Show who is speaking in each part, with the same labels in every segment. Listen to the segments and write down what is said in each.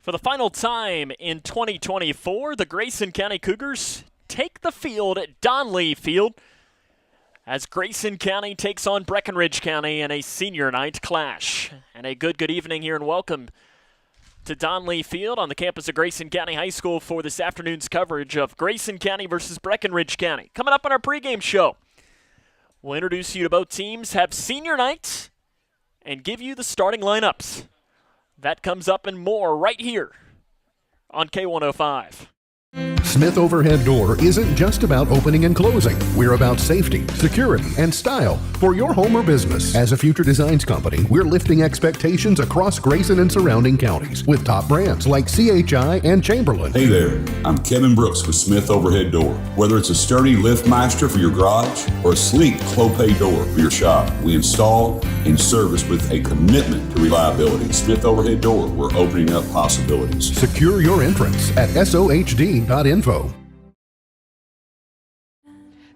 Speaker 1: For the final time in 2024, the Grayson County Cougars take the field at Donley Field as Grayson County takes on Breckinridge County in a senior night clash. And a good evening here and welcome to Donley Field on the campus of Grayson County High School for this afternoon's coverage of Grayson County versus Breckinridge County. Coming up on our pregame show, we'll introduce you to both teams, have senior night, and give you the starting lineups. That comes up and more right here on K105.
Speaker 2: Smith Overhead Door isn't just about opening and closing. We're about safety, security, and style for your home or business. As a future designs company, we're lifting expectations across Grayson and surrounding counties with top brands like CHI and Chamberlain.
Speaker 3: Hey there, I'm Kevin Brooks with Smith Overhead Door. Whether it's a sturdy LiftMaster for your garage or a sleek Clopay door for your shop, we install and service with a commitment to reliability. Smith Overhead Door, we're opening up possibilities.
Speaker 2: Secure your entrance at sohd.info.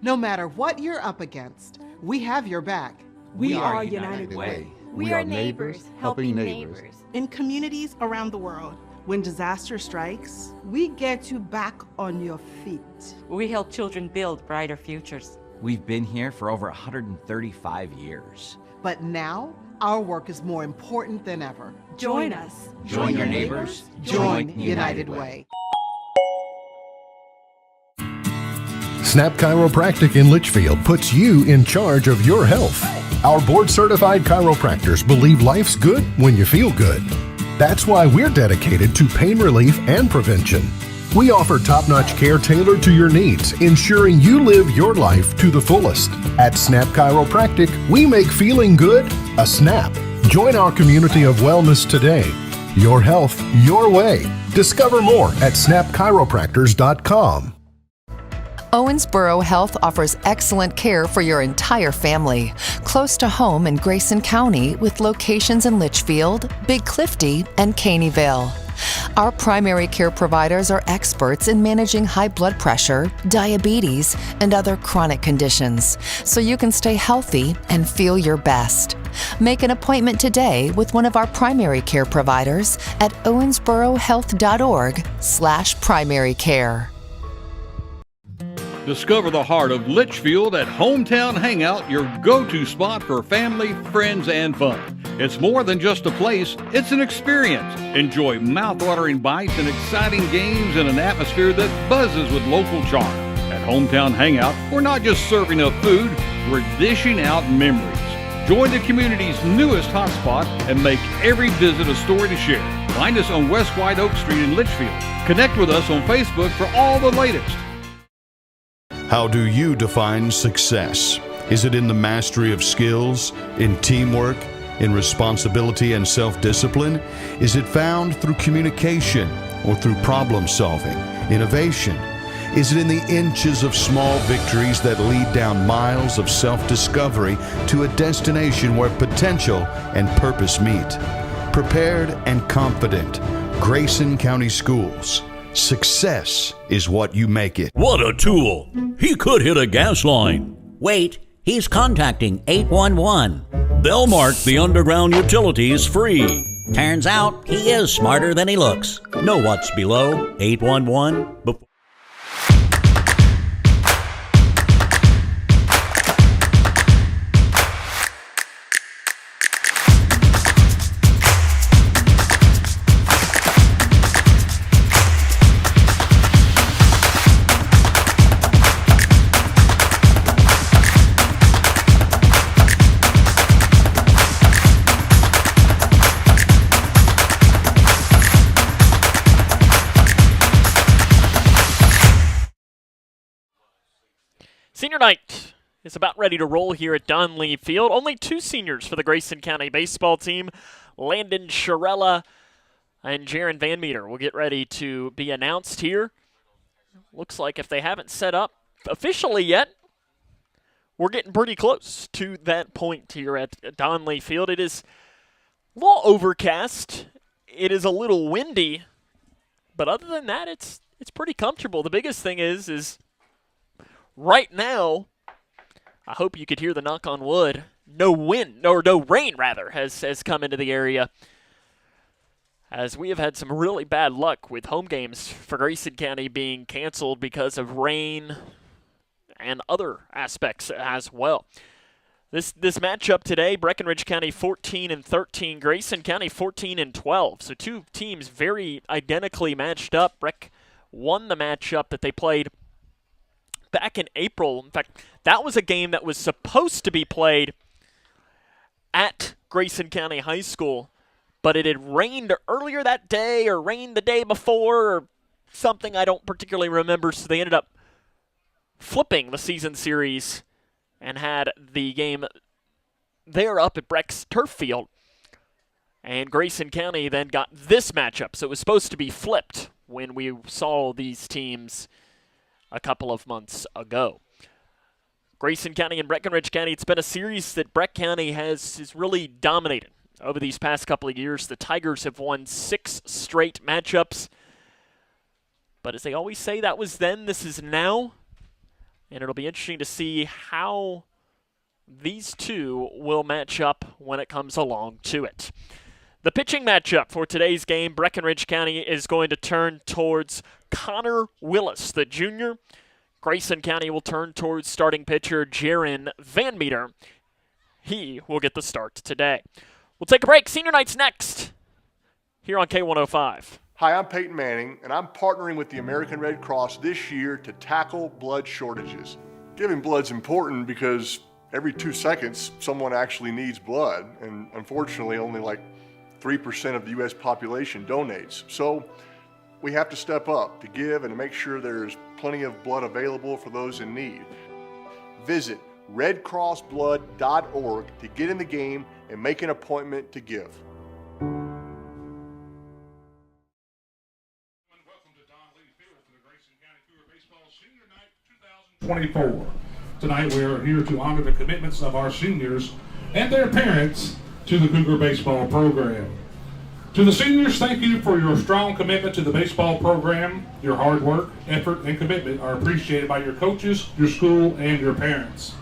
Speaker 4: No matter what you're up against, we have your back.
Speaker 5: We are United Way.
Speaker 6: We are neighbors helping neighbors.
Speaker 4: In communities around the world, when disaster strikes,
Speaker 5: We get you back on your feet.
Speaker 6: We help children build brighter futures.
Speaker 7: We've been here for over 135 years.
Speaker 4: but now our work is more important than ever.
Speaker 6: Join us.
Speaker 7: Join your neighbors.
Speaker 4: Join United Way.
Speaker 2: Snap Chiropractic in Litchfield puts you in charge of your health. Our board-certified chiropractors believe life's good when you feel good. That's why we're dedicated to pain relief and prevention. We offer top-notch care tailored to your needs, ensuring you live your life to the fullest. At Snap Chiropractic, we make feeling good a snap. Join our community of wellness today. Your health, your way. Discover more at snapchiropractors.com.
Speaker 8: Owensboro Health offers excellent care for your entire family. Close to home in Grayson County with locations in Litchfield, Big Clifty, and Caneyville. Our primary care providers are experts in managing high blood pressure, diabetes, and other chronic conditions, so you can stay healthy and feel your best. Make an appointment today with one of our primary care providers at owensborohealth.org/primary care.
Speaker 9: Discover the heart of Litchfield at Hometown Hangout, your go-to spot for family, friends, and fun. It's more than just a place, it's an experience. Enjoy mouth-watering bites and exciting games in an atmosphere that buzzes with local charm. At Hometown Hangout, we're not just serving up food, we're dishing out memories. Join the community's newest hotspot and make every visit a story to share. Find us on West White Oak Street in Litchfield. Connect with us on Facebook for all the latest.
Speaker 10: How do you define success? Is it in the mastery of skills, in teamwork, in responsibility and self-discipline? Is it found through communication or through problem solving, innovation? Is it in the inches of small victories that lead down miles of self-discovery to a destination where potential and purpose meet? Prepared and confident, Grayson County Schools. Success is what you make it.
Speaker 11: What a tool! He could hit a gas line.
Speaker 12: Wait, he's contacting 811.
Speaker 11: They'll mark the underground utilities free.
Speaker 12: Turns out he is smarter than he looks.
Speaker 11: Know what's below 811?
Speaker 1: Senior night is about ready to roll here at Donley Field. Only two seniors for the Grayson County baseball team. Landon Sharella and Jaron Van Meter will get ready to be announced here. Looks like if they haven't set up officially yet, we're getting pretty close to that point here at Donley Field. It is a little overcast. It is a little windy. But other than that, it's pretty comfortable. The biggest thing is right now, I hope you could hear the knock on wood. No wind, or no rain rather, has come into the area as we have had some really bad luck with home games for Grayson County being canceled because of rain and other aspects as well. This matchup today, Breckinridge County 14-13, Grayson County 14-12. So two teams very identically matched up. Breck won the matchup that they played back in April. In fact, that was a game that was supposed to be played at Grayson County High School, but it had rained earlier that day or rained the day before or something I don't particularly remember, so they ended up flipping the season series and had the game there up at Breck's turf field. And Grayson County then got this matchup, so it was supposed to be flipped when we saw these teams a couple of months ago. Grayson County and Breckinridge County, it's been a series that Breck County has really dominated over these past couple of years. The Tigers have won 6 straight matchups. But as they always say, that was then, this is now. And it'll be interesting to see how these two will match up when it comes along to it. The pitching matchup for today's game, Breckinridge County is going to turn towards Connor Willis, the junior. Grayson County will turn towards starting pitcher Jaron Van Meter. He will get the start today. We'll take a break. Senior Night's next here on K105.
Speaker 13: Hi, I'm Peyton Manning, and I'm partnering with the American Red Cross this year to tackle blood shortages. Giving blood's important because every 2 seconds, someone actually needs blood, and unfortunately, only like 3% of the U.S. population donates. So we have to step up to give and to make sure there's plenty of blood available for those in need. Visit redcrossblood.org to get in the game and make an appointment to give.
Speaker 14: 24. Tonight we are here to honor the commitments of our seniors and their parents to the Cougar baseball program. To the seniors, thank you for your strong commitment to the baseball program. Your hard work, effort, and commitment are appreciated by your coaches, your school, and your parents.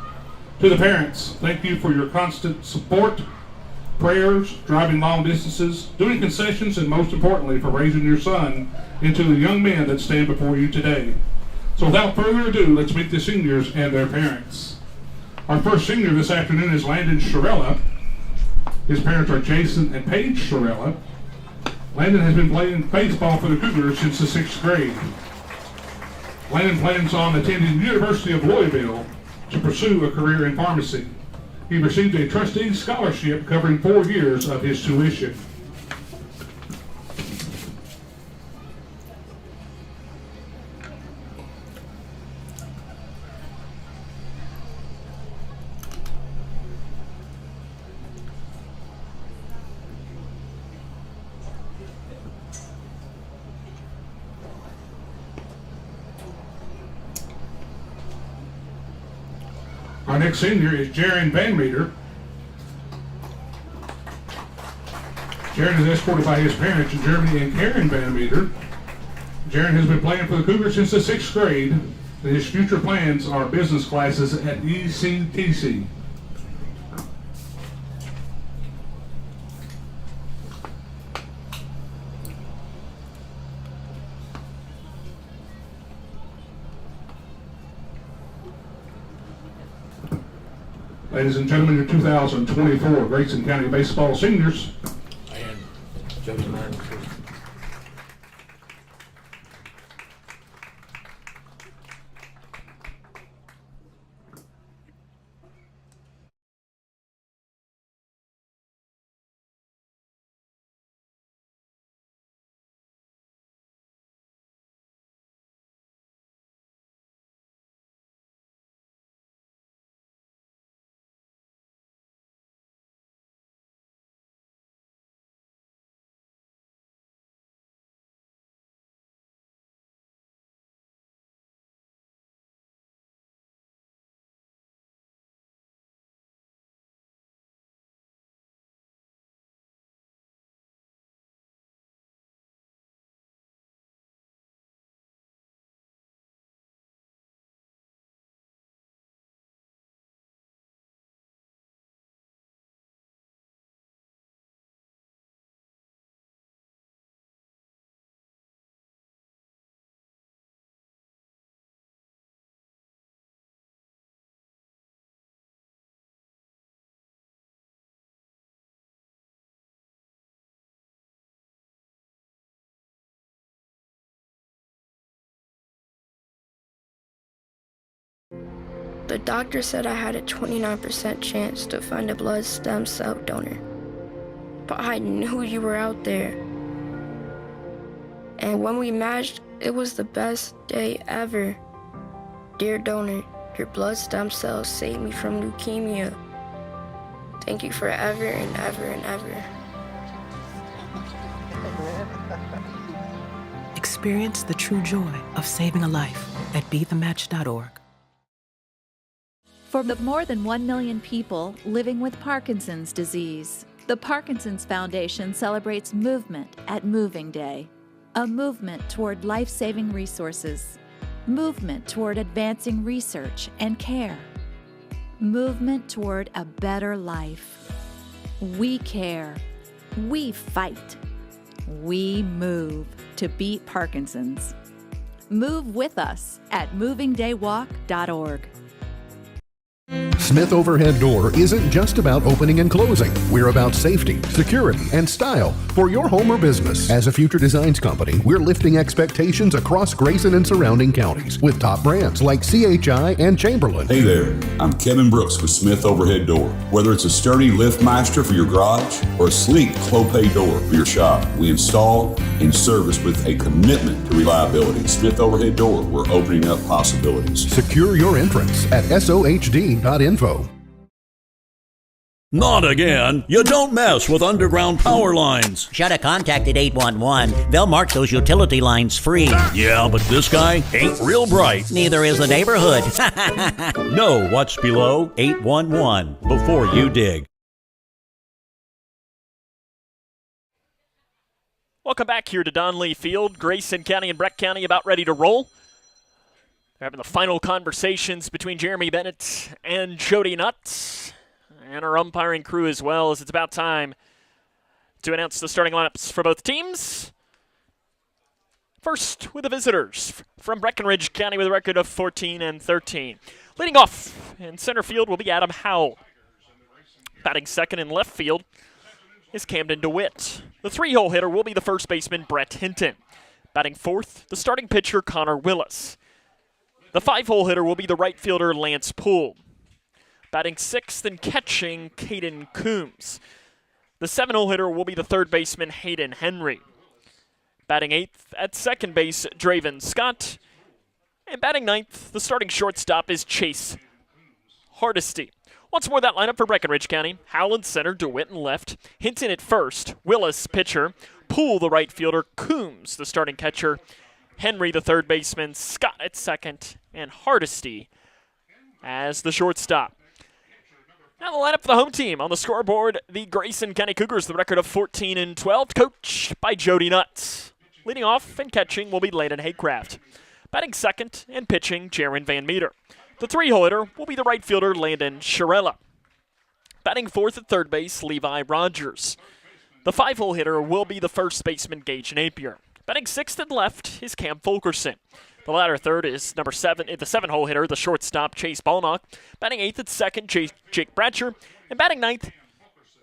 Speaker 14: To the parents, thank you for your constant support, prayers, driving long distances, doing concessions, and most importantly, for raising your son into the young men that stand before you today. So without further ado, let's meet the seniors and their parents. Our first senior this afternoon is Landon Shirella. His parents are Jason and Paige Shirella. Landon has been playing baseball for the Cougars since the 6th grade. Landon plans on attending the University of Louisville to pursue a career in pharmacy. He received a trustee scholarship covering 4 years of his tuition. Our next senior is Jaron Van Meter. Jaron is escorted by his parents, Jeremy and Karen Van Meter. Jaron has been playing for the Cougars since the 6th grade. His future plans are business classes at ECTC. Ladies and gentlemen, your 2024 Grayson County Baseball Seniors.
Speaker 15: And gentlemen.
Speaker 16: The doctor said I had a 29% chance to find a blood stem cell donor. But I knew you were out there. And when we matched, it was the best day ever. Dear donor, your blood stem cells saved me from leukemia. Thank you forever and ever and ever.
Speaker 17: Experience the true joy of saving a life at BeTheMatch.org.
Speaker 18: For the more than 1 million people living with Parkinson's disease, the Parkinson's Foundation celebrates movement at Moving Day, a movement toward life-saving resources, movement toward advancing research and care, movement toward a better life. We care. We fight. We move to beat Parkinson's. Move with us at movingdaywalk.org.
Speaker 2: Smith Overhead Door isn't just about opening and closing. We're about safety, security, and style for your home or business. As a Future Designs company, we're lifting expectations across Grayson and surrounding counties with top brands like CHI and Chamberlain.
Speaker 3: Hey there, I'm Kevin Brooks with Smith Overhead Door. Whether it's a sturdy LiftMaster for your garage or a sleek Clopay door for your shop, we install and service with a commitment to reliability. Smith Overhead Door, we're opening up possibilities.
Speaker 2: Secure your entrance at sohd.info.
Speaker 11: Not again. You don't mess with underground power lines.
Speaker 12: Should have contacted 811. They'll mark those utility lines free.
Speaker 11: Yeah, but this guy ain't real bright.
Speaker 12: Neither is the neighborhood.
Speaker 11: Know what's below 811 before you dig.
Speaker 1: Welcome back here to Don Lee Field. Grayson County and Breck County about ready to roll. They're having the final conversations between Jeremy Bennett and Jody Nutt and our umpiring crew as well, as it's about time to announce the starting lineups for both teams. First, with the visitors from Breckinridge County with a record of 14-13. Leading off in center field will be Adam Howell. Batting second in left field is Camden DeWitt. The 3-hole hitter will be the first baseman, Brett Hinton. Batting fourth, the starting pitcher, Connor Willis. The 5-hole hitter will be the right fielder, Lance Poole. Batting sixth and catching, Caden Coombs. The 7-hole hitter will be the third baseman, Hayden Henry. Batting eighth at second base, Draven Scott. And batting ninth, the starting shortstop is Chase Hardesty. Once more, that lineup for Breckinridge County. Howell in center, DeWitt in left. Hinton at first, Willis pitcher, Poole the right fielder, Coombs the starting catcher, Henry the third baseman, Scott at second, and Hardesty as the shortstop. Now the lineup for the home team. On the scoreboard, the Grayson County Cougars, the record of 14-12, coached by Jody Nutt. Leading off and catching will be Landon Haycraft. Batting second and pitching, Jaron Van Meter. The 3-hole hitter will be the right fielder, Landon Sharella. Batting fourth at third base, Levi Rogers. The 5-hole hitter will be the first baseman, Gage Napier. Batting sixth and left is Cam Fulkerson. The latter third is the 7-hole hitter, the shortstop, Chase Balnock. Batting eighth at second, Jake Bratcher. And batting ninth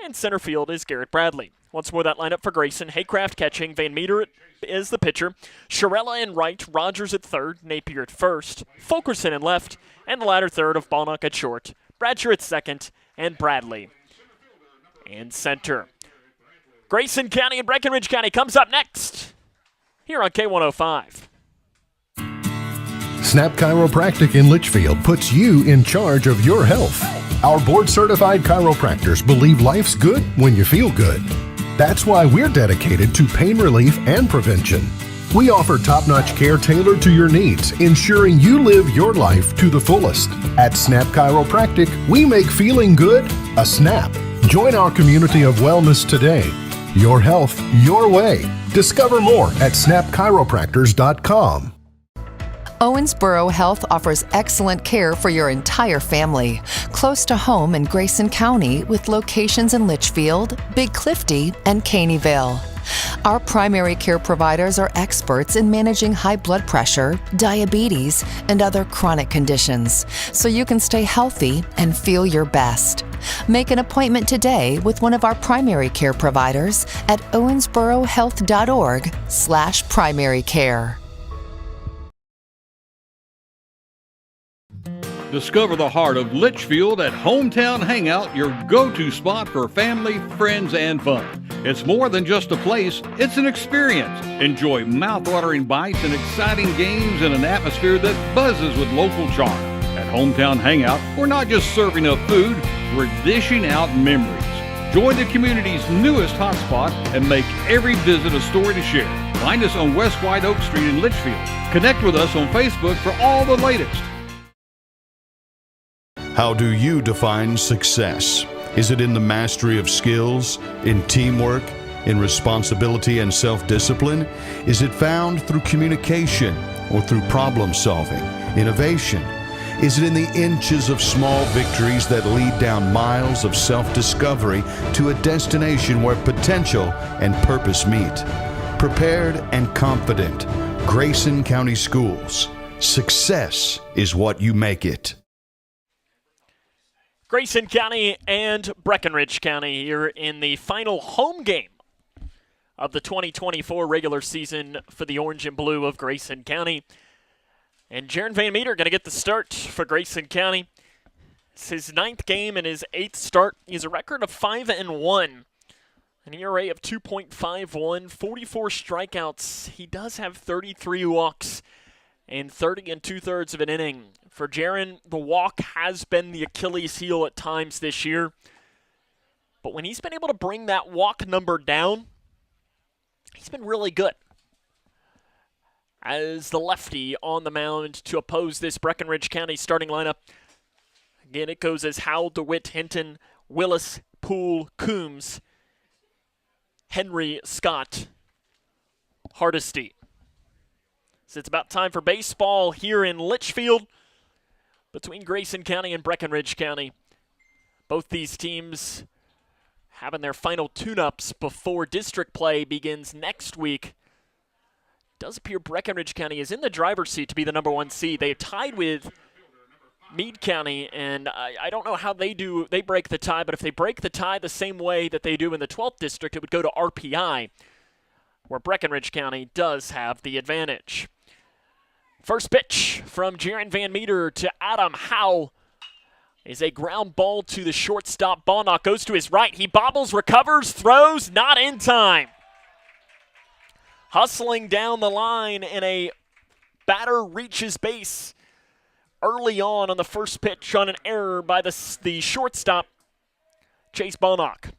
Speaker 1: in center field is Garrett Bradley. Once more, that lineup for Grayson. Haycraft catching, Van Meter is the pitcher. Sharella in right, Rogers at third, Napier at first, Fulkerson in left, and the latter third of Balnock at short, Bratcher at second, and Bradley in center. Grayson County and Breckinridge County comes up next here on K105.
Speaker 2: Snap Chiropractic in Litchfield puts you in charge of your health. Our board-certified chiropractors believe life's good when you feel good. That's why we're dedicated to pain relief and prevention. We offer top-notch care tailored to your needs, ensuring you live your life to the fullest. At Snap Chiropractic, we make feeling good a snap. Join our community of wellness today. Your health, your way. Discover more at snapchiropractors.com.
Speaker 8: Owensboro Health offers excellent care for your entire family, close to home in Grayson County with locations in Litchfield, Big Clifty, and Caneyville. Our primary care providers are experts in managing high blood pressure, diabetes, and other chronic conditions, so you can stay healthy and feel your best. Make an appointment today with one of our primary care providers at owensborohealth.org/primary care.
Speaker 9: Discover the heart of Litchfield at Hometown Hangout, your go-to spot for family, friends, and fun. It's more than just a place, it's an experience. Enjoy mouth-watering bites and exciting games in an atmosphere that buzzes with local charm. At Hometown Hangout, we're not just serving up food, we're dishing out memories. Join the community's newest hotspot and make every visit a story to share. Find us on West White Oak Street in Litchfield. Connect with us on Facebook for all the latest.
Speaker 10: How do you define success? Is it in the mastery of skills, in teamwork, in responsibility and self-discipline? Is it found through communication or through problem solving, innovation? Is it in the inches of small victories that lead down miles of self-discovery to a destination where potential and purpose meet? Prepared and confident, Grayson County Schools. Success is what you make it.
Speaker 1: Grayson County and Breckinridge County here in the final home game of the 2024 regular season for the Orange and Blue of Grayson County. And Jaron Van Meter going to get the start for Grayson County. It's his 9th game and his 8th start. He has a record of 5-1, an ERA of 2.51, 44 strikeouts. He does have 33 walks and 30 2/3 of an inning. For Jaron, the walk has been the Achilles heel at times this year. But when he's been able to bring that walk number down, he's been really good. As the lefty on the mound to oppose this Breckinridge County starting lineup. Again, it goes as Howell, DeWitt, Hinton, Willis, Poole, Coombs, Henry, Scott, Hardesty. So it's about time for baseball here in Litchfield between Grayson County and Breckinridge County. Both these teams having their final tune-ups before district play begins next week. It does appear Breckinridge County is in the driver's seat to be the number 1 seed. They are tied with Meade County, and I don't know how they break the tie, but if they break the tie the same way that they do in the 12th district, it would go to RPI, where Breckinridge County does have the advantage. First pitch from Jaron Van Meter to Adam Howell is a ground ball to the shortstop. Ball knock goes to his right. He bobbles, recovers, throws, not in time. Hustling down the line, and a batter reaches base early on the first pitch on an error by the shortstop, Chase Balnock.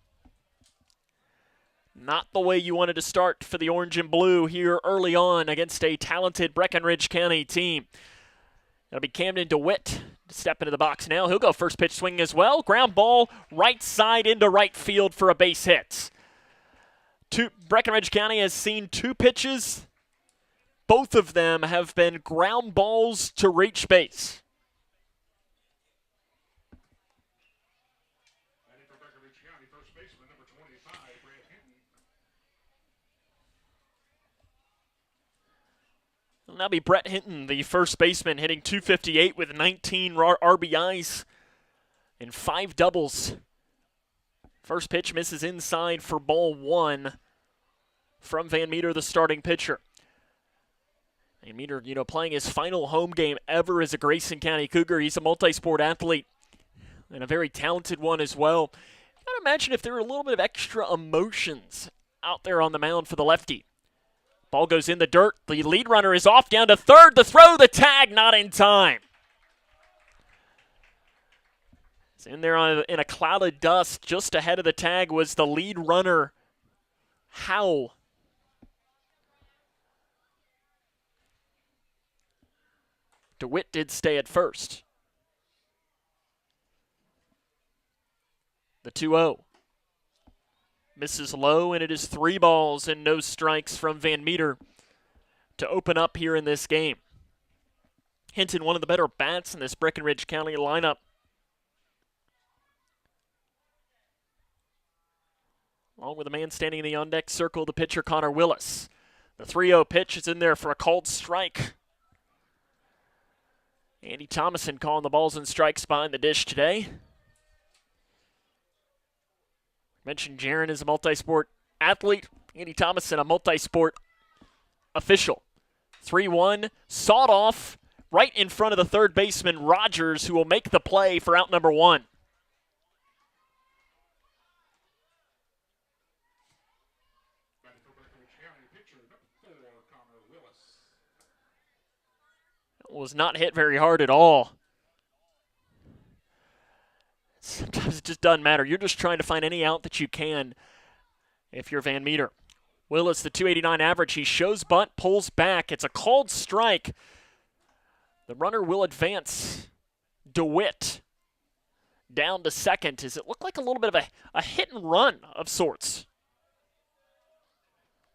Speaker 1: Not the way you wanted to start for the Orange and Blue here early on against a talented Breckinridge County team. It'll be Camden DeWitt to step into the box now. He'll go first pitch swinging as well. Ground ball right side into right field for a base hit. Breckinridge County has seen 2 pitches. Both of them have been ground balls to reach base. It'll now be Brett Hinton, the first baseman, hitting .258 with 19 RBIs and 5 doubles. First pitch misses inside for ball 1 from Van Meter, the starting pitcher. Van Meter, playing his final home game ever as a Grayson County Cougar. He's a multi-sport athlete and a very talented one as well. You gotta imagine if there were a little bit of extra emotions out there on the mound for the lefty. Ball goes in the dirt. The lead runner is off down to third. The throw, the tag, not in time. It's in there in a cloud of dust. Just ahead of the tag was the lead runner, Howell. DeWitt did stay at first. The 2-0. Misses low, and it is 3 balls and no strikes from Van Meter to open up here in this game. Hinton, one of the better bats in this Breckinridge County lineup. Along with the man standing in the on-deck circle, the pitcher, Connor Willis. The 3-0 pitch is in there for a called strike. Andy Thomason calling the balls and strikes behind the dish today. Mentioned Jaron is a multi-sport athlete. Andy Thomason, a multi-sport official. 3-1, sawed off, right in front of the third baseman, Rogers, who will make the play for out number 1. Was not hit very hard at all. Sometimes it just doesn't matter. You're just trying to find any out that you can if you're Van Meter. Willis, the 289 average. He shows bunt, pulls back. It's a called strike. The runner will advance. DeWitt down to second. Does it look like a little bit of a hit and run of sorts?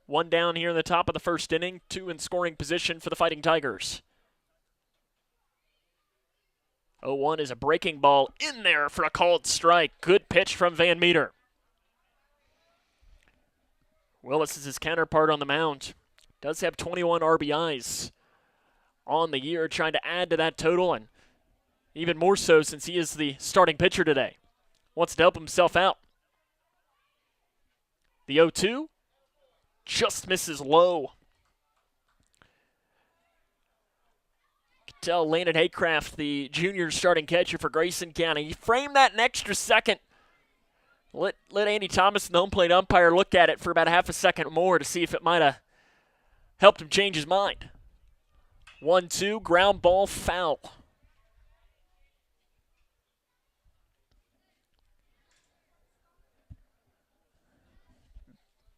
Speaker 1: 1 down here in the top of the first inning. 2 in scoring position for the Fighting Tigers. 0-1 is a breaking ball in there for a called strike. Good pitch from Van Meter. Willis is his counterpart on the mound. Does have 21 RBIs on the year, trying to add to that total, and even more so since he is the starting pitcher today. Wants to help himself out. The 0-2 just misses low. Tell Landon Haycraft, the junior starting catcher for Grayson County, he framed that an extra second. Let Andy Thomas, the home plate umpire, look at it for about half a second more to see if it might have helped him change his mind. 1-2, ground ball, foul.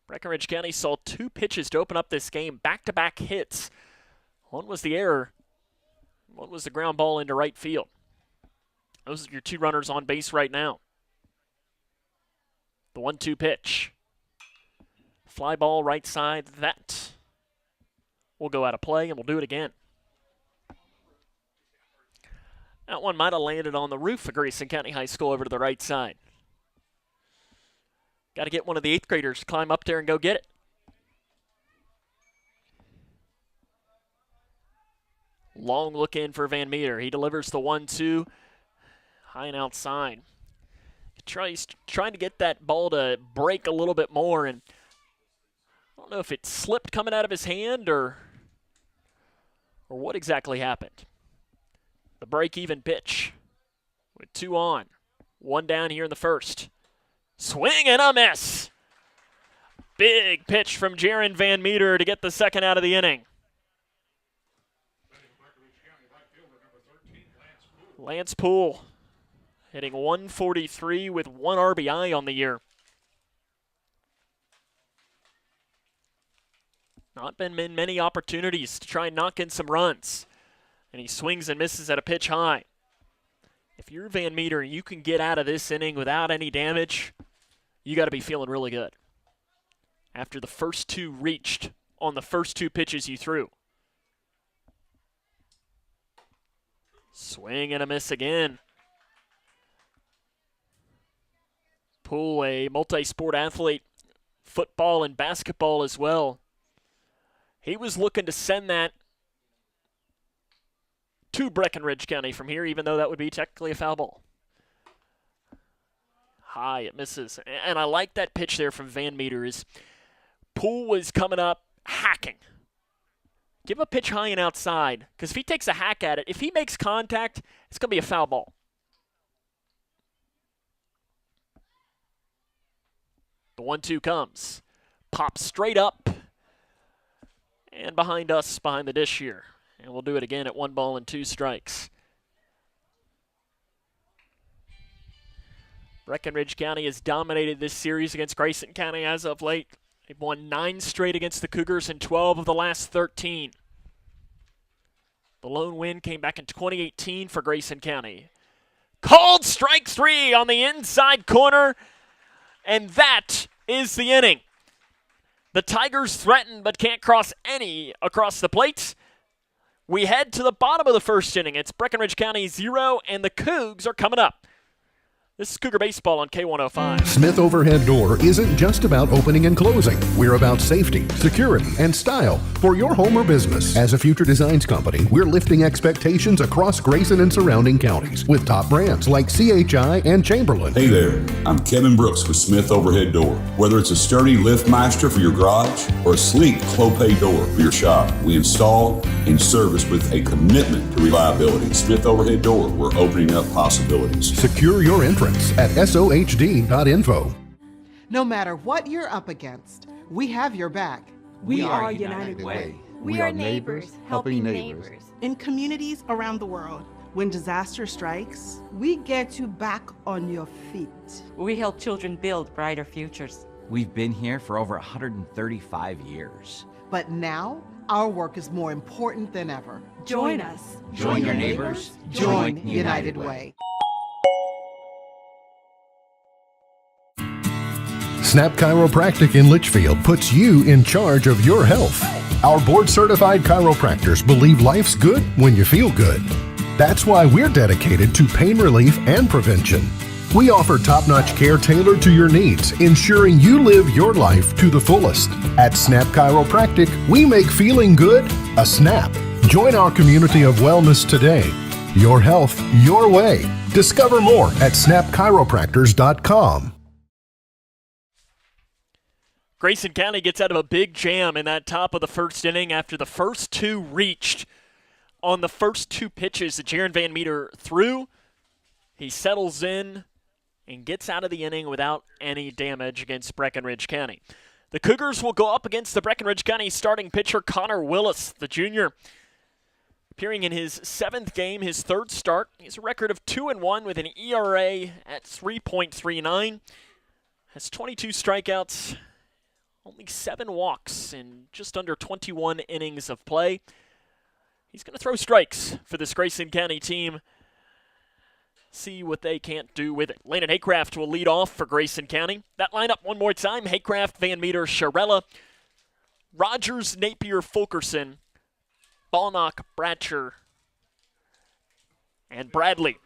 Speaker 1: Breckinridge County saw 2 pitches to open up this game, back-to-back hits. One was the error. One was the ground ball into right field. Those are your 2 runners on base right now. The 1-2 pitch. Fly ball right side. That will go out of play, and we'll do it again. That one might have landed on the roof of Grayson County High School over to the right side. Got to get one of the 8th graders to climb up there and go get it. Long look in for Van Meter. He delivers the 1-2 high and outside. He's trying to get that ball to break a little bit more, and I don't know if it slipped coming out of his hand or what exactly happened. The break-even pitch with 2 on. 1 down here in the first. Swing and a miss. Big pitch from Jaron Van Meter to get the second out of the inning. Lance Poole hitting 143 with 1 RBI on the year. Not been many opportunities to try and knock in some runs. And he swings and misses at a pitch high. If you're Van Meter and you can get out of this inning without any damage, you got to be feeling really good. After the first 2 reached on the first 2 pitches you threw. Swing and a miss again. Poole, a multi-sport athlete, football and basketball as well. He was looking to send that to Breckinridge County from here, even though that would be technically a foul ball. High, it misses. And I like that pitch there from Van Meter. Poole was coming up, hacking. Give a pitch high and outside, because if he takes a hack at it, if he makes contact, it's going to be a foul ball. The 1-2 comes. Pops straight up and behind us, behind the dish here. And we'll do it again at 1 ball and 2 strikes. Breckinridge County has dominated this series against Grayson County as of late. They've won 9 straight against the Cougars and 12 of the last 13. The lone win came back in 2018 for Grayson County. Called strike 3 on the inside corner, and that is the inning. The Tigers threaten but can't cross any across the plate. We head to the bottom of the first inning. It's Breckinridge County 0, and the Cougs are coming up. This is Cougar Baseball on K105.
Speaker 2: Smith Overhead Door isn't just about opening and closing. We're about safety, security, and style for your home or business. As a future designs company, we're lifting expectations across Grayson and surrounding counties with top brands like CHI and Chamberlain.
Speaker 3: Hey there, I'm Kevin Brooks with Smith Overhead Door. Whether it's a sturdy LiftMaster for your garage or a sleek Clopay door for your shop, we install and service with a commitment to reliability. Smith Overhead Door, we're opening up possibilities.
Speaker 2: Secure your entrance at sohd.info.
Speaker 4: No matter what you're up against, we have your back.
Speaker 5: We are United Way.
Speaker 6: We are neighbors helping neighbors.
Speaker 5: In communities around the world, when disaster strikes, we get you back on your feet.
Speaker 6: We help children build brighter futures.
Speaker 7: We've been here for over 135 years.
Speaker 4: But now, our work is more important than ever.
Speaker 5: Join us.
Speaker 7: Join your neighbors.
Speaker 4: Join United Way.
Speaker 2: Snap Chiropractic in Litchfield puts you in charge of your health. Our board-certified chiropractors believe life's good when you feel good. That's why we're dedicated to pain relief and prevention. We offer top-notch care tailored to your needs, ensuring you live your life to the fullest. At Snap Chiropractic, we make feeling good a snap. Join our community of wellness today. Your health, your way. Discover more at snapchiropractors.com.
Speaker 1: Grayson County gets out of a big jam in that top of the first inning after the first two reached on the first two pitches that Jaron Van Meter threw. He settles in and gets out of the inning without any damage against Breckinridge County. The Cougars will go up against the Breckinridge County starting pitcher Connor Willis, the junior. Appearing in his seventh game, his third start, he has a record of 2-1 with an ERA at 3.39. Has 22 strikeouts, only 7 walks in just under 21 innings of play. He's going to throw strikes for this Grayson County team. See what they can't do with it. Landon Haycraft will lead off for Grayson County. That lineup one more time: Haycraft, Van Meter, Sharella, Rogers, Napier, Fulkerson, Ballnock, Bratcher, and Bradley.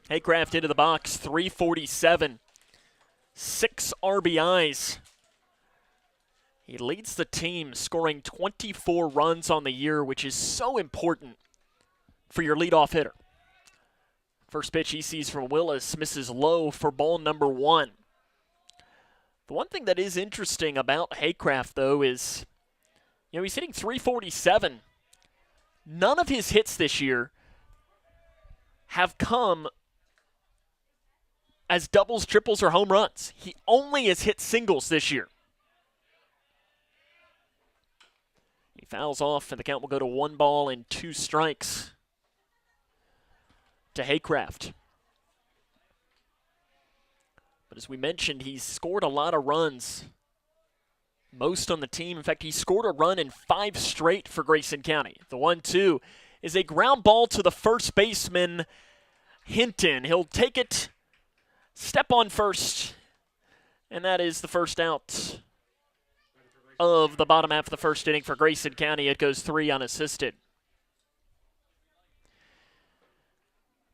Speaker 1: Haycraft into the box, 347, 6 RBIs. He leads the team, scoring 24 runs on the year, which is so important for your leadoff hitter. First pitch he sees from Willis misses low for ball number 1. The one thing that is interesting about Haycraft, though, is, he's hitting 347. None of his hits this year have come as doubles, triples, or home runs. He only has hit singles this year. He fouls off, and the count will go to 1 ball and 2 strikes to Haycraft. But as we mentioned, he's scored a lot of runs, most on the team. In fact, he scored a run in 5 straight for Grayson County. The 1-2 is a ground ball to the first baseman, Hinton. He'll take it, step on first, and that is the first out of the bottom half of the first inning for Grayson County. It goes 3 unassisted.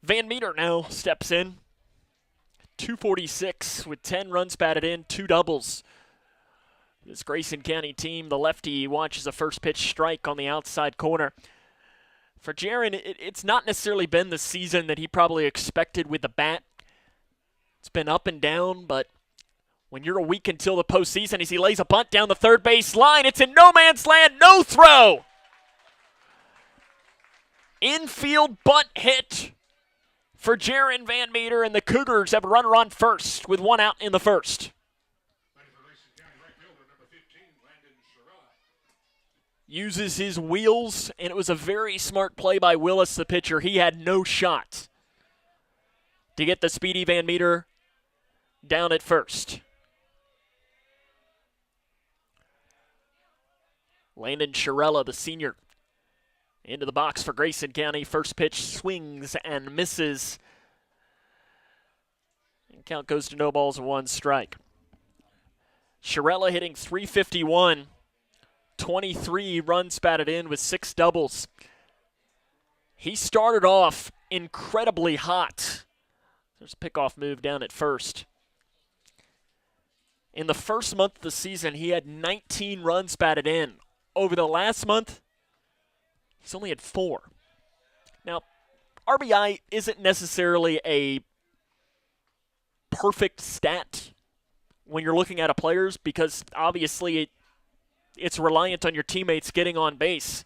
Speaker 1: Van Meter now steps in. 246 with 10 runs batted in, 2 doubles. This Grayson County team, the lefty watches a first pitch strike on the outside corner. For Jaron, it's not necessarily been the season that he probably expected with the bat. It's been up and down, but when you're a week until the postseason, as he lays a bunt down the third base line, it's in no man's land, no throw. Infield bunt hit for Jaron Van Meter, and the Cougars have a runner on first with 1 out in the first. Uses his wheels, and it was a very smart play by Willis, the pitcher. He had no shot to get the speedy Van Meter down at first. Landon Sharella, the senior, into the box for Grayson County. First pitch swings and misses. And count goes to no balls and 1 strike. Sharella hitting .351. 23 runs batted in with 6 doubles. He started off incredibly hot. There's a pickoff move down at first. In the first month of the season, he had 19 runs batted in. Over the last month, he's only had 4. Now, RBI isn't necessarily a perfect stat when you're looking at a player's because obviously it's reliant on your teammates getting on base.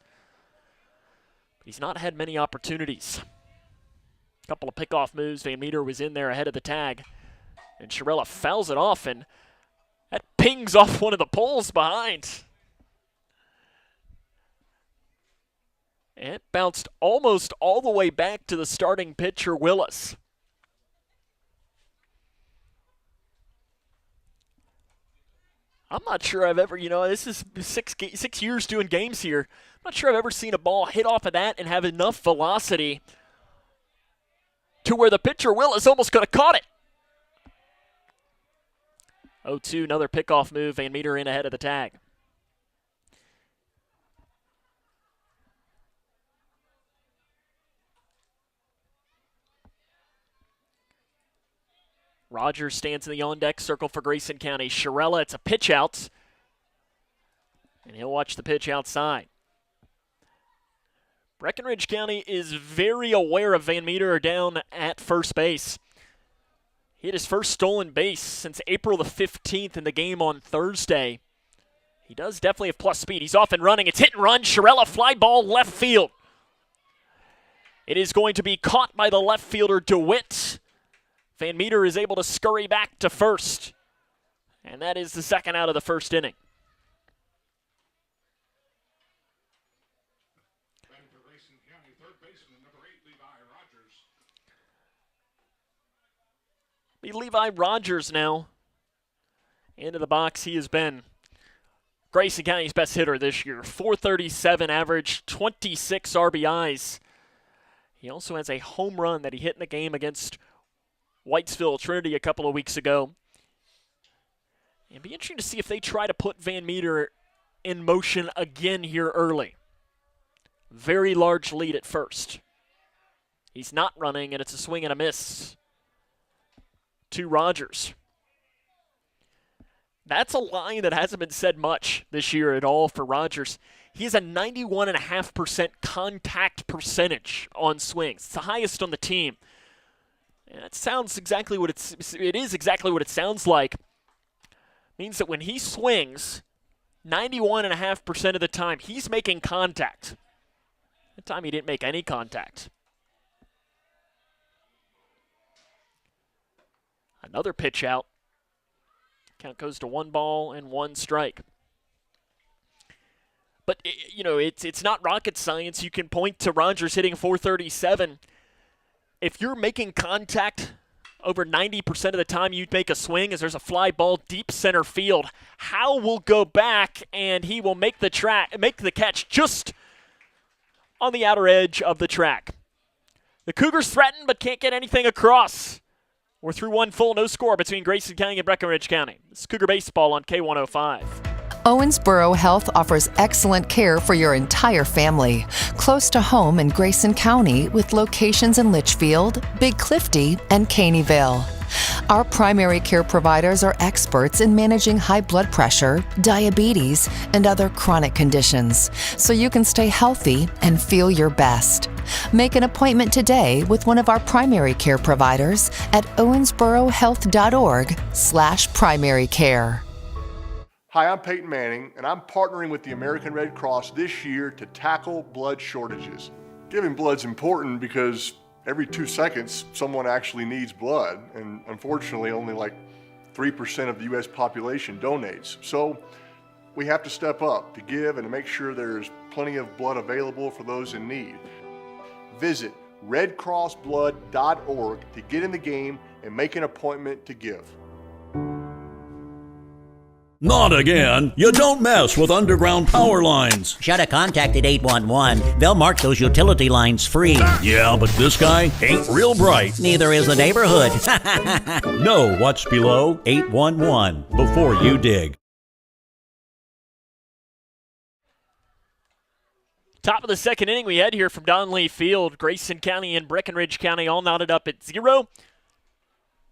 Speaker 1: He's not had many opportunities. A couple of pickoff moves. Van Meter was in there ahead of the tag. And Shirella fouls it off, and that pings off one of the poles behind. And it bounced almost all the way back to the starting pitcher, Willis. I'm not sure I've ever, this is six years doing games here. I'm not sure I've ever seen a ball hit off of that and have enough velocity to where the pitcher, Willis, almost could have caught it. 0-2, another pickoff move. Van Meter in ahead of the tag. Rogers stands in the on-deck circle for Grayson County. Shirella, it's a pitch out. And he'll watch the pitch outside. Breckinridge County is very aware of Van Meter down at first base. He had his first stolen base since April the 15th in the game on Thursday. He does definitely have plus speed. He's off and running. It's hit and run. Shirella fly ball left field. It is going to be caught by the left fielder, DeWitt. Van Meter is able to scurry back to first. And that is the second out of the first inning. Levi Rogers now into the box. He has been Grayson County's best hitter this year. .437 average, 26 RBIs. He also has a home run that he hit in the game against Whitesville Trinity a couple of weeks ago. It'd be interesting to see if they try to put Van Meter in motion again here early. Very large lead at first. He's not running, and it's a swing and a miss to Rogers. That's a line that hasn't been said much this year at all for Rogers. He has a 91.5% contact percentage on swings. It's the highest on the team. And it sounds exactly what it is exactly what it sounds like. Means that when he swings, 91.5% of the time, he's making contact. That time he didn't make any contact. Another pitch out. Count goes to 1 ball and 1 strike. But, it's not rocket science. You can point to Rogers hitting .437. If you're making contact over 90% of the time you make a swing as there's a fly ball deep center field, Howe will go back and he will make the catch just on the outer edge of the track. The Cougars threaten but can't get anything across. We're through 1 full, no score between Grayson County and Breckinridge County. This is Cougar Baseball on K105.
Speaker 8: Owensboro Health offers excellent care for your entire family. Close to home in Grayson County with locations in Litchfield, Big Clifty, and Caneyville. Our primary care providers are experts in managing high blood pressure, diabetes, and other chronic conditions, so you can stay healthy and feel your best. Make an appointment today with one of our primary care providers at owensborohealth.org/primary care.
Speaker 13: Hi, I'm Peyton Manning, and I'm partnering with the American Red Cross this year to tackle blood shortages. Giving blood's important because every 2 seconds, someone actually needs blood, and unfortunately, only like 3% of the U.S. population donates. So we have to step up to give and to make sure there's plenty of blood available for those in need. Visit redcrossblood.org to get in the game and make an appointment to give.
Speaker 11: Not again. You don't mess with underground power lines.
Speaker 12: Should have contacted 811. They'll mark those utility lines free.
Speaker 11: Yeah, but this guy ain't real bright.
Speaker 12: Neither is the neighborhood.
Speaker 11: Know what's below 811 before you dig.
Speaker 1: Top of the second inning we head here from Donley Field. Grayson County and Breckinridge County all knotted up at 0.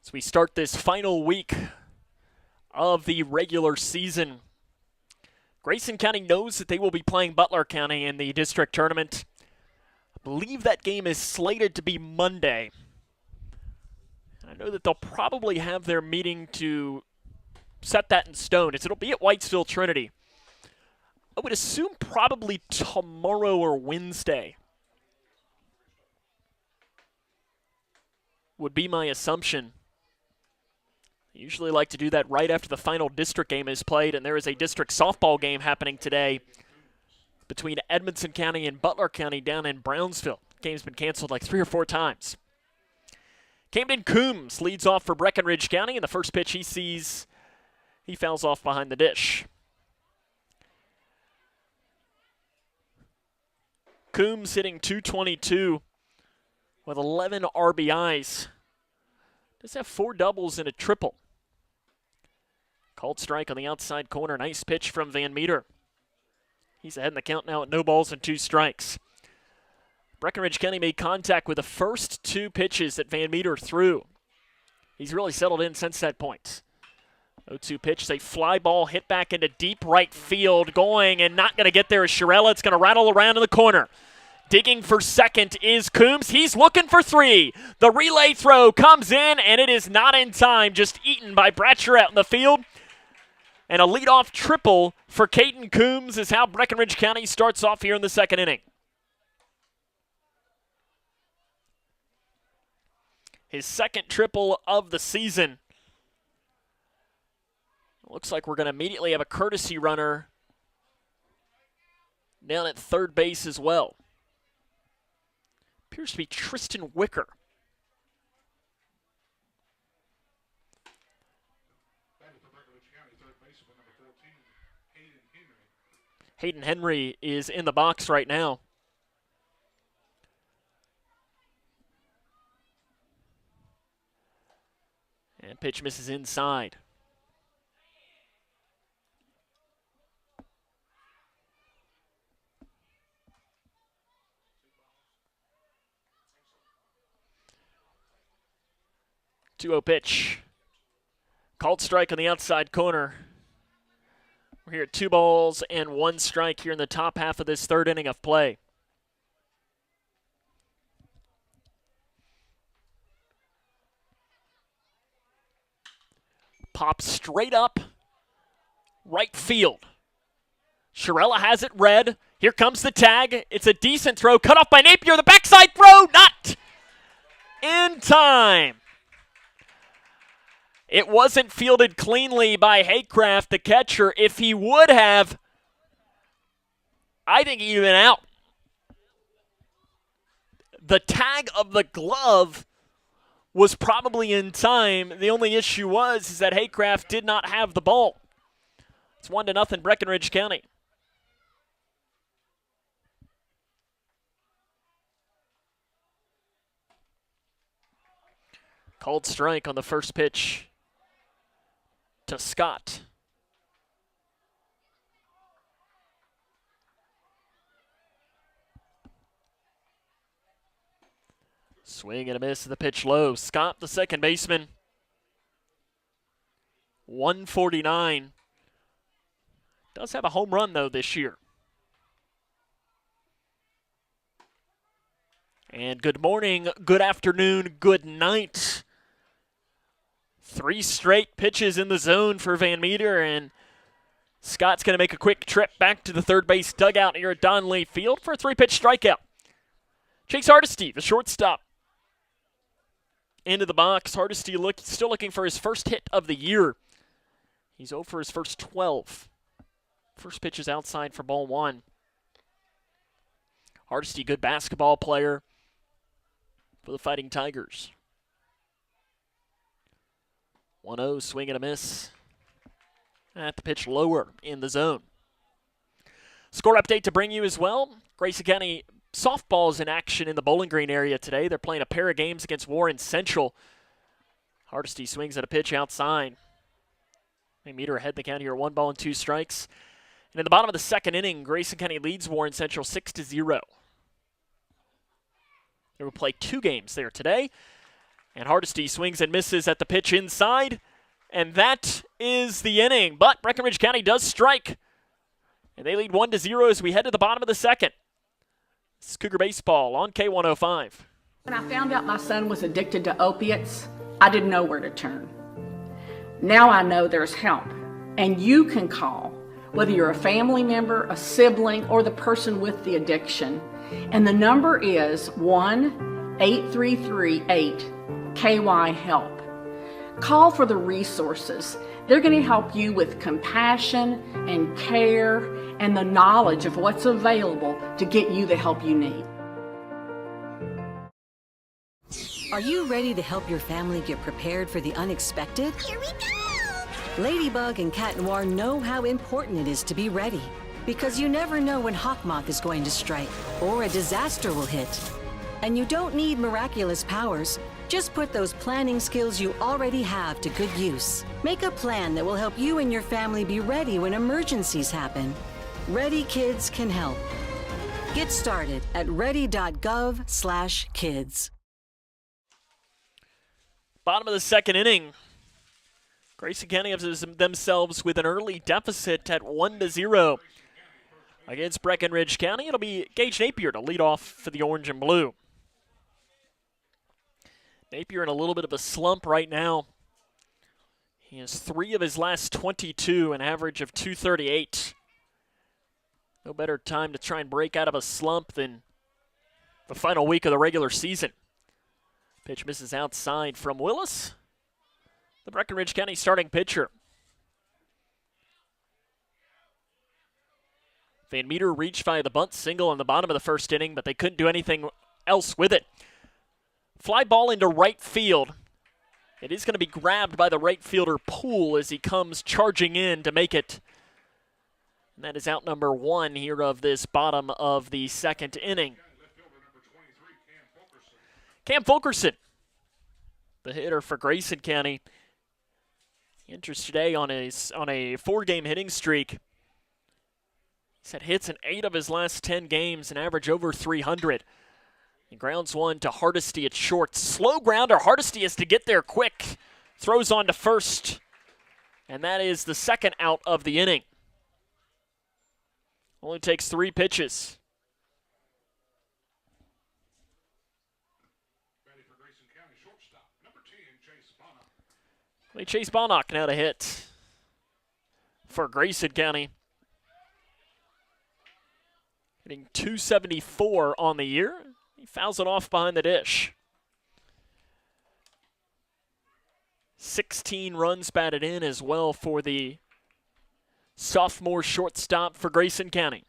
Speaker 1: As we start this final week of the regular season, Grayson County knows that they will be playing Butler County in the district tournament. I believe that game is slated to be Monday. I know that they'll probably have their meeting to set that in stone. It'll be at Whitesville Trinity. I would assume probably tomorrow or Wednesday would be my assumption. I usually like to do that right after the final district game is played, and there is a district softball game happening today between Edmonson County and Butler County down in Brownsville. The game's been canceled like 3 or 4 times. Camden Coombs leads off for Breckinridge County, and the first pitch he sees, he fouls off behind the dish. Coombs hitting .222 with 11 RBIs. Does have 4 doubles and a triple. Called strike on the outside corner. Nice pitch from Van Meter. He's ahead in the count now at no balls and 2 strikes. Breckinridge County made contact with the first 2 pitches that Van Meter threw. He's really settled in since that point. 0-2 pitch is a fly ball hit back into deep right field. Going and not going to get there is Shirella. It's going to rattle around in the corner. Digging for second is Coombs. He's looking for 3. The relay throw comes in, and it is not in time. Just eaten by Bratcher out in the field. And a leadoff triple for Caden Coombs is how Breckinridge County starts off here in the second inning. His second triple of the season. Looks like we're going to immediately have a courtesy runner down at third base as well. Appears to be Tristan Wicker. Hayden Henry is in the box right now. And pitch misses inside. Two-0 pitch. Called strike on the outside corner. We're here at 2 balls and 1 strike here in the top half of this third inning of play. Pop straight up right field. Shirella has it read. Here comes the tag. It's a decent throw. Cut off by Napier. The backside throw. Not in time. It wasn't fielded cleanly by Haycraft, the catcher. If he would have, I think he'd have been out. The tag of the glove was probably in time. The only issue was that Haycraft did not have the ball. It's 1-0 Breckinridge County. Called strike on the first pitch to Scott. Swing and a miss, the pitch low. Scott, the second baseman. 149. Does have a home run, though, this year. And good morning, good afternoon, good night. 3 straight pitches in the zone for Van Meter, and Scott's going to make a quick trip back to the third base dugout here at Donley Field for a 3-pitch strikeout. Chase Hardesty, the shortstop, into the box. Hardesty still looking for his first hit of the year. He's 0 for his first 12. First pitch is outside for ball 1. Hardesty, good basketball player for the Fighting Tigers. 1-0, swing and a miss. At the pitch lower in the zone. Score update to bring you as well. Grayson County softball is in action in the Bowling Green area today. They're playing a pair of games against Warren Central. Hardesty swings at a pitch outside. They meet her ahead in the count here, 1 ball and 2 strikes. And in the bottom of the second inning, Grayson County leads Warren Central 6-0. They will play 2 games there today. And Hardesty swings and misses at the pitch inside. And that is the inning. But Breckinridge County does strike. And they lead 1-0 as we head to the bottom of the second. This is Cougar Baseball on K105.
Speaker 19: When I found out my son was addicted to opiates, I didn't know where to turn. Now I know there's help, and you can call, whether you're a family member, a sibling, or the person with the addiction. And the number is 1-833-8-KY-HELP. Call for the resources. They're going to help you with compassion and care and the knowledge of what's available to get you the help you need.
Speaker 20: Are you ready to help your family get prepared for the unexpected? Here we go! Ladybug and Cat Noir know how important it is to be ready, because you never know when Hawkmoth is going to strike or a disaster will hit. And you don't need miraculous powers. Just put those planning skills you already have to good use. Make a plan that will help you and your family be ready when emergencies happen. Ready Kids can help. Get started at ready.gov/kids.
Speaker 1: Bottom of the second inning. Grayson County has themselves with an early deficit at 1-0. Against Breckinridge County, it'll be Gage Napier to lead off for the orange and blue. Napier in a little bit of a slump right now. He has 3 of his last 22, an average of .238. No better time to try and break out of a slump than the final week of the regular season. Pitch misses outside from Willis, the Breckinridge County starting pitcher. Van Meter reached via the bunt single in the bottom of the first inning, but they couldn't do anything else with it. Fly ball into right field. It is going to be grabbed by the right fielder Poole as he comes charging in to make it. And that is out number 1 here of this bottom of the second inning. Cam Fulkerson, the hitter for Grayson County. He enters today on a 4-game hitting streak. He's had hits in 8 of his last 10 games, an average over 300. He grounds one to Hardesty at short. Slow grounder. Hardesty has to get there quick. Throws on to first. And that is the second out of the inning. Only takes 3 pitches. Chase Bonnock now to hit for Grayson County. Hitting .274 on the year. He fouls it off behind the dish. 16 runs batted in as well for the sophomore shortstop for Grayson County.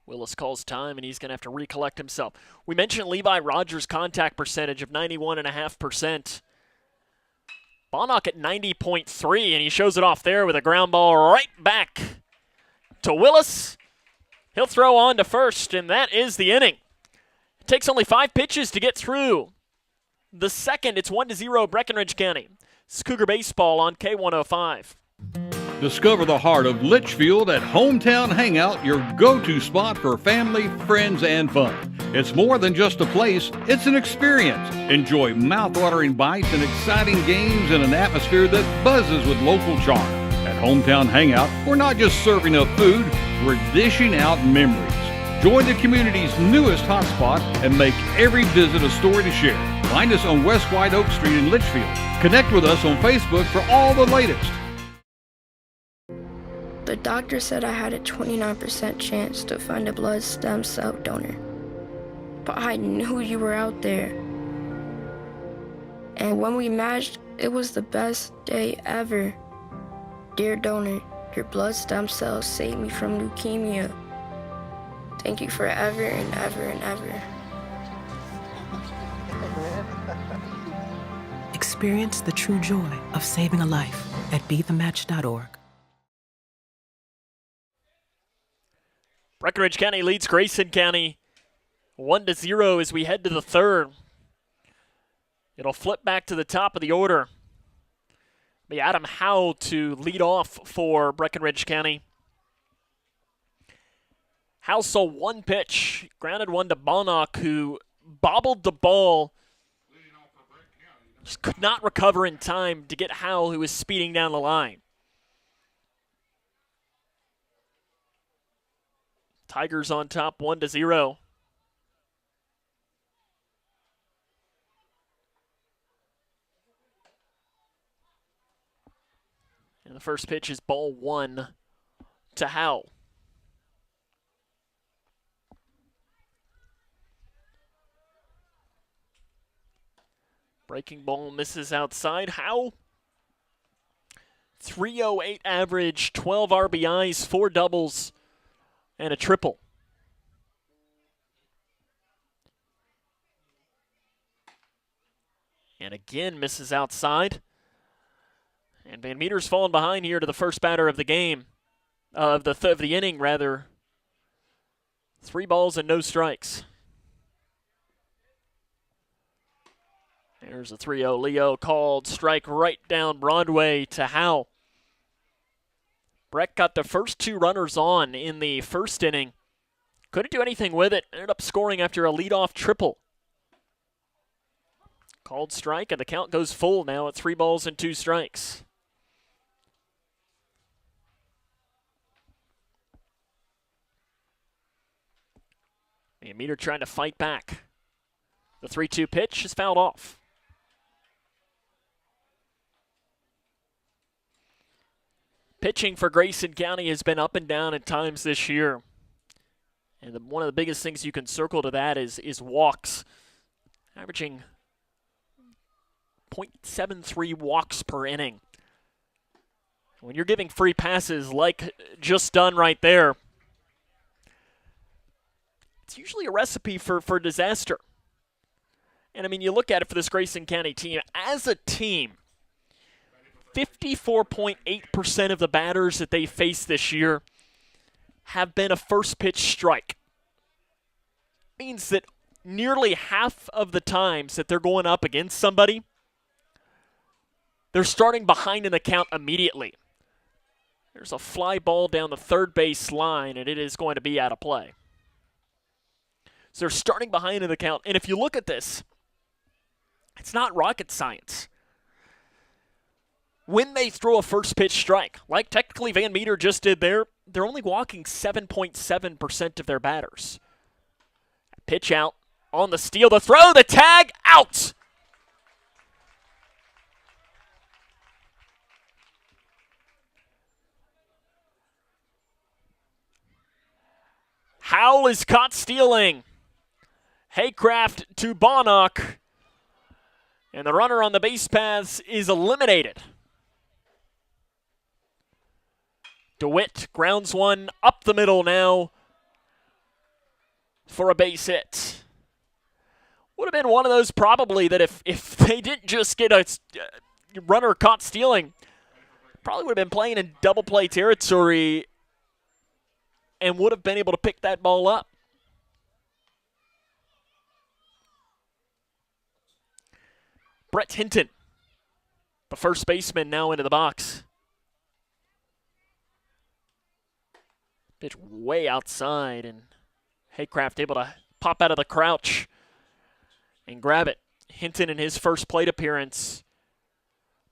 Speaker 1: Willis calls time, and he's going to have to recollect himself. We mentioned Levi Rogers' contact percentage of 91.5%. Bonnock at 90.3, and he shows it off there with a ground ball right back to Willis. He'll throw on to first, and that is the inning. It takes only 5 pitches to get through the second. It's 1-0 Breckinridge County. It's Cougar Baseball on K105.
Speaker 9: Discover the heart of Litchfield at Hometown Hangout, your go-to spot for family, friends, and fun. It's more than just a place, it's an experience. Enjoy mouth-watering bites and exciting games in an atmosphere that buzzes with local charm. At Hometown Hangout, we're not just serving up food, we're dishing out memories. Join the community's newest hotspot and make every visit a story to share. Find us on West White Oak Street in Litchfield. Connect with us on Facebook for all the latest.
Speaker 16: The doctor said I had a 29% chance to find a blood stem cell donor. But I knew you were out there. And when we matched, it was the best day ever. Dear donor, your blood stem cells saved me from leukemia. Thank you forever and ever and ever.
Speaker 17: Experience the true joy of saving a life at BeTheMatch.org.
Speaker 1: Breckinridge County leads Grayson County 1-0 as we head to the third. It'll flip back to the top of the order. Be Adam Howe to lead off for Breckinridge County. Howell saw one pitch, grounded one to Bonnock, who bobbled the ball. Just could not recover in time to get Howell, who was speeding down the line. Tigers on top 1-0. And the first pitch is ball 1 to Howell. Breaking ball misses outside. Howell, 308 average, 12 RBIs, 4 doubles, and a triple. And again misses outside. And Van Meter's fallen behind here to the first batter of the game, of the inning rather. 3 balls and no strikes. There's a 3-0 Leo called. Strike right down Broadway to Howell. Breck got the first 2 runners on in the first inning. Couldn't do anything with it. Ended up scoring after a leadoff triple. Called strike, and the count goes full now at 3 balls and 2 strikes. Van Meter trying to fight back. The 3-2 pitch is fouled off. Pitching for Grayson County has been up and down at times this year. And one of the biggest things you can circle to that is walks. Averaging 0.73 walks per inning. When you're giving free passes like just done right there, it's usually a recipe for disaster. And I mean, you look at it for this Grayson County team. As a team, 54.8% of the batters that they face this year have been a first pitch strike. Means that nearly half of the times that they're going up against somebody, they're starting behind in the count immediately. There's a fly ball down the third base line, and it is going to be out of play. So they're starting behind in the count. And if you look at this, it's not rocket science. When they throw a first pitch strike, like technically Van Meter just did there, they're only walking 7.7% of their batters. Pitch out, on the steal, the throw, the tag, out! Howell is caught stealing. Haycraft to Bonnock. And the runner on the base paths is eliminated. DeWitt grounds one up the middle now for a base hit. Would have been one of those probably that if they didn't just get a runner caught stealing, probably would have been playing in double play territory and would have been able to pick that ball up. Brett Hinton, the first baseman, now into the box. Pitch way outside, and Haycraft able to pop out of the crouch and grab it. Hinton, in his first plate appearance,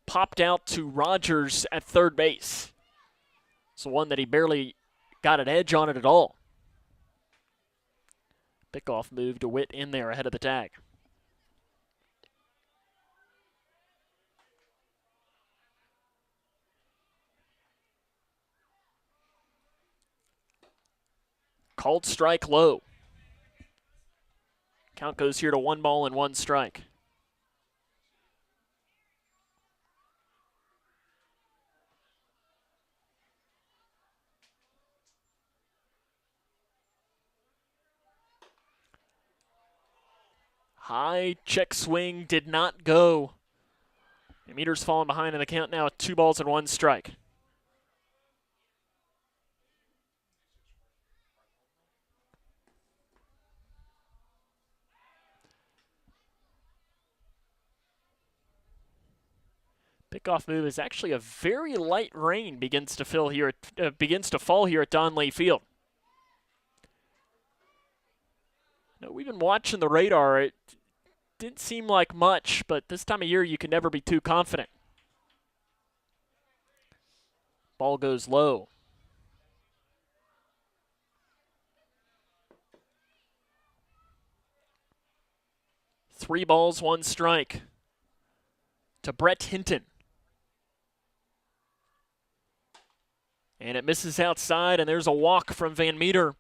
Speaker 1: popped out to Rogers at third base. It's the one that he barely got an edge on it at all. Pickoff move to Witt in there ahead of the tag. Called strike low. Count goes here to 1 ball and 1 strike. High check swing did not go. The Meter's falling behind in the count now at 2 balls and 1 strike. Pickoff move is actually a very light rain begins to fall here at Donley Field. Now, we've been watching the radar. It didn't seem like much, but this time of year you can never be too confident. Ball goes low. Three balls, one strike to Brett Hinton. And it misses outside, and there's a walk from Van Meter.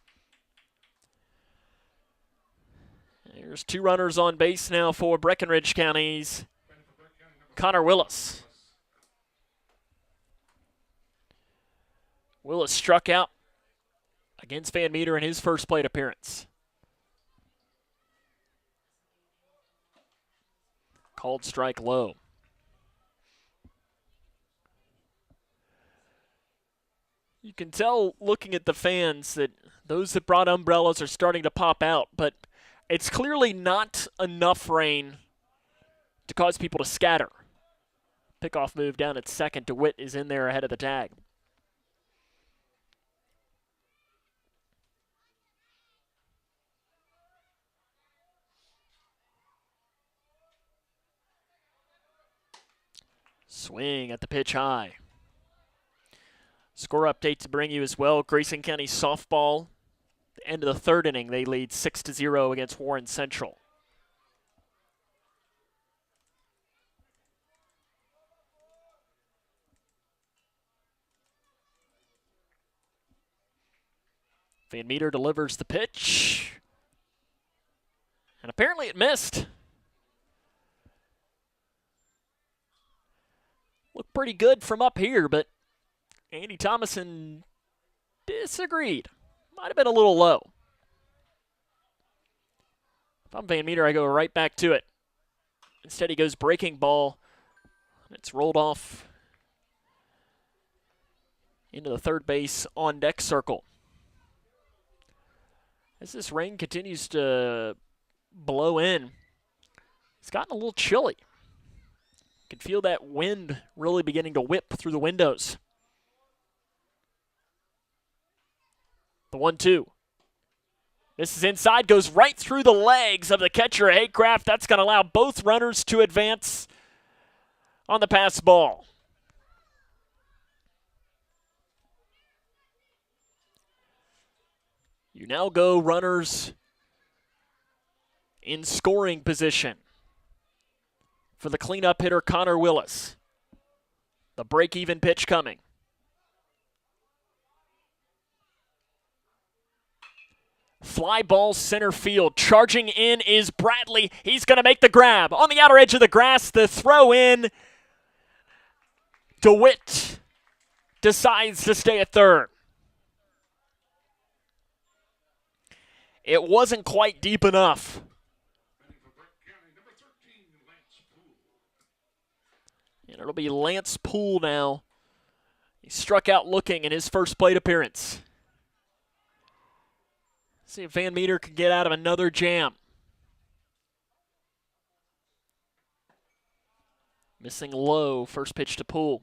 Speaker 1: There's two runners on base now for Breckinridge County's Connor Willis. Willis struck out against Van Meter in his first plate appearance. Called strike low. You can tell looking at the fans that those that brought umbrellas are starting to pop out, but it's clearly not enough rain to cause people to scatter. Pickoff move down at second. DeWitt is in there ahead of the tag. Swing at the pitch high. Score update to bring you as well. Grayson County softball, the end of the third inning, they lead 6-0 against Warren Central. Van Meter delivers the pitch. And apparently it missed. Looked pretty good from up here, but Andy Thomason disagreed. Might have been a little low. If I'm Van Meter, I go right back to it. Instead, he goes breaking ball. It's rolled off into the third base on deck circle. As this rain continues to blow in, it's gotten a little chilly. You can feel that wind really beginning to whip through the windows. The 1-2. This is inside, goes right through the legs of the catcher, Haycraft. That's going to allow both runners to advance on the pass ball. You now go runners in scoring position for the cleanup hitter, Connor Willis. The break-even pitch coming. Fly ball center field. Charging in is Bradley. He's going to make the grab. On the outer edge of the grass, the throw in. DeWitt decides to stay at third. It wasn't quite deep enough. And it'll be Lance Poole now. He struck out looking in his first plate appearance. See if Van Meter can get out of another jam. Missing low, first pitch to Poole.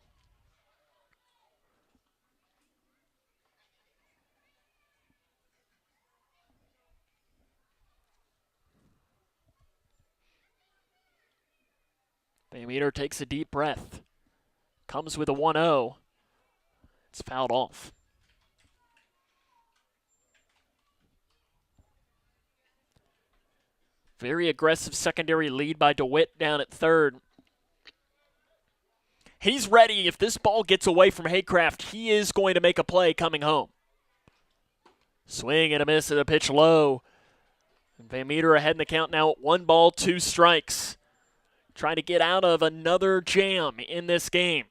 Speaker 1: Van Meter takes a deep breath. Comes with a 1-0. It's fouled off. Very aggressive secondary lead by DeWitt down at third. He's ready. If this ball gets away from Haycraft, he is going to make a play coming home. Swing and a miss at a pitch low. And Van Meter ahead in the count now at 1 ball, 2 strikes. Trying to get out of another jam in this game.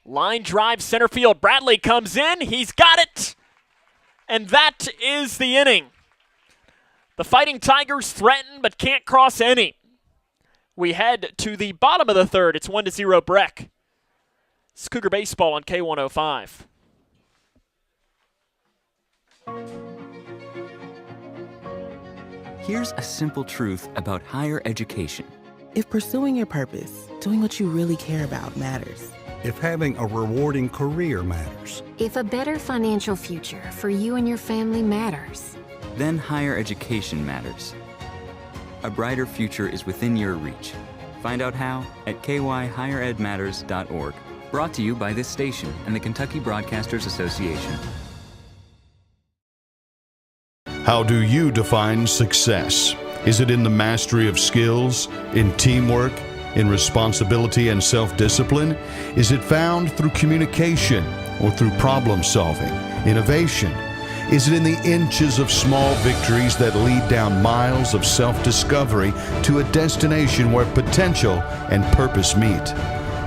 Speaker 1: Line drive center field. Bradley comes in. He's got it. And that is the inning. The Fighting Tigers threaten but can't cross any. We head to the bottom of the third. It's 1-0 Breck. It's Cougar Baseball on K105.
Speaker 21: Here's a simple truth about higher education.
Speaker 17: If pursuing your purpose, doing what you really care about matters.
Speaker 21: If having a rewarding career matters.
Speaker 22: If a better financial future for you and your family matters.
Speaker 23: Then higher education matters. A brighter future is within your reach. Find out how at kyhigheredmatters.org. Brought to you by this station and the Kentucky Broadcasters Association.
Speaker 10: How do you define success? Is it in the mastery of skills, in teamwork, in responsibility and self-discipline? Is it found through communication or through problem solving, innovation? Is it in the inches of small victories that lead down miles of self-discovery to a destination where potential and purpose meet?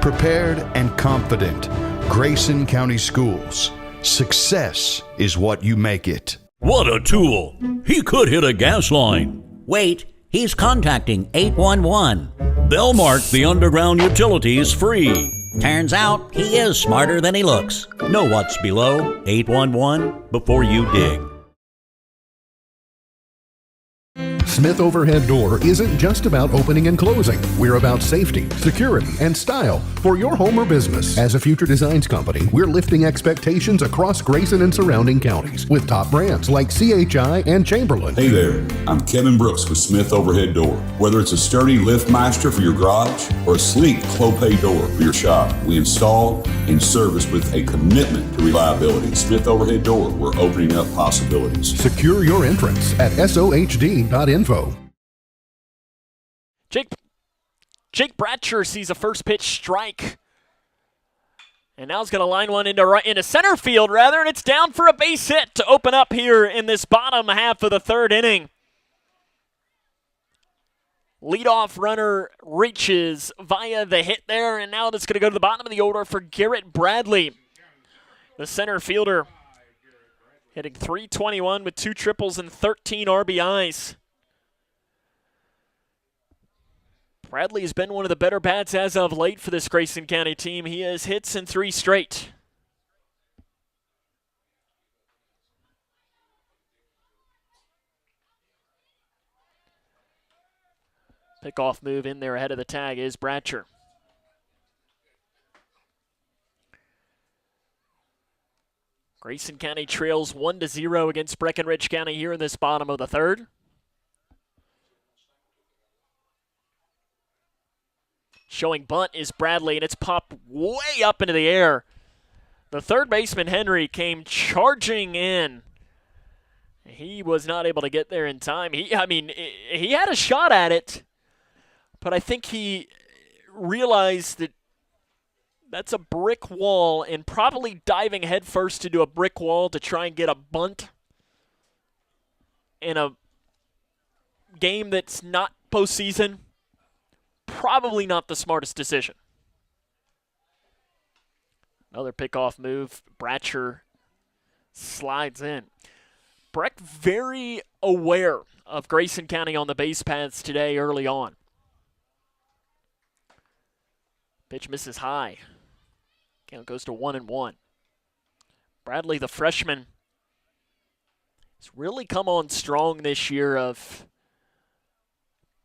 Speaker 10: Prepared and confident, Grayson County Schools. Success is what you make it.
Speaker 11: What a tool! He could hit a gas line.
Speaker 12: Wait, he's contacting 811.
Speaker 11: They'll mark the underground utilities free.
Speaker 12: Turns out he is smarter than he looks.
Speaker 11: Know what's below 811 before you dig.
Speaker 2: Smith Overhead Door isn't just about opening and closing. We're about safety, security, and style for your home or business. As a future designs company, we're lifting expectations across Grayson and surrounding counties with top brands like CHI and Chamberlain.
Speaker 3: Hey there, I'm Kevin Brooks with Smith Overhead Door. Whether it's a sturdy LiftMaster for your garage or a sleek Clopay door for your shop, we install and service with a commitment to reliability. Smith Overhead Door, we're opening up possibilities.
Speaker 2: Secure your entrance at sohd.info.
Speaker 1: Jake Bratcher sees a first pitch strike. And now he's going to line one into center field, and it's down for a base hit to open up here in this bottom half of the third inning. Leadoff runner reaches via the hit there, and now it's going to go to the bottom of the order for Garrett Bradley. The center fielder hitting .321 with 2 triples and 13 RBIs. Bradley has been one of the better bats as of late for this Grayson County team. He has hits in 3 straight. Pickoff move in there ahead of the tag is Bratcher. Grayson County trails 1-0 against Breckinridge County here in this bottom of the third. Showing bunt is Bradley, and it's popped way up into the air. The third baseman, Henry, came charging in. He was not able to get there in time. He had a shot at it, but I think he realized that that's a brick wall, and probably diving headfirst into a brick wall to try and get a bunt in a game that's not postseason. Probably not the smartest decision. Another pickoff move. Bratcher slides in. Breck very aware of Grayson County on the base paths today early on. Pitch misses high. Count goes to 1-1. Bradley, the freshman, has really come on strong this year of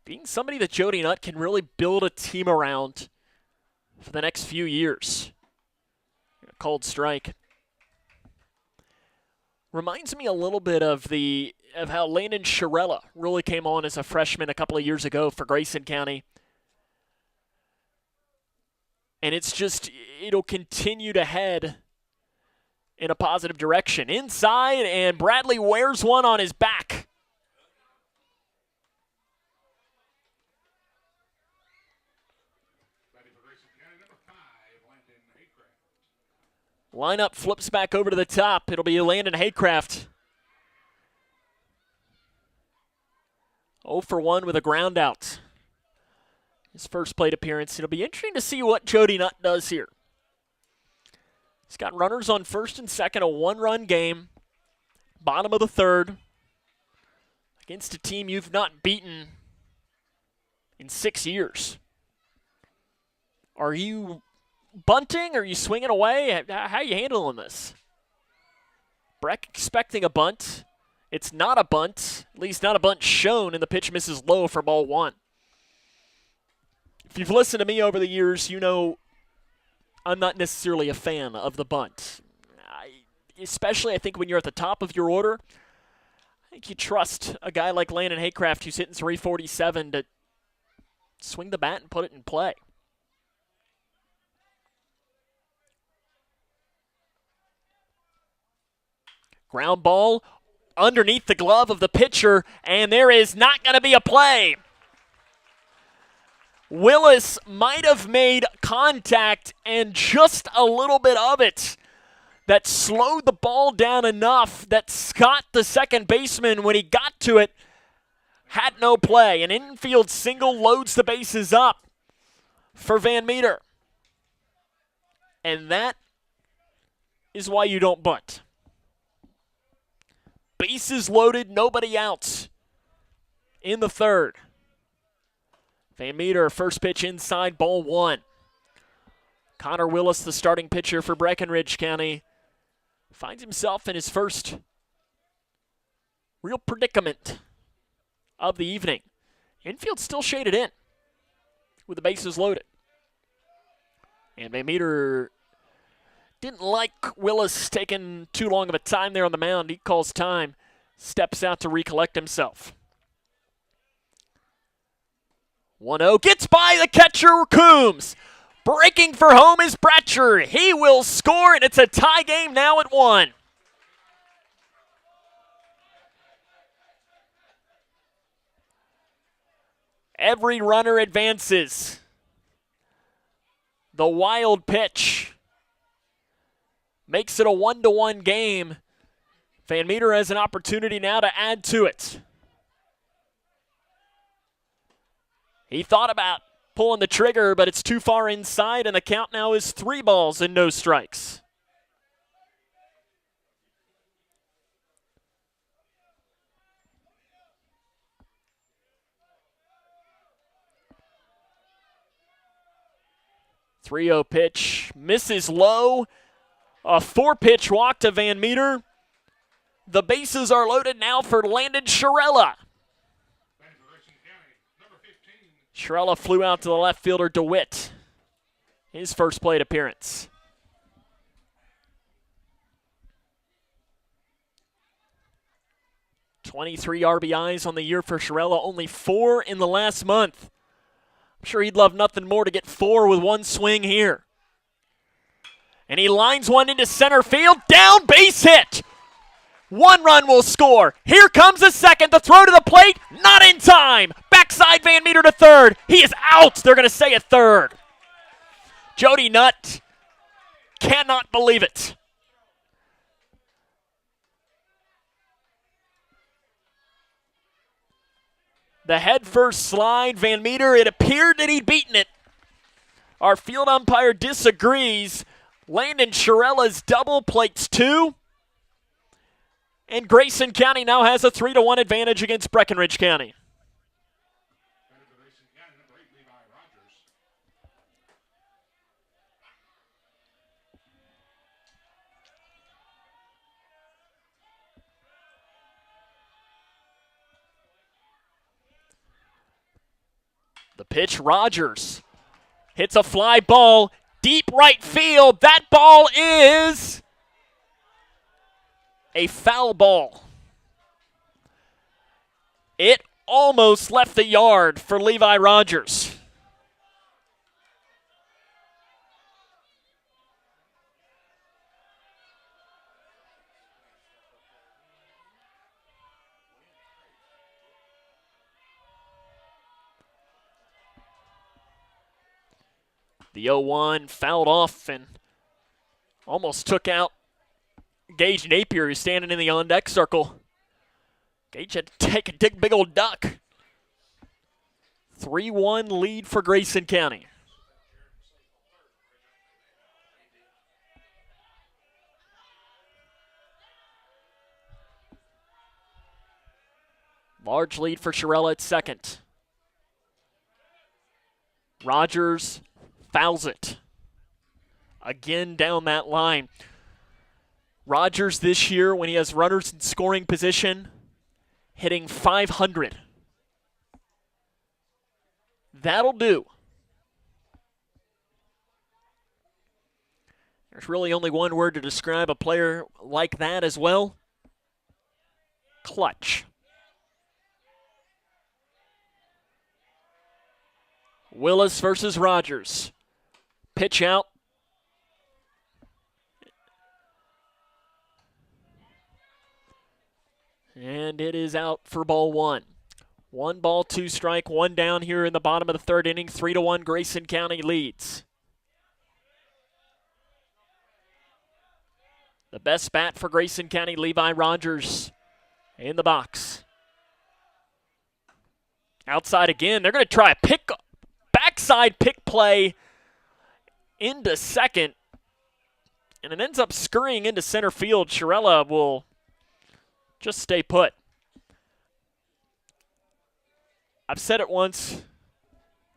Speaker 1: being somebody that Jody Nutt can really build a team around for the next few years. A cold strike. Reminds me a little bit of how Landon Shirella really came on as a freshman a couple of years ago for Grayson County. And it'll continue to head in a positive direction. Inside, and Bradley wears one on his back. Lineup flips back over to the top. It'll be Landon Haycraft. 0 for 1 with a ground out. His first plate appearance. It'll be interesting to see what Jody Nutt does here. He's got runners on first and second, a 1-run game. Bottom of the third. Against a team you've not beaten in 6 years. Are you bunting? Are you swinging away? How are you handling this? Breck expecting a bunt. It's not a bunt. At least not a bunt shown, and the pitch misses low for ball 1. If you've listened to me over the years, you know I'm not necessarily a fan of the bunt. Especially, I think, when you're at the top of your order. I think you trust a guy like Landon Haycraft, who's hitting 347, to swing the bat and put it in play. Ground ball underneath the glove of the pitcher, and there is not going to be a play. Willis might have made contact, and just a little bit of it that slowed the ball down enough that Scott, the second baseman, when he got to it, had no play. An infield single loads the bases up for Van Meter. And that is why you don't bunt. Bases loaded, nobody out in the third. Van Meter, first pitch inside, ball one. Connor Willis, the starting pitcher for Breckinridge County, finds himself in his first real predicament of the evening. Infield still shaded in with the bases loaded. And Van Meter didn't like Willis taking too long of a time there on the mound. He calls time, steps out to recollect himself. 1-0, gets by the catcher, Coombs. Breaking for home is Bratcher. He will score, and it's a tie game now at 1. Every runner advances. The wild pitch makes it a 1-1 game. Van Meter has an opportunity now to add to it. He thought about pulling the trigger, but it's too far inside, and the count now is 3 balls and no strikes. Three-oh pitch, misses low. A 4-pitch walk to Van Meter. The bases are loaded now for Landon Shirella. Shirella flew out to the left fielder, DeWitt. His first plate appearance. "23 RBIs on the year for Shirella, only 4 in the last month. I'm sure he'd love nothing more to get 4 with one swing here. And he lines one into center field, down, base hit. 1 run will score. Here comes the second. The throw to the plate, not in time. Backside Van Meter to third. He is out. They're going to say at third. Jody Nutt cannot believe it. The head-first slide, Van Meter, it appeared that he'd beaten it. Our field umpire disagrees. Landon Shirella's double plates 2. And Grayson County now has a 3-1 advantage against Breckinridge County. The pitch, Rogers hits a fly ball, deep right field. That ball is a foul ball. It almost left the yard for Levi Rogers. The 0-1 fouled off and almost took out Gage Napier, who's standing in the on-deck circle. Gage had to take a big old duck. 3-1 lead for Grayson County. Large lead for Shirella at second. Rogers fouls it. Again down that line. Rogers this year, when he has runners in scoring position, hitting .500. That'll do There's really only one word to describe a player like that as well. Clutch. Willis versus Rogers. Pitch out. And it is out for ball one. 1 ball, 2 strike, 1 down here in the bottom of the third inning. 3-1 Grayson County leads. The best bat for Grayson County, Levi Rogers, in the box. Outside again. They're going to try a backside pick play into second. And it ends up scurrying into center field. Shirella will just stay put. I've said it once.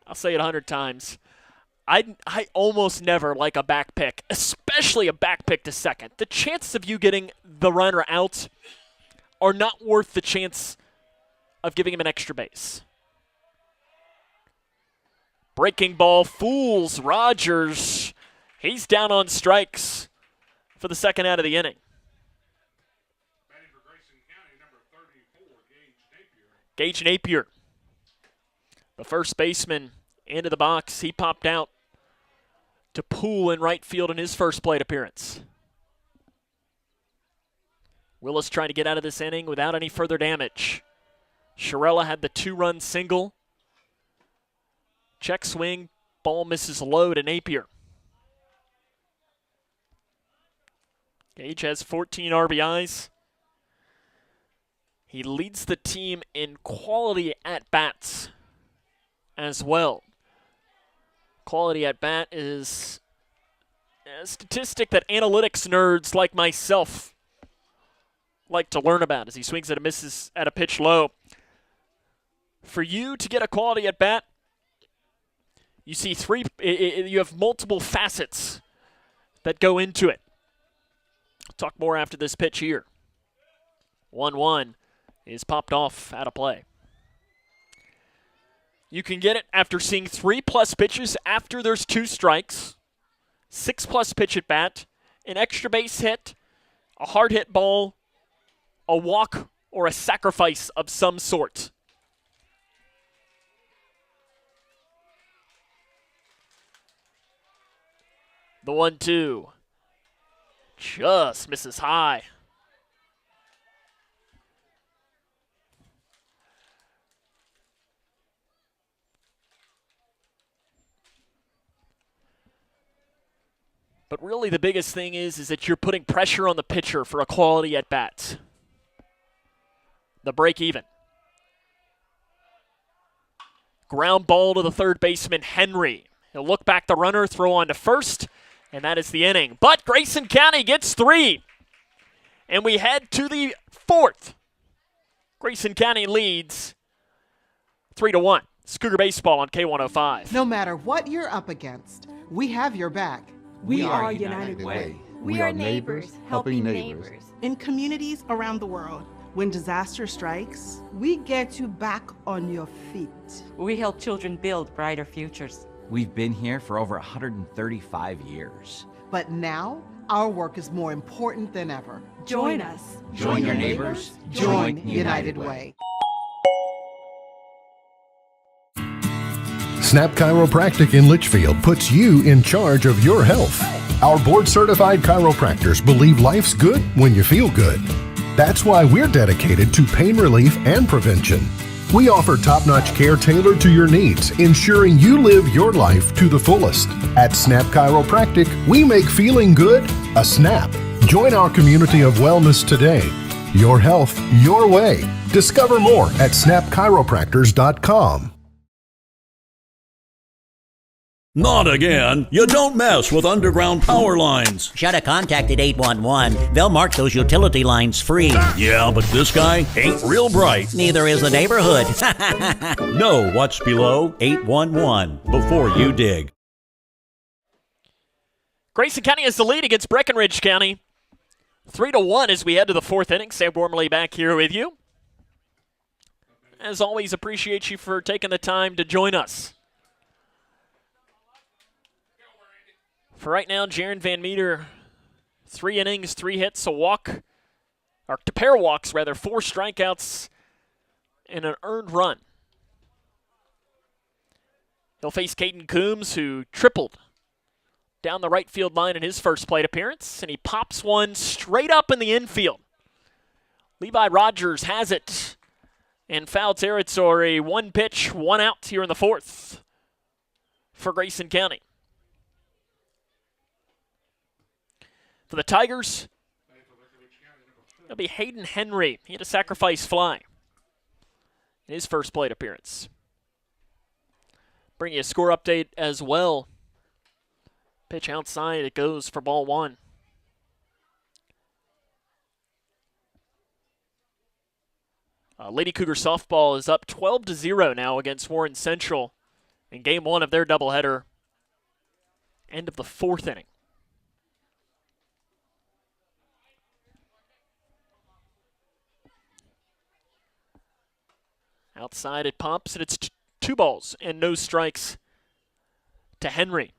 Speaker 1: I'll say it 100 times. I almost never like a back pick, especially a back pick to second. The chances of you getting the runner out are not worth the chance of giving him an extra base. Breaking ball fools Rogers. He's down on strikes for the second out of the inning. Gage Napier, the first baseman, into the box. He popped out to Poole in right field in his first plate appearance. Willis trying to get out of this inning without any further damage. Shirella had the 2-run single. Check swing, ball misses low to Napier. Gage has 14 RBIs. He leads the team in quality at-bats as well. Quality at-bat is a statistic that analytics nerds like myself like to learn about as he swings at a misses at a pitch low. For you to get a quality at-bat, you see you have multiple facets that go into it. I'll talk more after this pitch here. 1-1 is popped off out of play. You can get it after seeing 3+ pitches after there's 2 strikes, 6+ pitch at bat, an extra base hit, a hard hit ball, a walk, or a sacrifice of some sort. The 1-2 just misses high. But really the biggest thing is that you're putting pressure on the pitcher for a quality at-bat. The break even. Ground ball to the third baseman, Henry. He'll look back the runner, throw on to first, and that is the inning. But Grayson County gets 3. And we head to the 4th. Grayson County leads 3-1. It's Cougar Baseball on K105.
Speaker 4: No matter what you're up against, we have your back.
Speaker 5: We are United Way.
Speaker 22: We are neighbors, helping neighbors.
Speaker 5: In communities around the world, when disaster strikes, we get you back on your feet.
Speaker 6: We help children build brighter futures.
Speaker 7: We've been here for over 135 years.
Speaker 4: But now, our work is more important than ever.
Speaker 22: Join us.
Speaker 7: Join your neighbors.
Speaker 4: Join United Way.
Speaker 2: Snap Chiropractic in Litchfield puts you in charge of your health. Our board-certified chiropractors believe life's good when you feel good. That's why we're dedicated to pain relief and prevention. We offer top-notch care tailored to your needs, ensuring you live your life to the fullest. At Snap Chiropractic, we make feeling good a snap. Join our community of wellness today. Your health, your way. Discover more at snapchiropractors.com.
Speaker 11: Not again. You don't mess with underground power lines.
Speaker 12: Should have contacted 811. They'll mark those utility lines free.
Speaker 11: Yeah, but this guy ain't real bright.
Speaker 12: Neither is the neighborhood.
Speaker 11: Know what's below 811 before you dig.
Speaker 1: Grayson County has the lead against Breckinridge County. 3-1 as we head to the 4th inning. Sam Wormley back here with you. As always, appreciate you for taking the time to join us. For right now, Jaron Van Meter, 3 innings, 3 hits, a walk, or 2 pair of walks, rather, 4 strikeouts, and an earned run. He'll face Caden Coombs, who tripled down the right field line in his first plate appearance, and he pops one straight up in the infield. Levi Rogers has it in foul territory. 1 pitch, 1 out here in the 4th for Grayson County. For the Tigers, it'll be Hayden Henry. He had a sacrifice fly in his first plate appearance. Bring you a score update as well. Pitch outside, it goes for ball 1. Lady Cougar softball is up 12-0 now against Warren Central in game 1 of their doubleheader. End of the 4th inning. Outside it pops, and it's 2 balls and no strikes to Henry.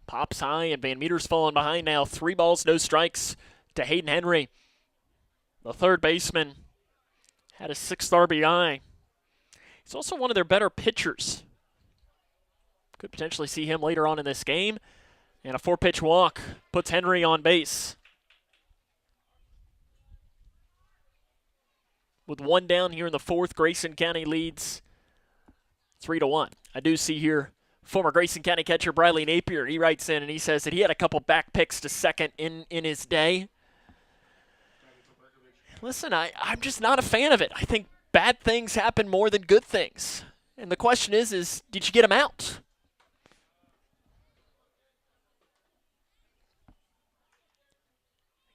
Speaker 1: Pops high, and Van Meter's falling behind now. 3 balls, no strikes to Hayden Henry. The third baseman had a 6th RBI. He's also one of their better pitchers. Could potentially see him later on in this game. And a 4-pitch walk puts Henry on base. With 1 down here in the 4th, Grayson County leads 3-1. I do see here former Grayson County catcher Briley Napier. He writes in and he says that he had a couple back picks to second in his day. Listen, I'm just not a fan of it. I think bad things happen more than good things. And the question is did you get him out?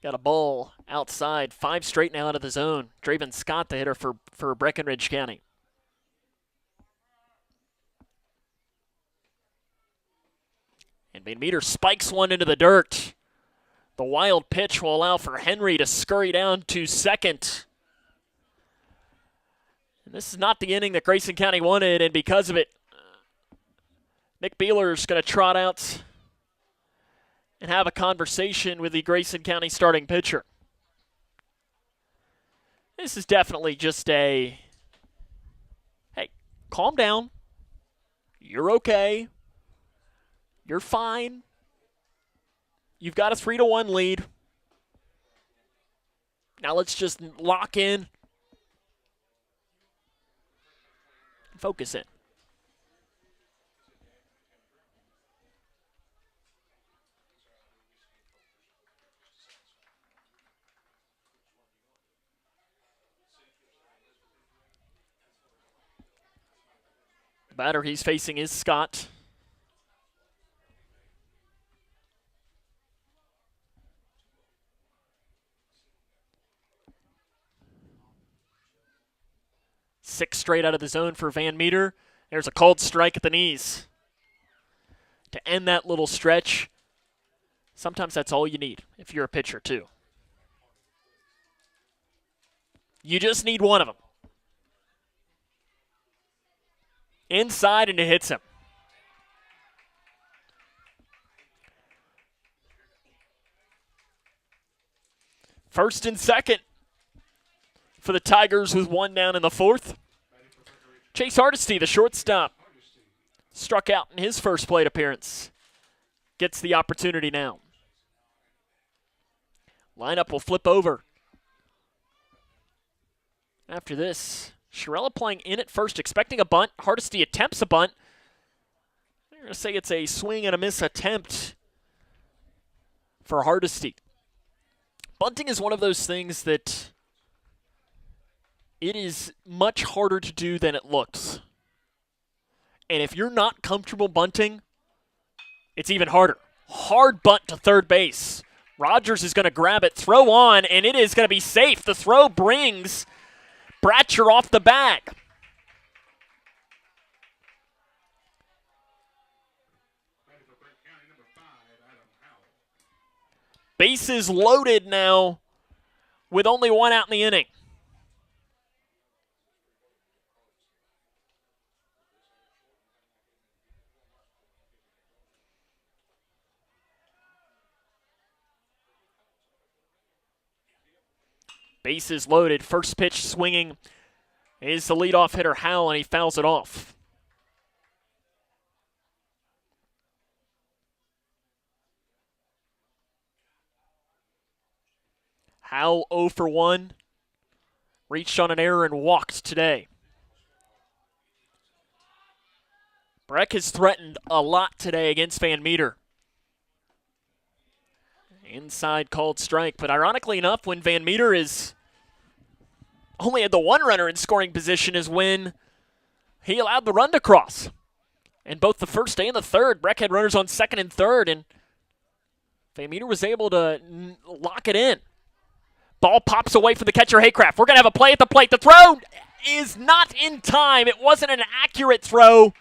Speaker 1: Got a ball outside, 5 straight now out of the zone. Draven Scott, the hitter for Breckinridge County. And Van Meter spikes one into the dirt. The wild pitch will allow for Henry to scurry down to second. And this is not the inning that Grayson County wanted, and because of it, Nick Beeler's going to trot out and have a conversation with the Grayson County starting pitcher. This is definitely just hey, calm down. You're okay. You're fine. You've got a 3-1 lead. Now let's just lock in. Focus in. The batter he's facing is Scott. Six straight out of the zone for Van Meter. There's a called strike at the knees to end that little stretch. Sometimes that's all you need if you're a pitcher too. You just need one of them. Inside, and it hits him. First and second for the Tigers with 1 down in the 4th. Chase Hardesty, the shortstop, struck out in his first plate appearance. Gets the opportunity now. Lineup will flip over. After this, Shirella playing in at first, expecting a bunt. Hardesty attempts a bunt. I'm going to say it's a swing and a miss attempt for Hardesty. Bunting is one of those things that it is much harder to do than it looks. And if you're not comfortable bunting, it's even harder. Hard bunt to third base. Rogers is going to grab it, throw on, and it is going to be safe. The throw brings Bratcher off the bag. Bases loaded now with only 1 out in the inning. Bases loaded. First pitch swinging is the leadoff hitter Howell, and he fouls it off. Howell 0 for 1. Reached on an error and walked today. Breck has threatened a lot today against Van Meter. Inside called strike, but ironically enough, when Van Meter is only had the one runner in scoring position is when he allowed the run to cross. And both the first and the third, Breck had runners on second and third, and Van Meter was able to lock it in. Ball pops away from the catcher, Haycraft. We're going to have a play at the plate. The throw is not in time. It wasn't an accurate throw.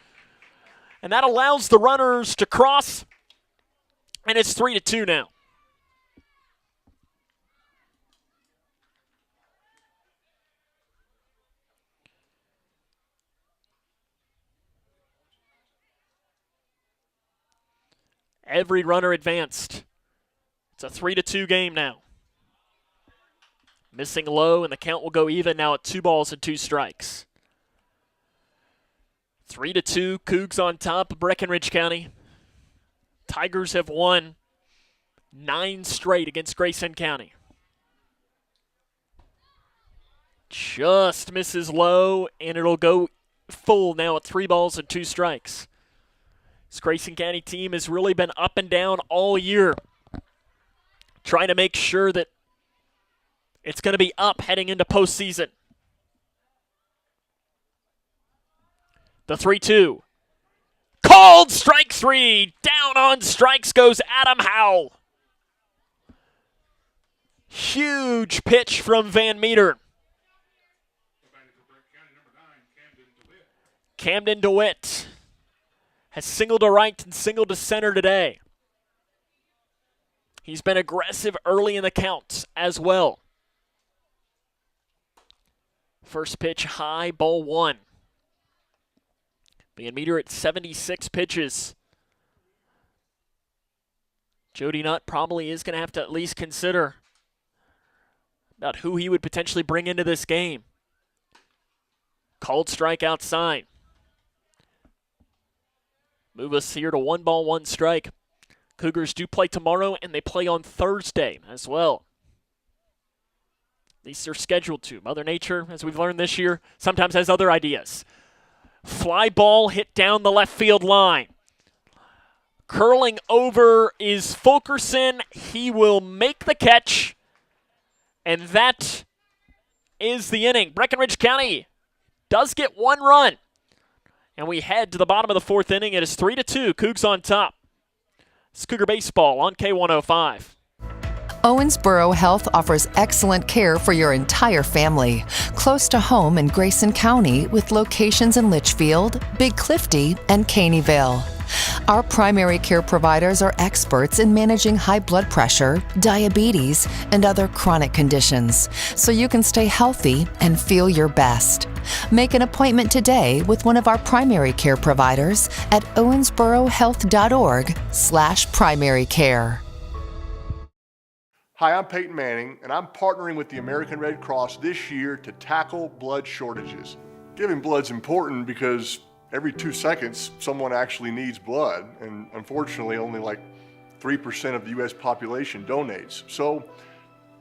Speaker 1: And that allows the runners to cross. And it's 3-2 now. Every runner advanced. It's a 3-2 game now. Missing low, and the count will go even now at 2 balls and 2 strikes. 3-2, Cougs on top of Breckinridge County. Tigers have won 9 straight against Grayson County. Just misses low, and it'll go full now at 3 balls and 2 strikes. This Grayson County team has really been up and down all year, trying to make sure that it's going to be up heading into postseason. The 3-2. Called strike 3. Down on strikes goes Adam Howell. Huge pitch from Van Meter. Camden DeWitt has singled to right and singled to center today. He's been aggressive early in the counts as well. First pitch high, ball 1. Van Meter at 76 pitches. Jody Nutt probably is going to have to at least consider about who he would potentially bring into this game. Called strike outside. Move us here to 1 ball, 1 strike. Cougars do play tomorrow, and they play on Thursday as well. At least they're scheduled to. Mother Nature, as we've learned this year, sometimes has other ideas. Fly ball hit down the left field line. Curling over is Fulkerson. He will make the catch, and that is the inning. Breckinridge County does get 1 run, and we head to the bottom of the 4th inning. It is 3-2, Cougs on top. It's Cougar Baseball on K105.
Speaker 8: Owensboro Health offers excellent care for your entire family. Close to home in Grayson County with locations in Litchfield, Big Clifty, and Caneyville. Our primary care providers are experts in managing high blood pressure, diabetes, and other chronic conditions, so you can stay healthy and feel your best. Make an appointment today with one of our primary care providers at owensborohealth.org/primary care.
Speaker 13: Hi, I'm Peyton Manning, and I'm partnering with the American Red Cross this year to tackle blood shortages. Giving blood's important because every 2 seconds, someone actually needs blood, and unfortunately, only like 3% of the U.S. population donates. So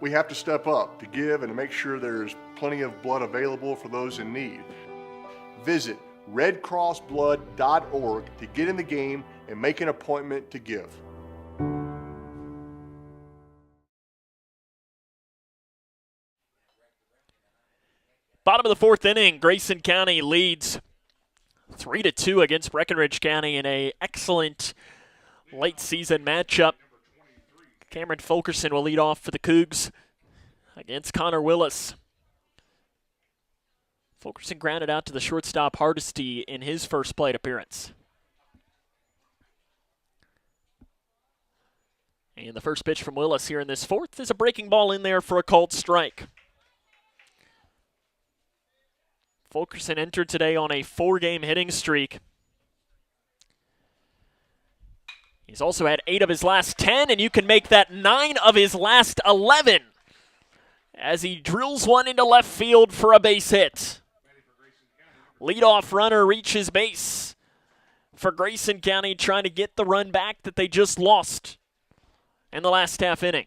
Speaker 13: we have to step up to give and to make sure there's plenty of blood available for those in need. Visit redcrossblood.org to get in the game and make an appointment to give.
Speaker 1: Bottom of the 4th inning, Grayson County leads 3-2 against Breckinridge County in an excellent late season matchup. Cameron Fulkerson will lead off for the Cougs against Connor Willis. Fulkerson grounded out to the shortstop Hardesty in his first plate appearance. And the first pitch from Willis here in this 4th is a breaking ball in there for a called strike. Fulkerson entered today on a 4-game hitting streak. He's also had 8 of his last 10, and you can make that 9 of his last 11. as he drills one into left field for a base hit. Leadoff runner reaches base for Grayson County, trying to get the run back that they just lost in the last half inning.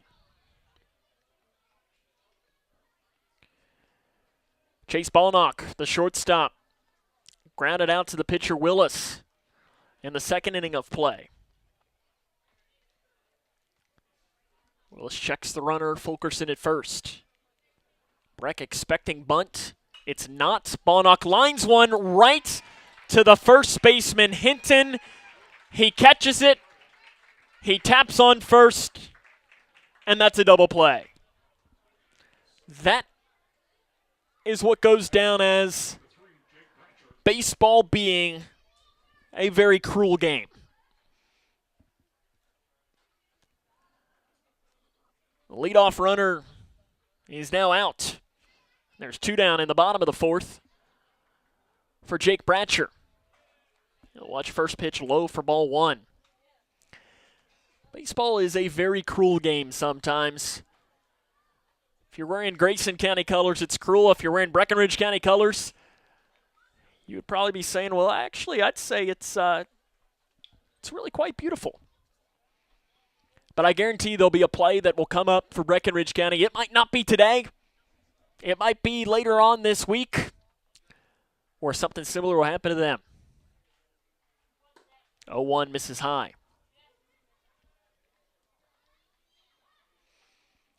Speaker 1: Chase Ballnock, the shortstop, grounded out to the pitcher Willis in the second inning of play. Willis checks the runner, Fulkerson at first. Breck expecting bunt. It's not. Ballnock lines one right to the first baseman, Hinton. He catches it. He taps on first, and that's a double play. That is what goes down as baseball being a very cruel game. The leadoff runner is now out. There's 2 down in the bottom of the fourth for Jake Bratcher. He'll watch first pitch low for ball 1. Baseball is a very cruel game sometimes. If you're wearing Grayson County colors, it's cruel. If you're wearing Breckinridge County colors, you would probably be saying, well, actually, I'd say it's really quite beautiful. But I guarantee there'll be a play that will come up for Breckinridge County. It might not be today. It might be later on this week, or something similar will happen to them. 0-1 misses high.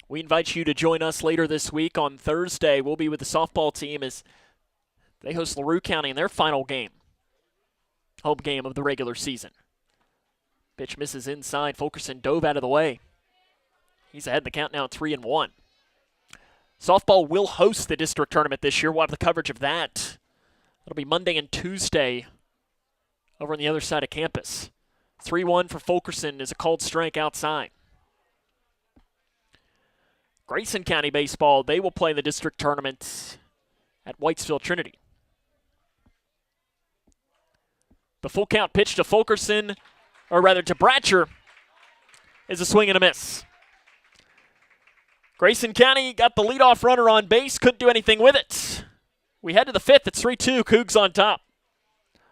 Speaker 1: We invite you to join us later this week. On Thursday, we'll be with the softball team as they host LaRue County in their final game. Home game of the regular season. Pitch misses inside. Fulkerson dove out of the way. He's ahead in the count now, 3-1. Softball will host the district tournament this year. We'll have the coverage of that. It'll be Monday and Tuesday over on the other side of campus. 3-1 for Fulkerson is a called strike outside. Grayson County baseball, they will play the district tournament at Whitesville Trinity. The full count pitch to Fulkerson, or rather to Bratcher, is a swing and a miss. Grayson County got the leadoff runner on base, couldn't do anything with it. We head to the fifth, it's 3-2, Cougs on top.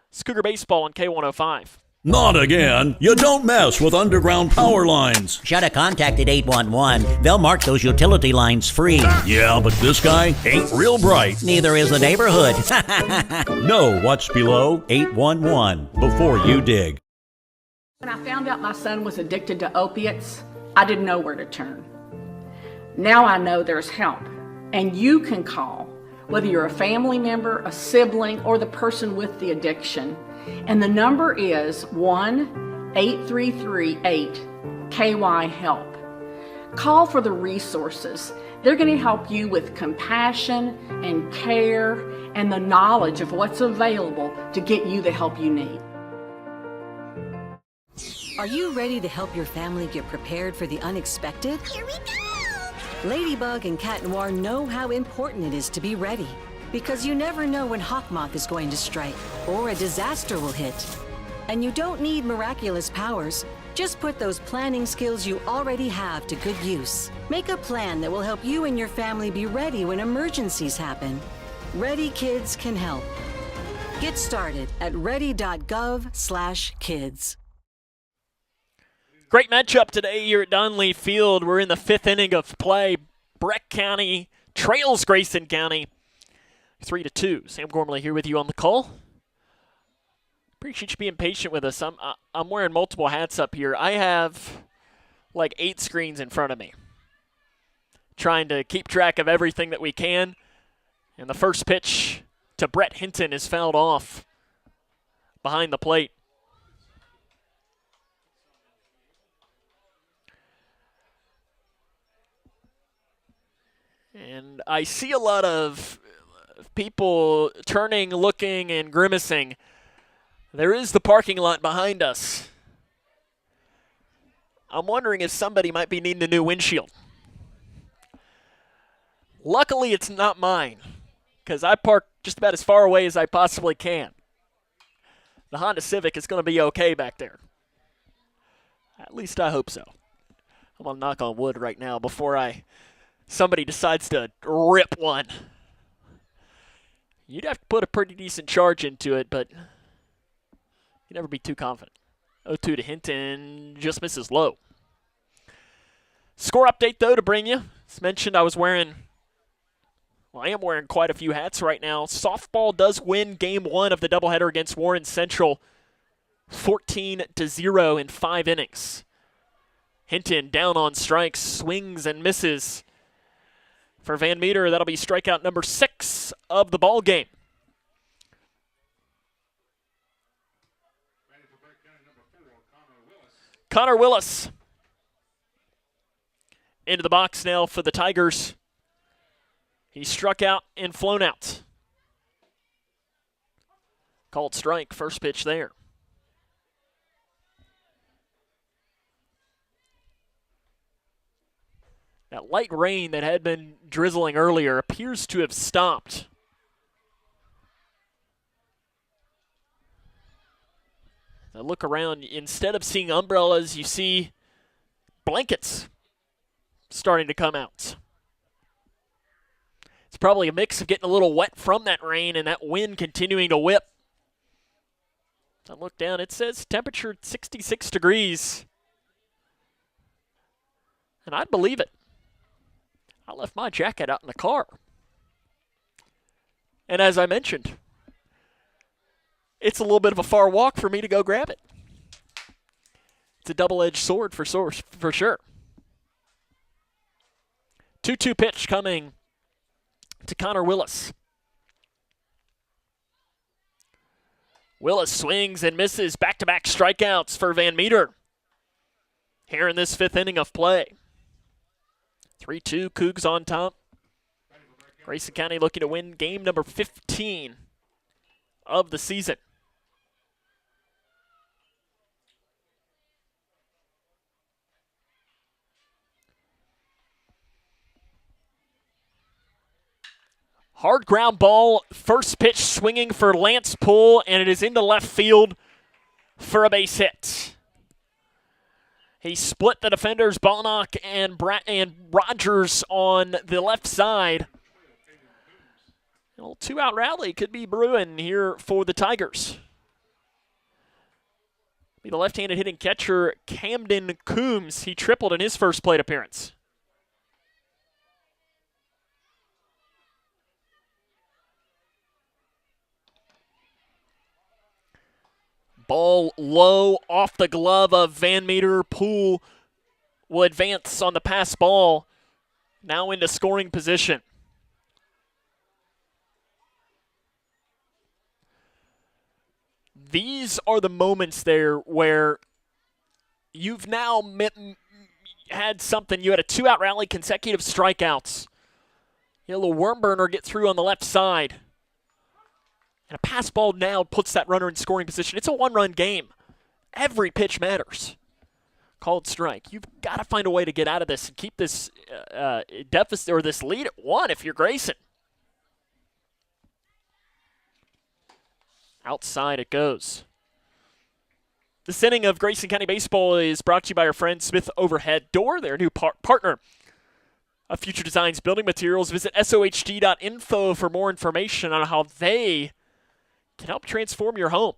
Speaker 1: It's Cougar baseball on K105.
Speaker 11: Not again. You don't mess with underground power lines.
Speaker 12: Should have contacted 811. They'll mark those utility lines free.
Speaker 11: Yeah, but this guy ain't real bright.
Speaker 12: Neither is the neighborhood.
Speaker 11: Know what's below 811 before you dig.
Speaker 19: When I found out my son was addicted to opiates, I didn't know where to turn. Now I know there's help, and you can call, whether you're a family member, a sibling, or the person with the addiction. And the number is 1-833-8-KY-HELP. Call for the resources. They're going to help you with compassion and care and the knowledge of what's available to get you the help you need.
Speaker 20: Are you ready to help your family get prepared for the unexpected? Here we go! Ladybug and Cat Noir know how important it is to be ready. Because you never know when Hawkmoth is going to strike or a disaster will hit. And you don't need miraculous powers. Just put those planning skills you already have to good use. Make a plan that will help you and your family be ready when emergencies happen. Ready Kids can help. Get started at ready.gov/kids.
Speaker 1: Great matchup today here at Dunleavy Field. We're in the 5th inning of play. Breck County trails Grayson County 3-2. Sam Gormley here with you on the call. Appreciate you being patient with us. I'm wearing multiple hats up here. I have like 8 screens in front of me, trying to keep track of everything that we can. And the first pitch to Brett Hinton is fouled off behind the plate. And I see a lot of people turning, looking, and grimacing. There is the parking lot behind us. I'm wondering if somebody might be needing a new windshield. Luckily, it's not mine, because I park just about as far away as I possibly can. The Honda Civic is going to be okay back there. At least I hope so. I'm going to knock on wood right now before I somebody decides to rip one. You'd have to put a pretty decent charge into it, but you'd never be too confident. 0-2 to Hinton, just misses low. Score update, though, to bring you. As mentioned, I am wearing quite a few hats right now. Softball does win Game 1 of the doubleheader against Warren Central, 14-0 in 5 innings. Hinton down on strikes, swings and misses. For Van Meter, that'll be strikeout number 6 of the ball game. Connor Willis into the box now for the Tigers. He struck out and flown out. Called strike, first pitch there. That light rain that had been drizzling earlier appears to have stopped. I look around, instead of seeing umbrellas, you see blankets starting to come out. It's probably a mix of getting a little wet from that rain and that wind continuing to whip. I look down, it says temperature 66 degrees. And I'd believe it. I left my jacket out in the car. And as I mentioned, it's a little bit of a far walk for me to go grab it. It's a double-edged sword for sure. 2-2 pitch coming to Connor Willis. Willis swings and misses. Back-to-back strikeouts for Van Meter here in this 5th inning of play. 3-2, Cougs on top. Grayson County looking to win game number 15 of the season. Hard ground ball, first pitch swinging for Lance Poole, and it is into left field for a base hit. He split the defenders, Bonnock and Rogers on the left side. A little 2-out rally could be brewing here for the Tigers. Be the left-handed hitting catcher, Camden Coombs. He tripled in his first plate appearance. Ball low off the glove of Van Meter. Poole will advance on the pass ball. Now into scoring position. These are the moments there where you've now had something. You had a 2-out rally, consecutive strikeouts. You had a little worm burner get through on the left side. And a pass ball now puts that runner in scoring position. It's a 1-run game. Every pitch matters. Called strike. You've got to find a way to get out of this and keep this deficit or this lead at 1 if you're Grayson. Outside it goes. This inning of Grayson County Baseball is brought to you by our friend Smith Overhead Door, their new partner of Future Designs Building Materials. Visit sohd.info for more information on how they can help transform your home.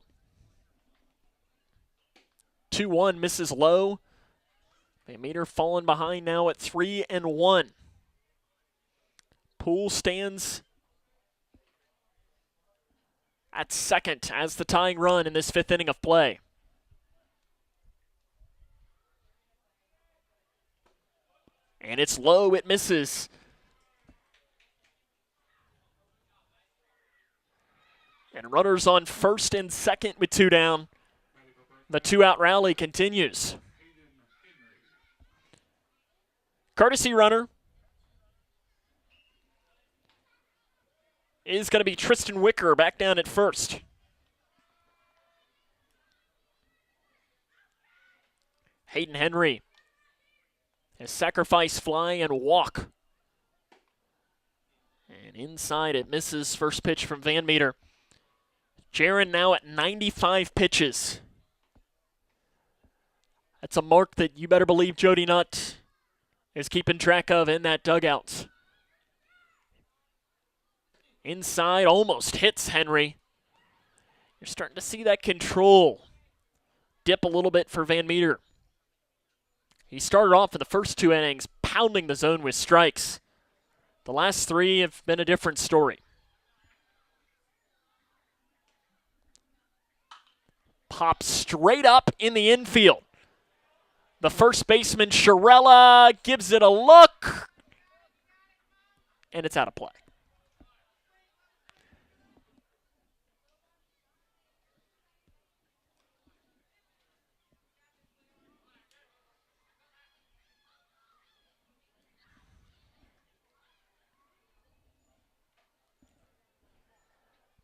Speaker 1: 2-1 misses low. Van Meter falling behind now at 3-1. Poole stands at second as the tying run in this 5th inning of play. And it's low, it misses. And runners on first and second with 2 down. The 2-out rally continues. Courtesy runner is going to be Tristan Wicker back down at first. Hayden Henry has sacrifice fly and walk. And inside it misses. First pitch from Van Meter. Jaron now at 95 pitches. That's a mark that you better believe Jody Nutt is keeping track of in that dugout. Inside, almost hits Henry. You're starting to see that control dip a little bit for Van Meter. He started off in the first 2 innings pounding the zone with strikes. The last 3 have been a different story. Pop straight up in the infield. The first baseman, Shirella, gives it a look, and it's out of play.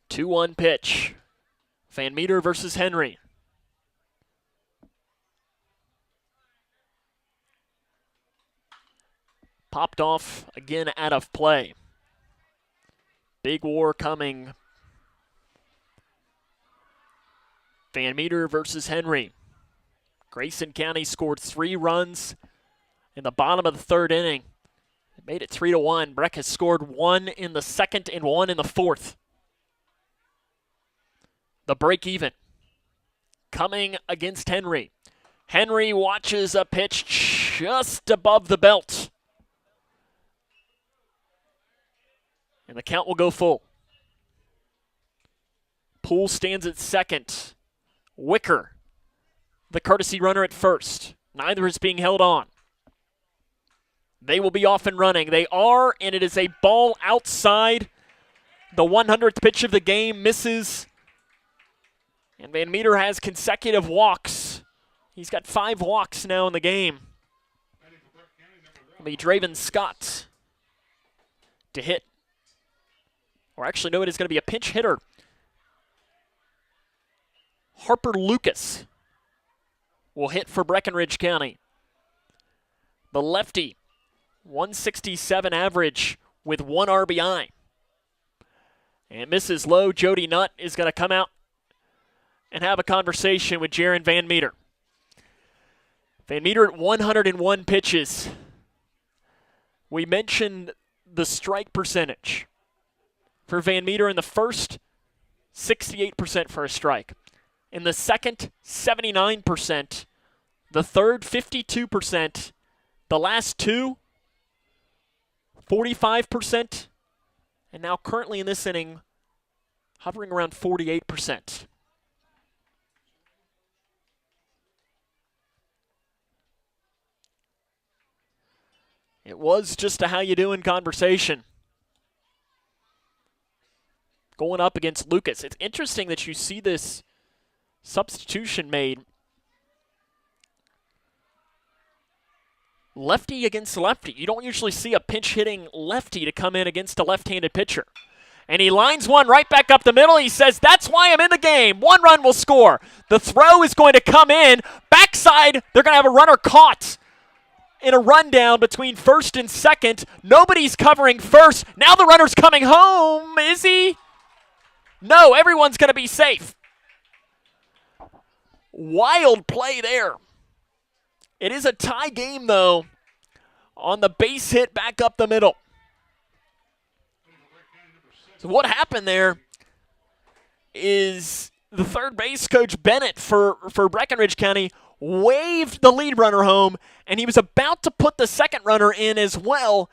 Speaker 1: Two-one pitch. Van Meter versus Henry. Popped off, again out of play. Big war coming. Van Meter versus Henry. Grayson County scored 3 runs in the bottom of the 3rd inning. It made it 3-1. Breck has scored 1 in the 2nd and 1 in the 4th. The break even coming against Henry. Henry watches a pitch just above the belt. And the count will go full. Poole stands at second. Wicker, the courtesy runner at first. Neither is being held on. They will be off and running. They are, and it is a ball outside. The 100th pitch of the game misses. And Van Meter has consecutive walks. He's got 5 walks now in the game. It'll be Draven Scott to hit. Or actually, no, it is going to be a pinch hitter. Harper Lucas will hit for Breckinridge County. The lefty, 167 average with 1 RBI. And misses low. Jody Nutt is going to come out and have a conversation with Jaron Van Meter. Van Meter at 101 pitches. We mentioned the strike percentage. For Van Meter in the first, 68% for a strike. In the second, 79%. The third, 52%. The last 2, 45%. And now currently in this inning, hovering around 48%. It was just a how you doing conversation. Going up against Lucas. It's interesting that you see this substitution made. Lefty against lefty. You don't usually see a pinch-hitting lefty to come in against a left-handed pitcher. And he lines one right back up the middle. He says, that's why I'm in the game. 1 run will score. The throw is going to come in. Backside, they're going to have a runner caught in a rundown between first and second. Nobody's covering first. Now the runner's coming home. Is he? No, everyone's going to be safe. Wild play there. It is a tie game, though, on the base hit back up the middle. So what happened there is the third base coach, Bennett, for Breckinridge County, waved the lead runner home, and he was about to put the second runner in as well,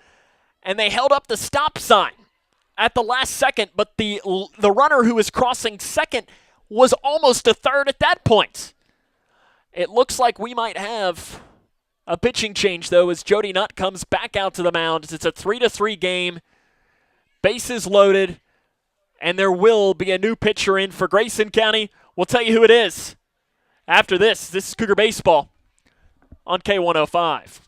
Speaker 1: and they held up the stop sign at the last second, but the runner who was crossing second was almost a third at that point. It looks like we might have a pitching change, though, as Jody Nutt comes back out to the mound. It's a 3-3 game, bases loaded, and there will be a new pitcher in for Grayson County. We'll tell you who it is after this. This is Cougar Baseball on K105.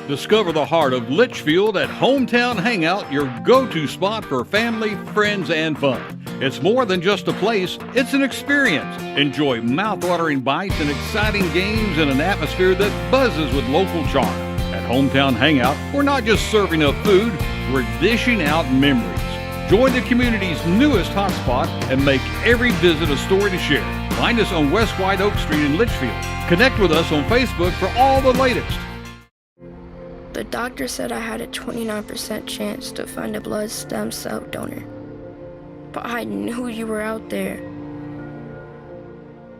Speaker 9: Discover the heart of Litchfield at Hometown Hangout, your go-to spot for family, friends, and fun. It's more than just a place, it's an experience. Enjoy mouth-watering bites and exciting games in an atmosphere that buzzes with local charm. At Hometown Hangout, we're not just serving up food, we're dishing out memories. Join the community's newest hotspot and make every visit a story to share. Find us on West White Oak Street in Litchfield. Connect with us on Facebook for all the latest.
Speaker 16: The doctor said I had a 29% chance to find a blood stem cell donor. But I knew you were out there.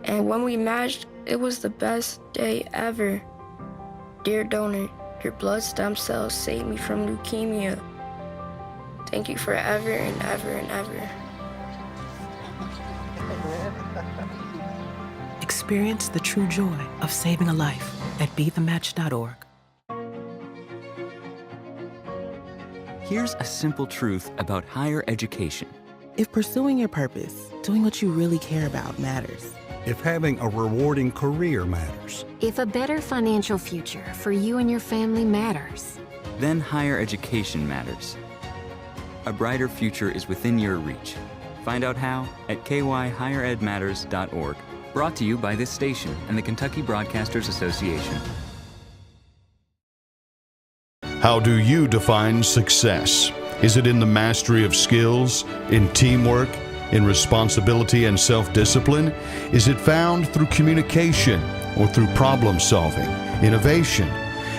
Speaker 16: And when we matched, it was the best day ever. Dear donor, your blood stem cells saved me from leukemia. Thank you forever and ever and ever.
Speaker 17: Experience the true joy of saving a life at BeTheMatch.org.
Speaker 23: Here's a simple truth about higher education.
Speaker 14: If pursuing your purpose, doing what you really care about matters.
Speaker 21: If having a rewarding career matters.
Speaker 22: If a better financial future for you and your family matters.
Speaker 23: Then higher education matters. A brighter future is within your reach. Find out how at kyhigheredmatters.org. Brought to you by this station and the Kentucky Broadcasters Association.
Speaker 10: How do you define success? Is it in the mastery of skills, in teamwork, in responsibility and self-discipline? Is it found through communication or through problem solving, innovation?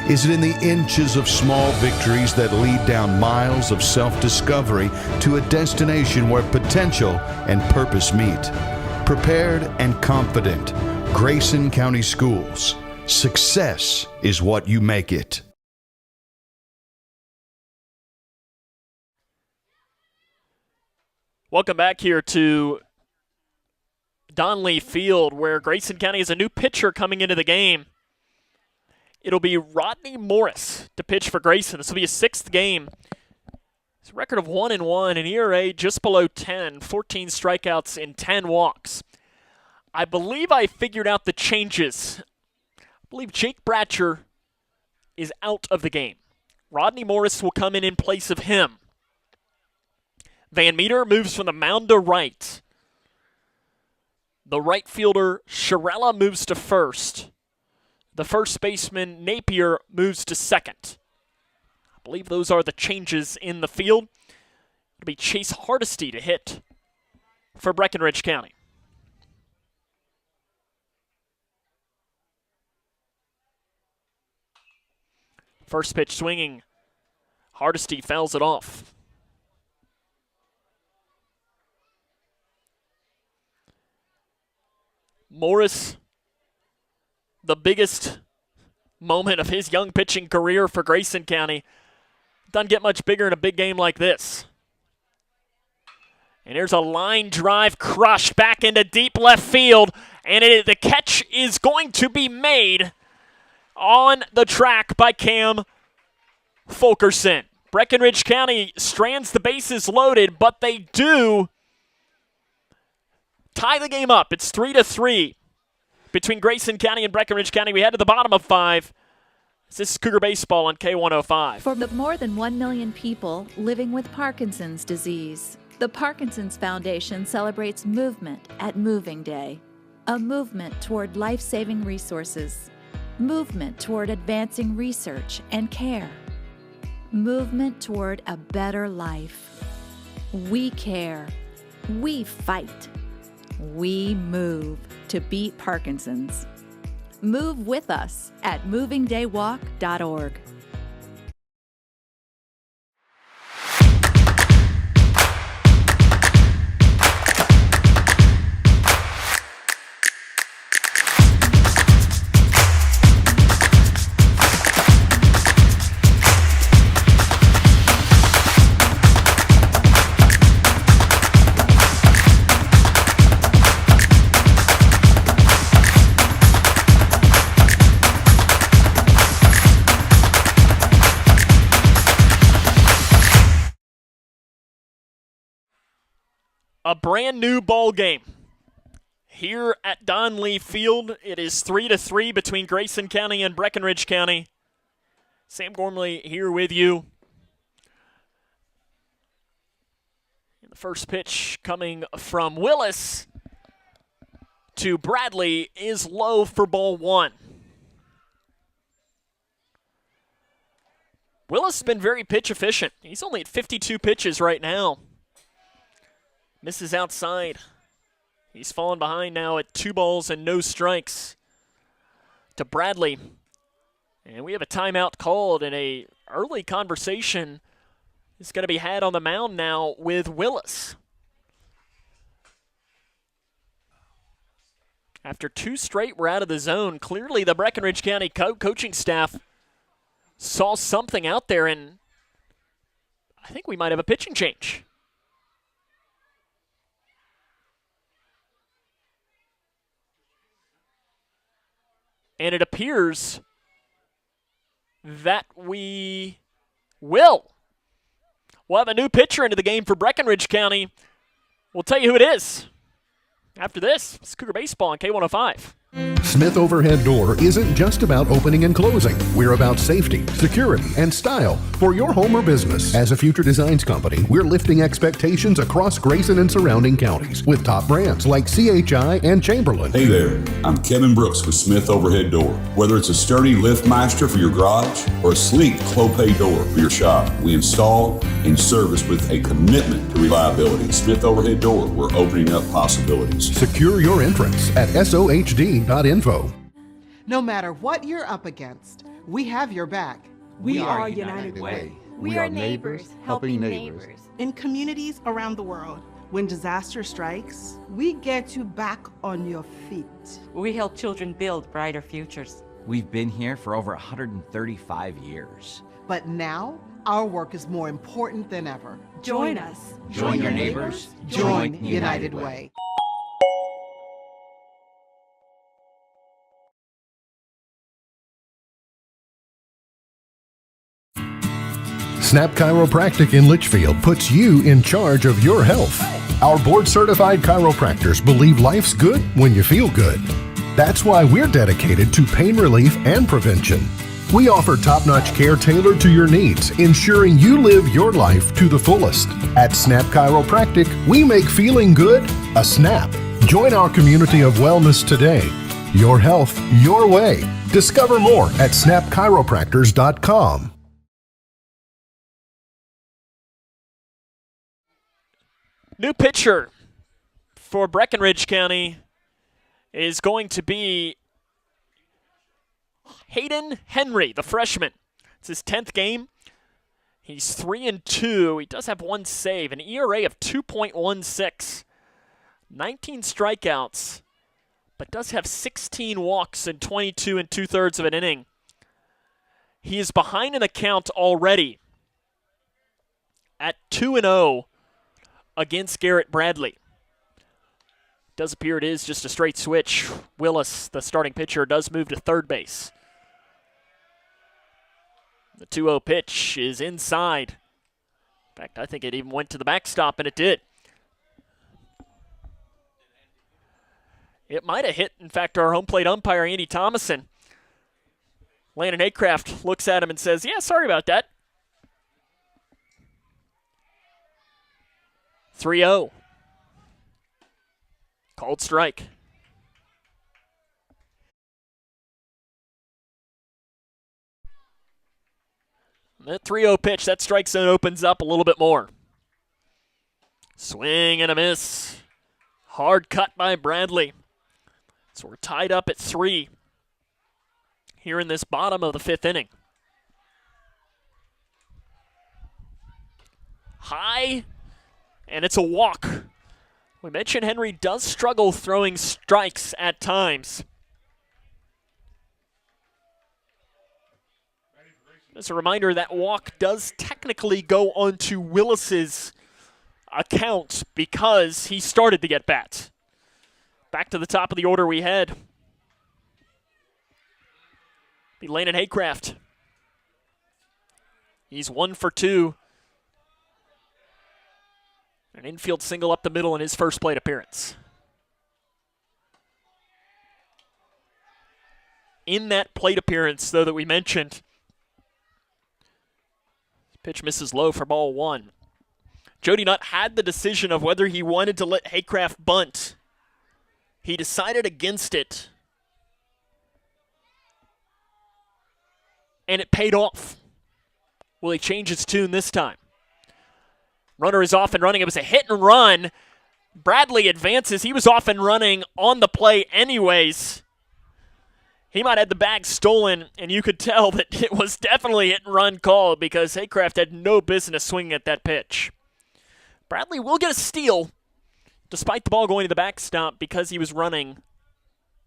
Speaker 10: Is it in the inches of small victories that lead down miles of self-discovery to a destination where potential and purpose meet? Prepared and confident, Grayson County Schools. Success is what you make it.
Speaker 1: Welcome back here to Donley Field, where Grayson County has a new pitcher coming into the game. It'll be Rodney Morris to pitch for Grayson. This will be his 6th game. His record of 1-1, an ERA just below 10, 14 strikeouts and 10 walks. I believe I figured out the changes. I believe Jake Bratcher is out of the game. Rodney Morris will come in place of him. Van Meter moves from the mound to right. The right fielder, Shirella, moves to first. The first baseman, Napier, moves to second. I believe those are the changes in the field. It'll be Chase Hardesty to hit for Breckinridge County. First pitch swinging. Hardesty fouls it off. Morris, the biggest moment of his young pitching career for Grayson County. Doesn't get much bigger in a big game like this. And here's a line drive crushed back into deep left field. And the catch is going to be made on the track by Cam Fulkerson. Breckinridge County strands the bases loaded, but they do tie the game up. It's 3-3 between Grayson County and Breckinridge County. We head to the bottom of 5. This is Cougar Baseball on K105.
Speaker 15: For the more than 1 million people living with Parkinson's disease, the Parkinson's Foundation celebrates movement at Moving Day. A movement toward life-saving resources. Movement toward advancing research and care. Movement toward a better life. We care. We fight. We move to beat Parkinson's. Move with us at movingdaywalk.org.
Speaker 1: A brand new ball game here at Donley Field. It is 3-3 between Grayson County and Breckinridge County. Sam Gormley here with you. And the first pitch coming from Willis to Bradley is low for ball 1. Willis has been very pitch efficient. He's only at 52 pitches right now. Misses outside. He's fallen behind now at 2 balls and no strikes to Bradley. And we have a timeout called, and a early conversation is going to be had on the mound now with Willis. After 2 straight, we're out of the zone. Clearly, the Breckinridge County coaching staff saw something out there, and I think we might have a pitching change. And it appears that we will. We'll have a new pitcher into the game for Breckinridge County. We'll tell you who it is after this. It's Cougar Baseball on K105.
Speaker 2: Smith Overhead Door isn't just about opening and closing. We're about safety, security, and style for your home or business. As a future designs company, we're lifting expectations across Grayson and surrounding counties with top brands like CHI and Chamberlain.
Speaker 3: Hey there, I'm Kevin Brooks with Smith Overhead Door. Whether it's a sturdy LiftMaster for your garage or a sleek Clopay door for your shop, we install and service with a commitment to reliability. Smith Overhead Door, we're opening up possibilities.
Speaker 2: Secure your entrance at SOHD.info.
Speaker 4: No matter what you're up against, we have your back.
Speaker 5: We are United Way.
Speaker 18: We are neighbors helping neighbors.
Speaker 5: In communities around the world, when disaster strikes, we get you back on your feet.
Speaker 6: We help children build brighter futures.
Speaker 7: We've been here for over 135 years.
Speaker 4: But now, our work is more important than ever.
Speaker 5: Join us.
Speaker 7: Join your neighbors.
Speaker 4: Join United Way.
Speaker 2: Snap Chiropractic in Litchfield puts you in charge of your health. Our board-certified chiropractors believe life's good when you feel good. That's why we're dedicated to pain relief and prevention. We offer top-notch care tailored to your needs, ensuring you live your life to the fullest. At Snap Chiropractic, we make feeling good a snap. Join our community of wellness today. Your health, your way. Discover more at snapchiropractors.com.
Speaker 1: New pitcher for Breckinridge County is going to be Hayden Henry, the freshman. It's his 10th game. He's 3-2. He does have 1 save, an ERA of 2.16, 19 strikeouts, but does have 16 walks in 22 2/3 of an inning. He is behind in the count already at 2-0 against Garrett Bradley. Does appear it is just a straight switch. Willis, the starting pitcher, does move to third base. The 2-0 pitch is inside. In fact, I think it even went to the backstop, and it did. It might have hit, in fact, our home plate umpire, Andy Thomason. Landon Haycraft looks at him and says, "Yeah, sorry about that." 3-0. Called strike. That 3-0 pitch, that strike zone opens up a little bit more. Swing and a miss. Hard cut by Bradley. So we're tied up at 3 here in this bottom of the 5th inning. High, and it's a walk. We mentioned Henry does struggle throwing strikes at times. As a reminder, that walk does technically go onto Willis's account because he started to get bats. Back to the top of the order we head. Be Landon Haycraft. He's 1 for 2. An infield single up the middle in his first plate appearance. In that plate appearance, though, that we mentioned, pitch misses low for ball 1. Jody Nutt had the decision of whether he wanted to let Haycraft bunt. He decided against it. And it paid off. Will he change his tune this time? Runner is off and running. It was a hit and run. Bradley advances. He was off and running on the play anyways. He might have the bag stolen, and you could tell that it was definitely hit and run call because Haycraft had no business swinging at that pitch. Bradley will get a steal, despite the ball going to the backstop because he was running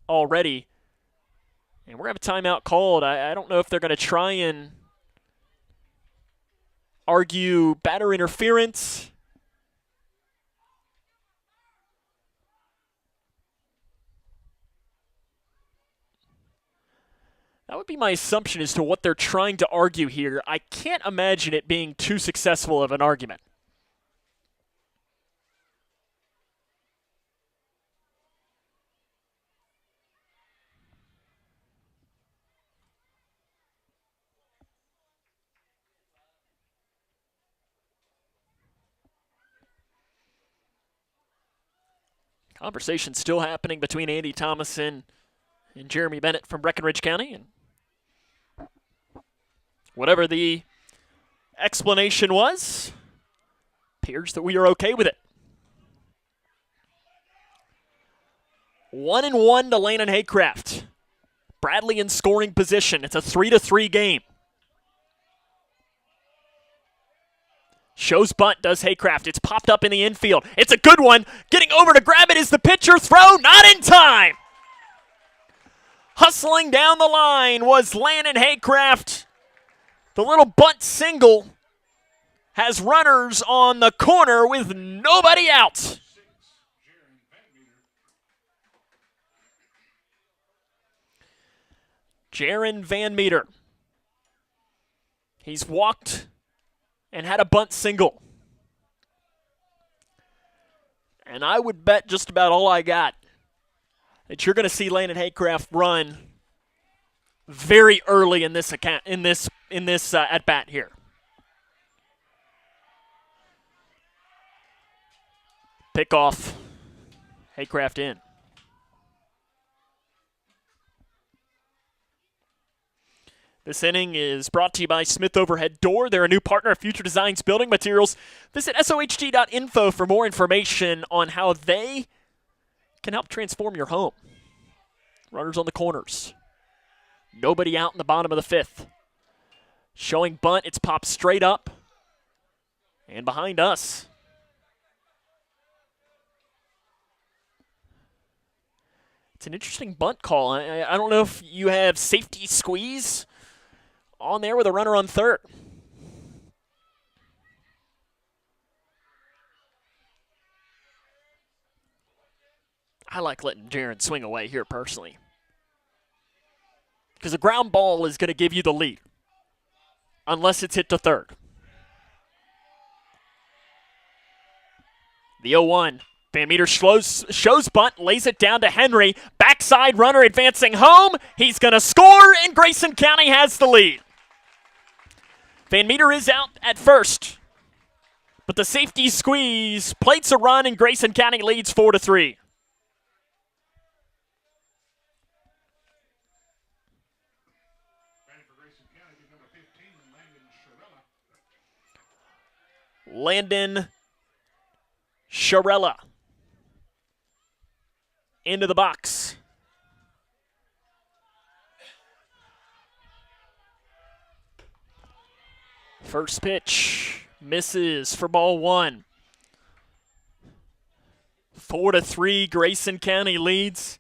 Speaker 1: already. And we're going to have a timeout called. I don't know if they're going to try and argue batter interference. That would be my assumption as to what they're trying to argue here. I can't imagine it being too successful of an argument. Conversation still happening between Andy Thomason and Jeremy Bennett from Breckinridge County. And whatever the explanation was, appears that we are okay with it. 1-1 to Landon Haycraft. Bradley in scoring position. It's a 3-3 game. Shows bunt, does Haycraft. It's popped up in the infield. It's a good one. Getting over to grab it is the pitcher. Throw, not in time. Hustling down the line was Landon Haycraft. The little bunt single has runners on the corner with nobody out. Jaron Van Meter. He's walked and had a bunt single. And I would bet just about all I got that you're going to see Landon Haycraft run very early in this at bat here. Pick off. Haycraft in. This inning is brought to you by Smith Overhead Door. They're a new partner of Future Designs Building Materials. Visit sohg.info for more information on how they can help transform your home. Runners on the corners. Nobody out in the bottom of the fifth. Showing bunt, it's popped straight up and behind us. It's an interesting bunt call. I don't know if you have safety squeeze on there with a runner on third. I like letting Jaron swing away here personally, because a ground ball is going to give you the lead unless it's hit to third. The 0-1. Van Meter shows bunt, lays it down to Henry. Backside runner advancing home. He's going to score, and Grayson County has the lead. Van Meter is out at first, but the safety squeeze plates a run, and Grayson County leads 4-3. Landon Sharella into the box. First pitch misses for ball one. 4-3, Grayson County leads.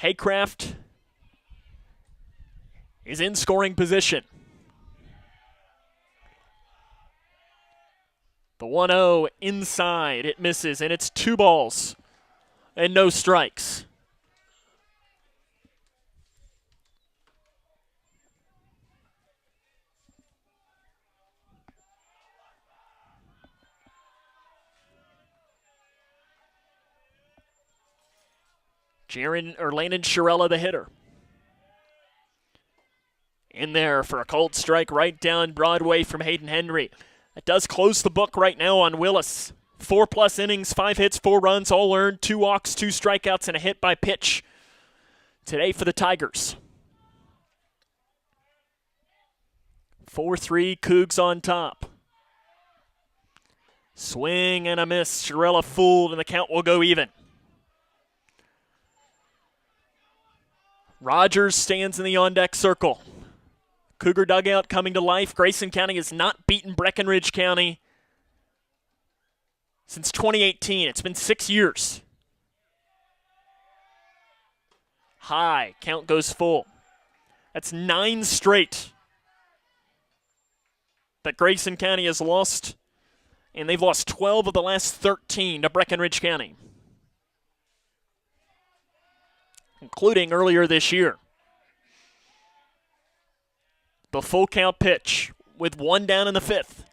Speaker 1: Haycraft is in scoring position. The 1-0 inside, it misses, and it's 2 balls and no strikes. Landon Sharella, the hitter. In there for a cold strike right down Broadway from Hayden Henry. That does close the book right now on Willis. 4+ innings, 5 hits, 4 runs, all earned, 2 walks, 2 strikeouts, and a hit by pitch today for the Tigers. 4-3, Cougs on top. Swing and a miss. Sharella fooled, and the count will go even. Rogers stands in the on-deck circle. Cougar dugout coming to life. Grayson County has not beaten Breckinridge County since 2018. It's been 6 years. High, count goes full. That's 9 straight that Grayson County has lost, and they've lost 12 of the last 13 to Breckinridge County, including earlier this year. The full count pitch with 1 down in the 5th.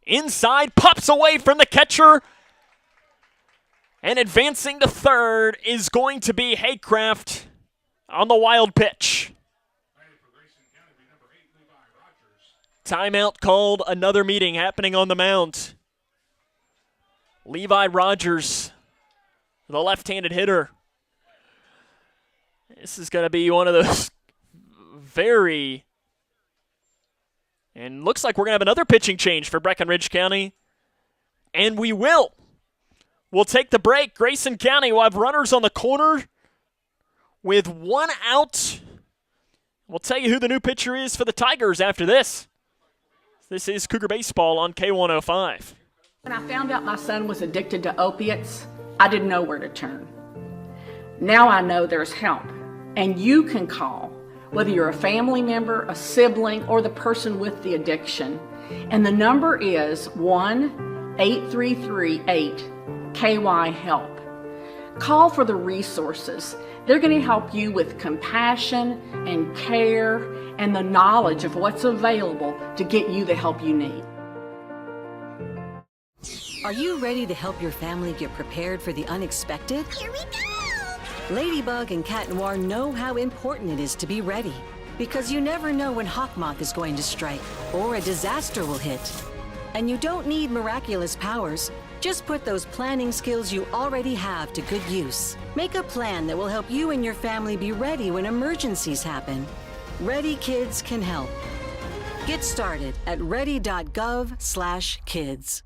Speaker 1: Inside, pops away from the catcher. And advancing to third is going to be Haycraft on the wild pitch. Timeout called, another meeting happening on the mound. Levi Rogers, the left-handed hitter. This is going to be one of those and looks like we're going to have another pitching change for Breckinridge County. And we will. We'll take the break. Grayson County will have runners on the corner with 1 out. We'll tell you who the new pitcher is for the Tigers after this. This is Cougar Baseball on K105.
Speaker 19: When I found out my son was addicted to opiates, I didn't know where to turn. Now I know there's help, and you can call, whether you're a family member, a sibling, or the person with the addiction. And the number is 1-8338-KY-HELP. Call for the resources. They're going to help you with compassion and care and the knowledge of what's available to get you the help you need.
Speaker 20: Are you ready to help your family get prepared for the unexpected? Here we go! Ladybug and Cat Noir know how important it is to be ready, because you never know when Hawkmoth is going to strike or a disaster will hit. And you don't need miraculous powers. Just put those planning skills you already have to good use. Make a plan that will help you and your family be ready when emergencies happen. Ready Kids can help. Get started at ready.gov/kids.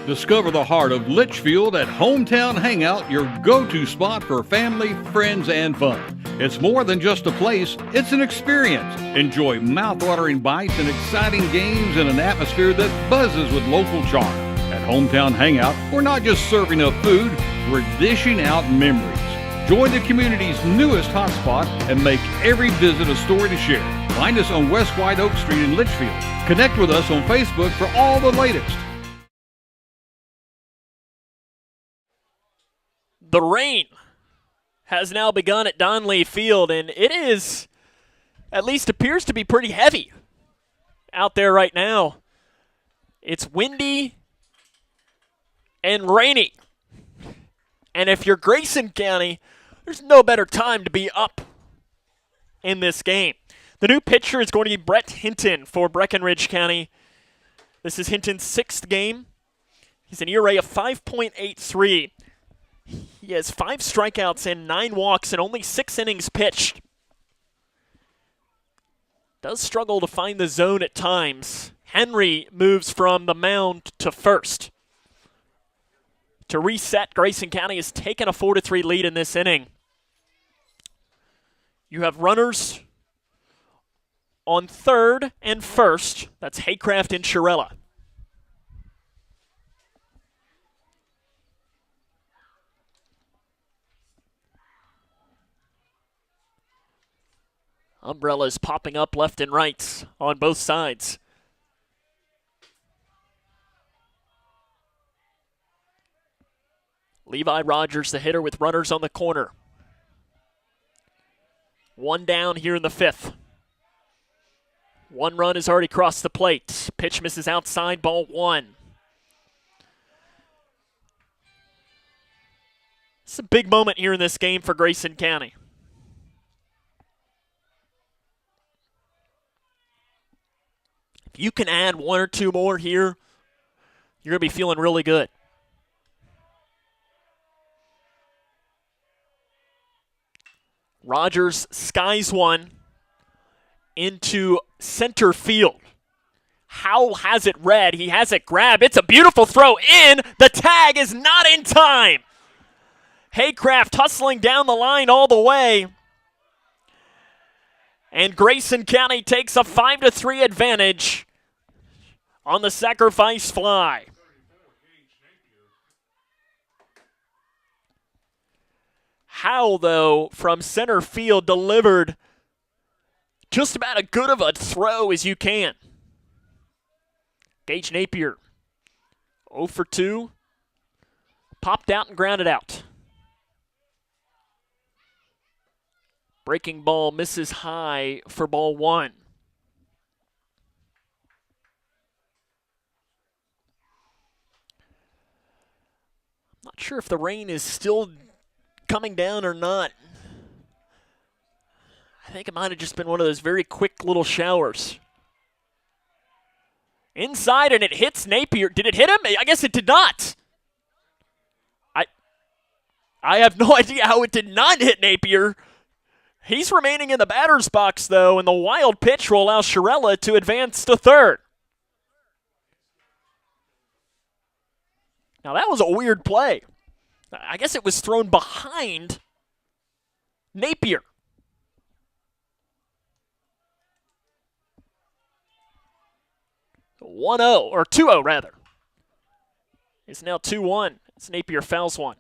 Speaker 9: Discover the heart of Litchfield at Hometown Hangout, your go-to spot for family, friends, and fun. It's more than just a place, it's an experience. Enjoy mouth-watering bites and exciting games in an atmosphere that buzzes with local charm. At Hometown Hangout, we're not just serving up food, we're dishing out memories. Join the community's newest hotspot and make every visit a story to share. Find us on West White Oak Street in Litchfield. Connect with us on Facebook for all the latest.
Speaker 1: The rain has now begun at Donley Field, and it is, at least appears to be pretty heavy out there right now. It's windy and rainy. And if you're Grayson County, there's no better time to be up in this game. The new pitcher is going to be Brett Hinton for Breckinridge County. This is Hinton's 6th game. He's an ERA of 5.83. He has 5 strikeouts and 9 walks and only 6 innings pitched. Does struggle to find the zone at times. Henry moves from the mound to first. To reset, Grayson County has taken a 4-3 lead in this inning. You have runners on third and first. That's Haycraft and Shirella. Umbrellas popping up left and right on both sides. Levi Rogers, the hitter, with runners on the corner. 1 down here in the 5th. 1 run has already crossed the plate. Pitch misses outside, ball 1. It's a big moment here in this game for Grayson County. If you can add 1 or 2 more here, you're going to be feeling really good. Rogers skies one into center field. Howell has it read. He has it grabbed. It's a beautiful throw in. The tag is not in time. Haycraft hustling down the line all the way. And Grayson County takes a 5-3 advantage on the sacrifice fly. Howe, though, from center field delivered just about as good of a throw as you can. Gage Napier, 0 for 2. Popped out and grounded out. Breaking ball misses high for ball 1. Not sure if the rain is still coming down or not. I think it might have just been one of those very quick little showers. Inside, and it hits Napier. Did it hit him? I guess it did not. I have no idea how it did not hit Napier. He's remaining in the batter's box, though, and the wild pitch will allow Shirella to advance to third. Now, that was a weird play. I guess it was thrown behind Napier. So 1-0, or 2-0 rather. It's now 2-1. It's Napier fouls one.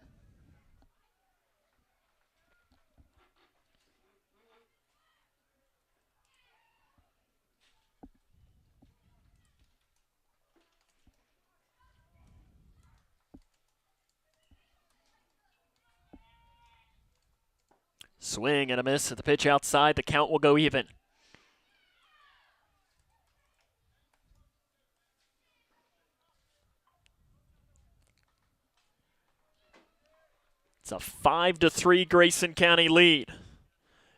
Speaker 1: Swing and a miss at the pitch outside. The count will go even. It's a 5-3 Grayson County lead.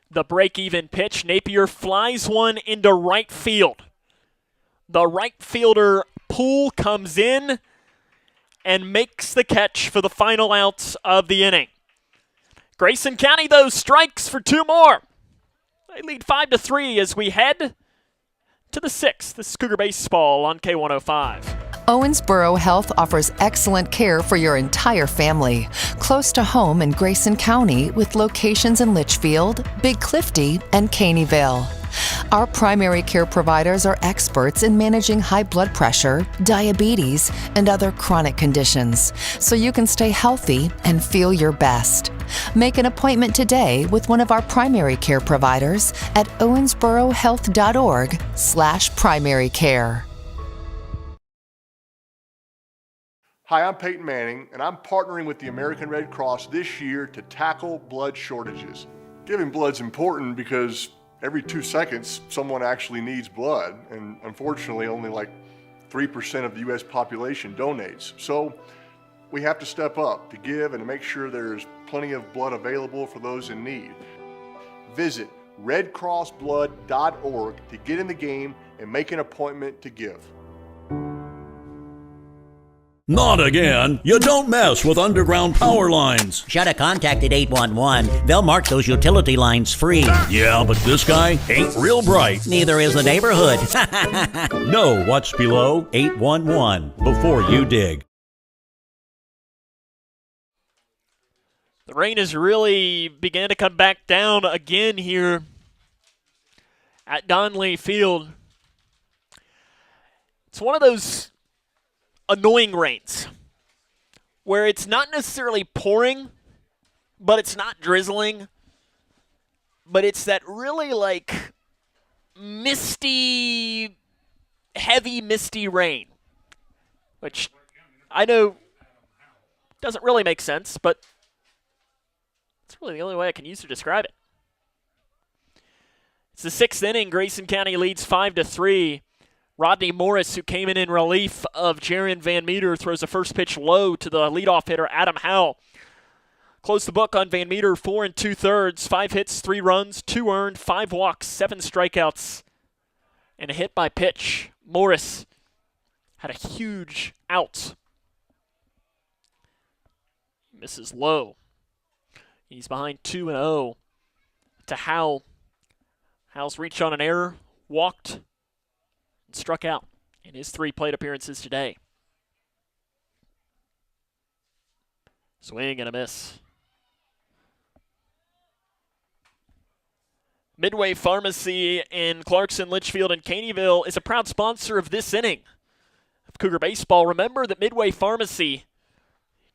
Speaker 1: The break-even pitch. Napier flies one into right field. The right fielder Poole comes in and makes the catch for the final out of the inning. Grayson County, though, strikes for 2 more. They lead 5-3 as we head to the 6th. This is Cougar Baseball on K105.
Speaker 8: Owensboro Health offers excellent care for your entire family. Close to home in Grayson County with locations in Litchfield, Big Clifty, and Caneyville. Our primary care providers are experts in managing high blood pressure, diabetes, and other chronic conditions, so you can stay healthy and feel your best. Make an appointment today with one of our primary care providers at owensborohealth.org/primary care.
Speaker 12: Hi, I'm Peyton Manning, and I'm partnering with the American Red Cross this year to tackle blood shortages. Giving blood's important because every 2 seconds, someone actually needs blood, and unfortunately, only like 3% of the U.S. population donates. So we have to step up to give and to make sure there's plenty of blood available for those in need. Visit redcrossblood.org to get in the game and make an appointment to give.
Speaker 11: Not again. You don't mess with underground power lines.
Speaker 13: Should have contacted 811. They'll mark those utility lines free.
Speaker 11: Yeah, but this guy ain't real bright.
Speaker 13: Neither is the neighborhood.
Speaker 11: Know what's below 811 before you dig.
Speaker 1: The rain has really began to come back down again here at Donley Field. It's one of those annoying rains where it's not necessarily pouring, but it's not drizzling, but it's that really like misty, heavy misty rain, which I know doesn't really make sense, but it's really the only way I can use to describe it. It's the 6th inning. Grayson County leads 5-3. Rodney Morris, who came in relief of Jaron Van Meter, throws a first pitch low to the leadoff hitter, Adam Howe. Close the book on Van Meter, 4 2/3, 5 hits, 3 runs, 2 earned, 5 walks, 7 strikeouts, and a hit by pitch. Morris had a huge out. Misses low. He's behind 2-0 to Howe. Howe's reached on an error, walked, and struck out in his 3 plate appearances today. Swing and a miss. Midway Pharmacy in Clarkson, Litchfield, and Caneyville is a proud sponsor of this inning of Cougar Baseball. Remember that Midway Pharmacy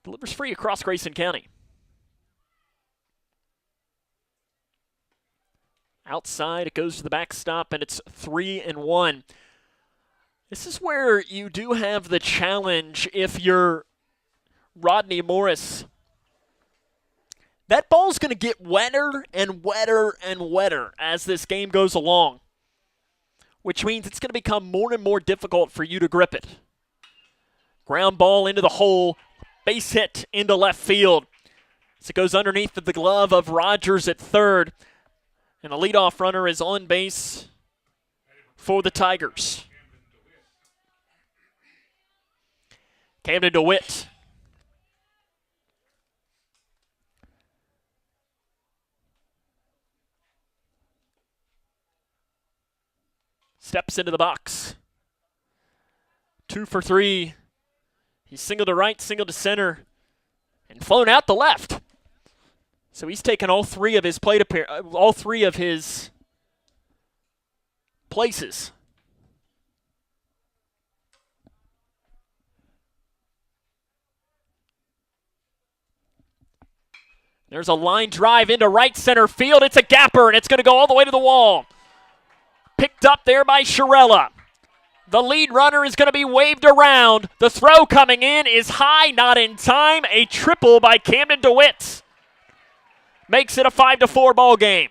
Speaker 1: delivers free across Grayson County. Outside, it goes to the backstop, and it's 3-1. This is where you do have the challenge if you're Rodney Morris. That ball's going to get wetter and wetter and wetter as this game goes along, which means it's going to become more and more difficult for you to grip it. Ground ball into the hole, base hit into left field. As it goes underneath the glove of Rogers at third, and the leadoff runner is on base for the Tigers. Camden DeWitt. Steps into the box. 2 for 3. He's singled to right, singled to center, and flown out the left. So he's taken all three of his places. There's a line drive into right center field. It's a gapper, and it's going to go all the way to the wall. Picked up there by Shirella. The lead runner is going to be waved around. The throw coming in is high, not in time. A triple by Camden DeWitt makes it a 5-4 ball game.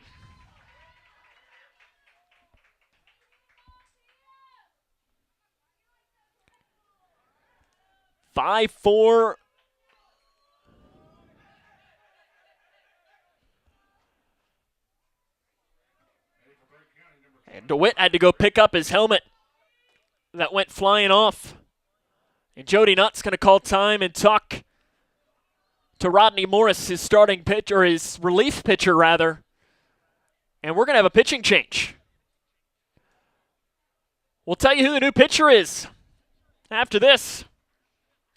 Speaker 1: Five-4. And DeWitt had to go pick up his helmet that went flying off. And Jody Nutt's going to call time and talk to Rodney Morris, his starting pitcher, or his relief pitcher, rather. And we're going to have a pitching change. We'll tell you who the new pitcher is after this.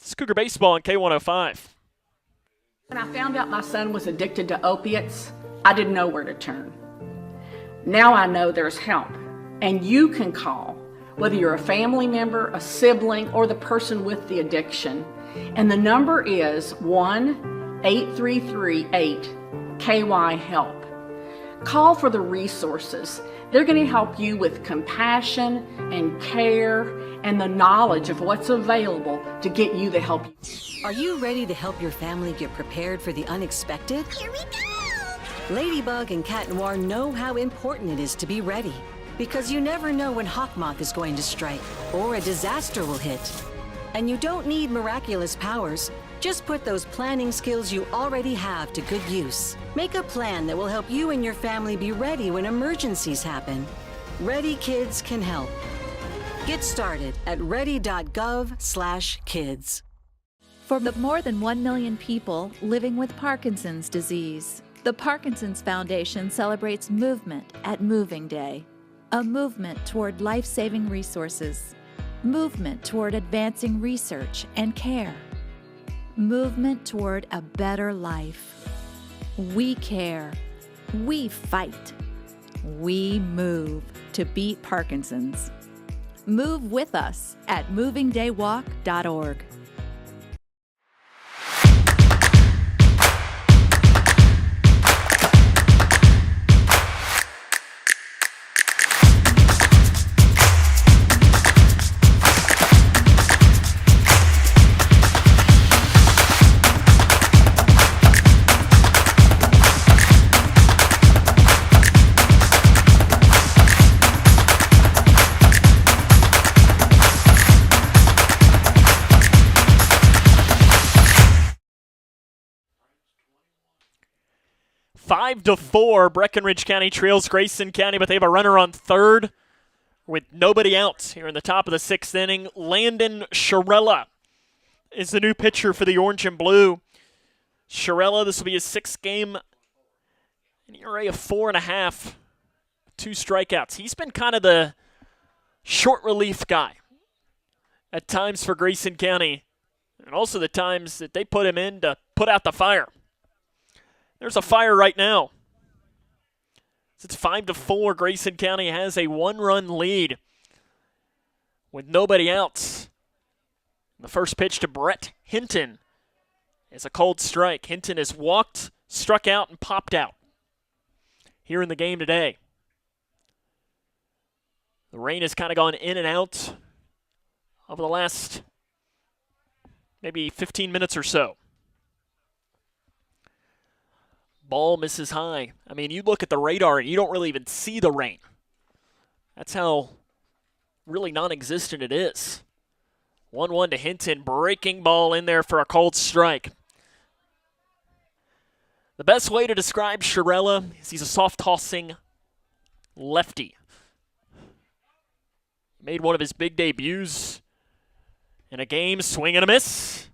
Speaker 1: This is Cougar Baseball on K105.
Speaker 19: When I found out my son was addicted to opiates, I didn't know where to turn. Now I know there's help, and you can call, whether you're a family member, a sibling, or the person with the addiction. And the number is 1-833-8-KY-HELP. Call for the resources. They're going to help you with compassion and care and the knowledge of what's available to get you the help.
Speaker 20: Are you ready to help your family get prepared for the unexpected? Here we go! Ladybug and Cat Noir know how important it is to be ready, because you never know when Hawkmoth is going to strike or a disaster will hit. And you don't need miraculous powers. Just put those planning skills you already have to good use. Make a plan that will help you and your family be ready when emergencies happen. Ready Kids can help. Get started at ready.gov/kids.
Speaker 15: For the more than 1 million people living with Parkinson's disease, the Parkinson's Foundation celebrates movement at Moving Day. A movement toward life-saving resources. Movement toward advancing research and care. Movement toward a better life. We care. We fight. We move to beat Parkinson's. Move with us at movingdaywalk.org.
Speaker 1: Five to 4, Breckinridge County trails Grayson County, but they have a runner on third with nobody out here in the top of the sixth inning. Landon Shirella is the new pitcher for the Orange and Blue. Shirella, this will be his sixth game, an ERA of 4.5, 2 strikeouts. He's been kind of the short relief guy at times for Grayson County, and also the times that they put him in to put out the fire. There's a fire right now. It's 5-4. Grayson County has a 1-run lead with nobody else. The first pitch to Brett Hinton is a cold strike. Hinton has walked, struck out, and popped out here in the game today. The rain has kind of gone in and out over the last maybe 15 minutes or so. Ball misses high. I mean, you look at the radar and you don't really even see the rain. That's how really non-existent it is. 1-1 to Hinton. Breaking ball in there for a cold strike. The best way to describe Shirella is he's a soft-tossing lefty. Made one of his big debuts in a game, swing and a miss.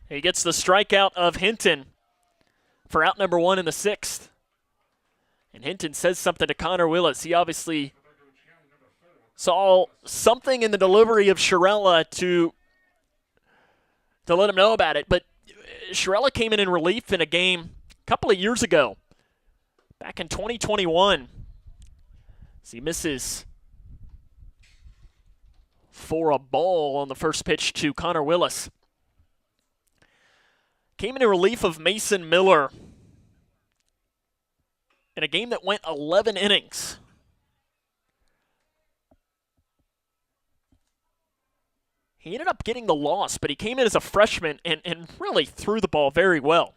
Speaker 1: He gets the strikeout of Hinton for out number 1 in the 6th. And Hinton says something to Connor Willis. He obviously saw something in the delivery of Shirella to let him know about it. But Shirella came in relief in a game a couple of years ago, back in 2021. So he misses for a ball on the first pitch to Connor Willis. Came in relief of Mason Miller in a game that went 11 innings. He ended up getting the loss, but he came in as a freshman and really threw the ball very well.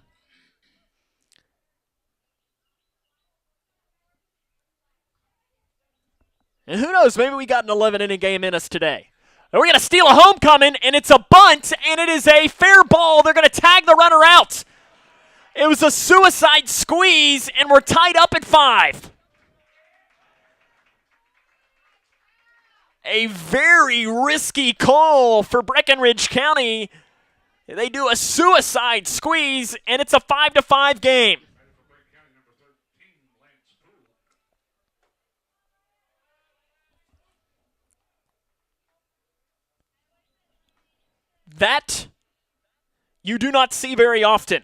Speaker 1: And who knows, maybe we got an 11-inning game in us today. And we're going to steal a homecoming, and it's a bunt, and it is a fair ball. They're going to tag the runner out. It was a suicide squeeze, and we're tied up at 5. A very risky call for Breckinridge County. They do a suicide squeeze, and it's a 5-5 game. That you do not see very often.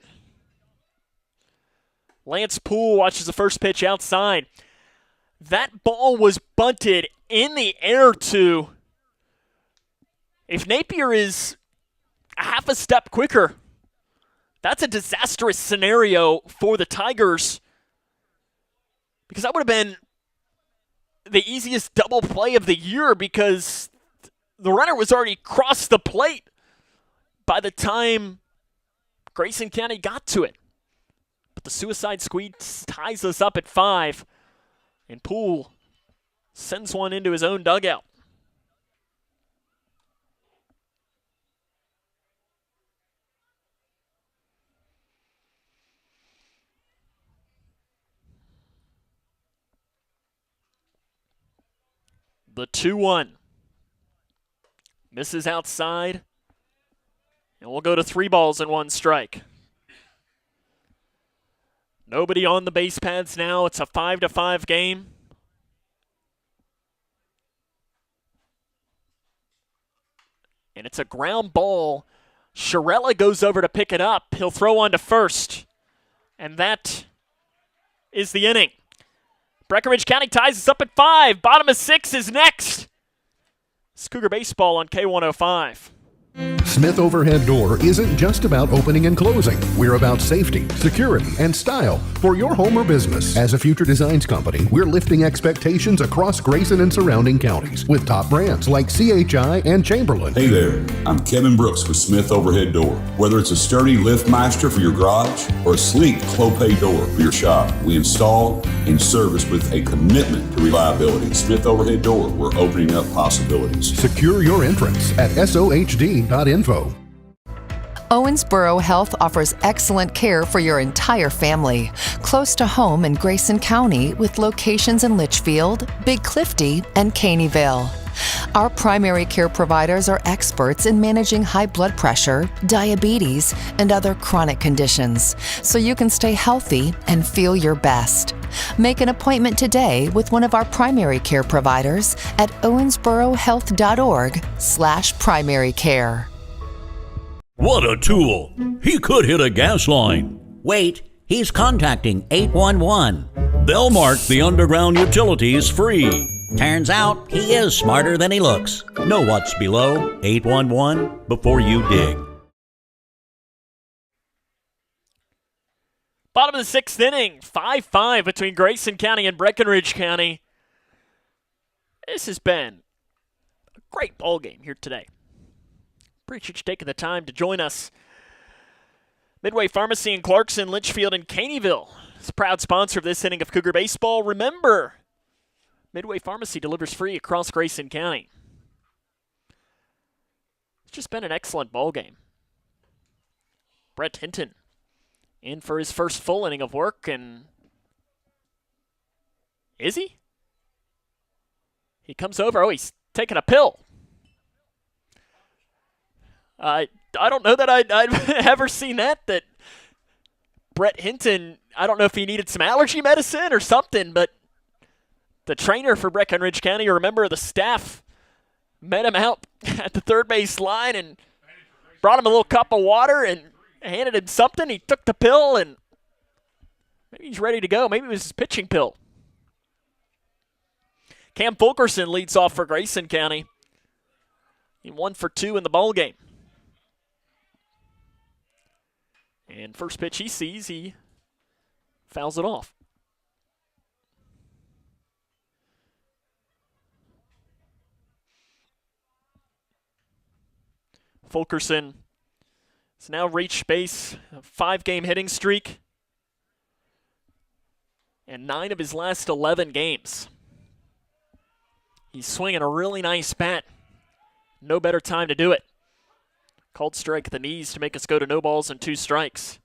Speaker 1: Lance Poole watches the first pitch outside. That ball was bunted in the air to, if Napier is a half a step quicker, that's a disastrous scenario for the Tigers, because that would have been the easiest double play of the year, because the runner was already crossed the plate by the time Grayson County got to it. But the suicide squeeze ties us up at 5, and Poole sends one into his own dugout. The 2-1. Misses outside. And we'll go to 3 balls and 1 strike. Nobody on the base paths now. It's a 5-5 game. And it's a ground ball. Shirella goes over to pick it up. He'll throw on to first. And that is the inning. Breckinridge County ties us up at 5. Bottom of 6 is next. It's Cougar Baseball on K105.
Speaker 2: Smith Overhead Door isn't just about opening and closing. We're about safety, security, and style for your home or business. As a Future Designs company, we're lifting expectations across Grayson and surrounding counties with top brands like CHI and Chamberlain.
Speaker 3: Hey there, I'm Kevin Brooks with Smith Overhead Door. Whether it's a sturdy LiftMaster for your garage or a sleek Clopay door for your shop, we install and service with a commitment to reliability. Smith Overhead Door, we're opening up possibilities.
Speaker 2: Secure your entrance at sohd.info.
Speaker 8: Owensboro Health offers excellent care for your entire family, close to home in Grayson County with locations in Litchfield, Big Clifty, and Caneyville. Our primary care providers are experts in managing high blood pressure, diabetes, and other chronic conditions, so you can stay healthy and feel your best. Make an appointment today with one of our primary care providers at owensborohealth.org/primary care.
Speaker 11: What a tool! He could hit a gas line.
Speaker 13: Wait, he's contacting 811.
Speaker 11: They'll mark the underground utilities free.
Speaker 13: Turns out he is smarter than he looks.
Speaker 11: Know what's below 811 before you dig.
Speaker 1: Bottom of the sixth inning, 5-5 between Grayson County and Breckinridge County. This has been a great ball game here today. Appreciate you taking the time to join us. Midway Pharmacy in Clarkson, Litchfield, and Caneyville is a proud sponsor of this inning of Cougar Baseball. Remember, Midway Pharmacy delivers free across Grayson County. It's just been an excellent ball game. Brett Hinton in for his first full inning of work, and is he? He comes over. Oh, he's taking a pill. I don't know that I've ever seen that Brett Hinton, I don't know if he needed some allergy medicine or something, but the trainer for Breckinridge County, or a member of the staff, met him out at the third base line and brought him a little cup of water and handed him something. He took the pill, and maybe he's ready to go. Maybe it was his pitching pill. Cam Fulkerson leads off for Grayson County. He 1 for 2 in the ball game. And first pitch he sees, he fouls it off. Fulkerson has now reached base, a 5-game hitting streak, and 9 of his last 11 games. He's swinging a really nice bat. No better time to do it. Called strike at the knees to make us go to no balls and 2 strikes.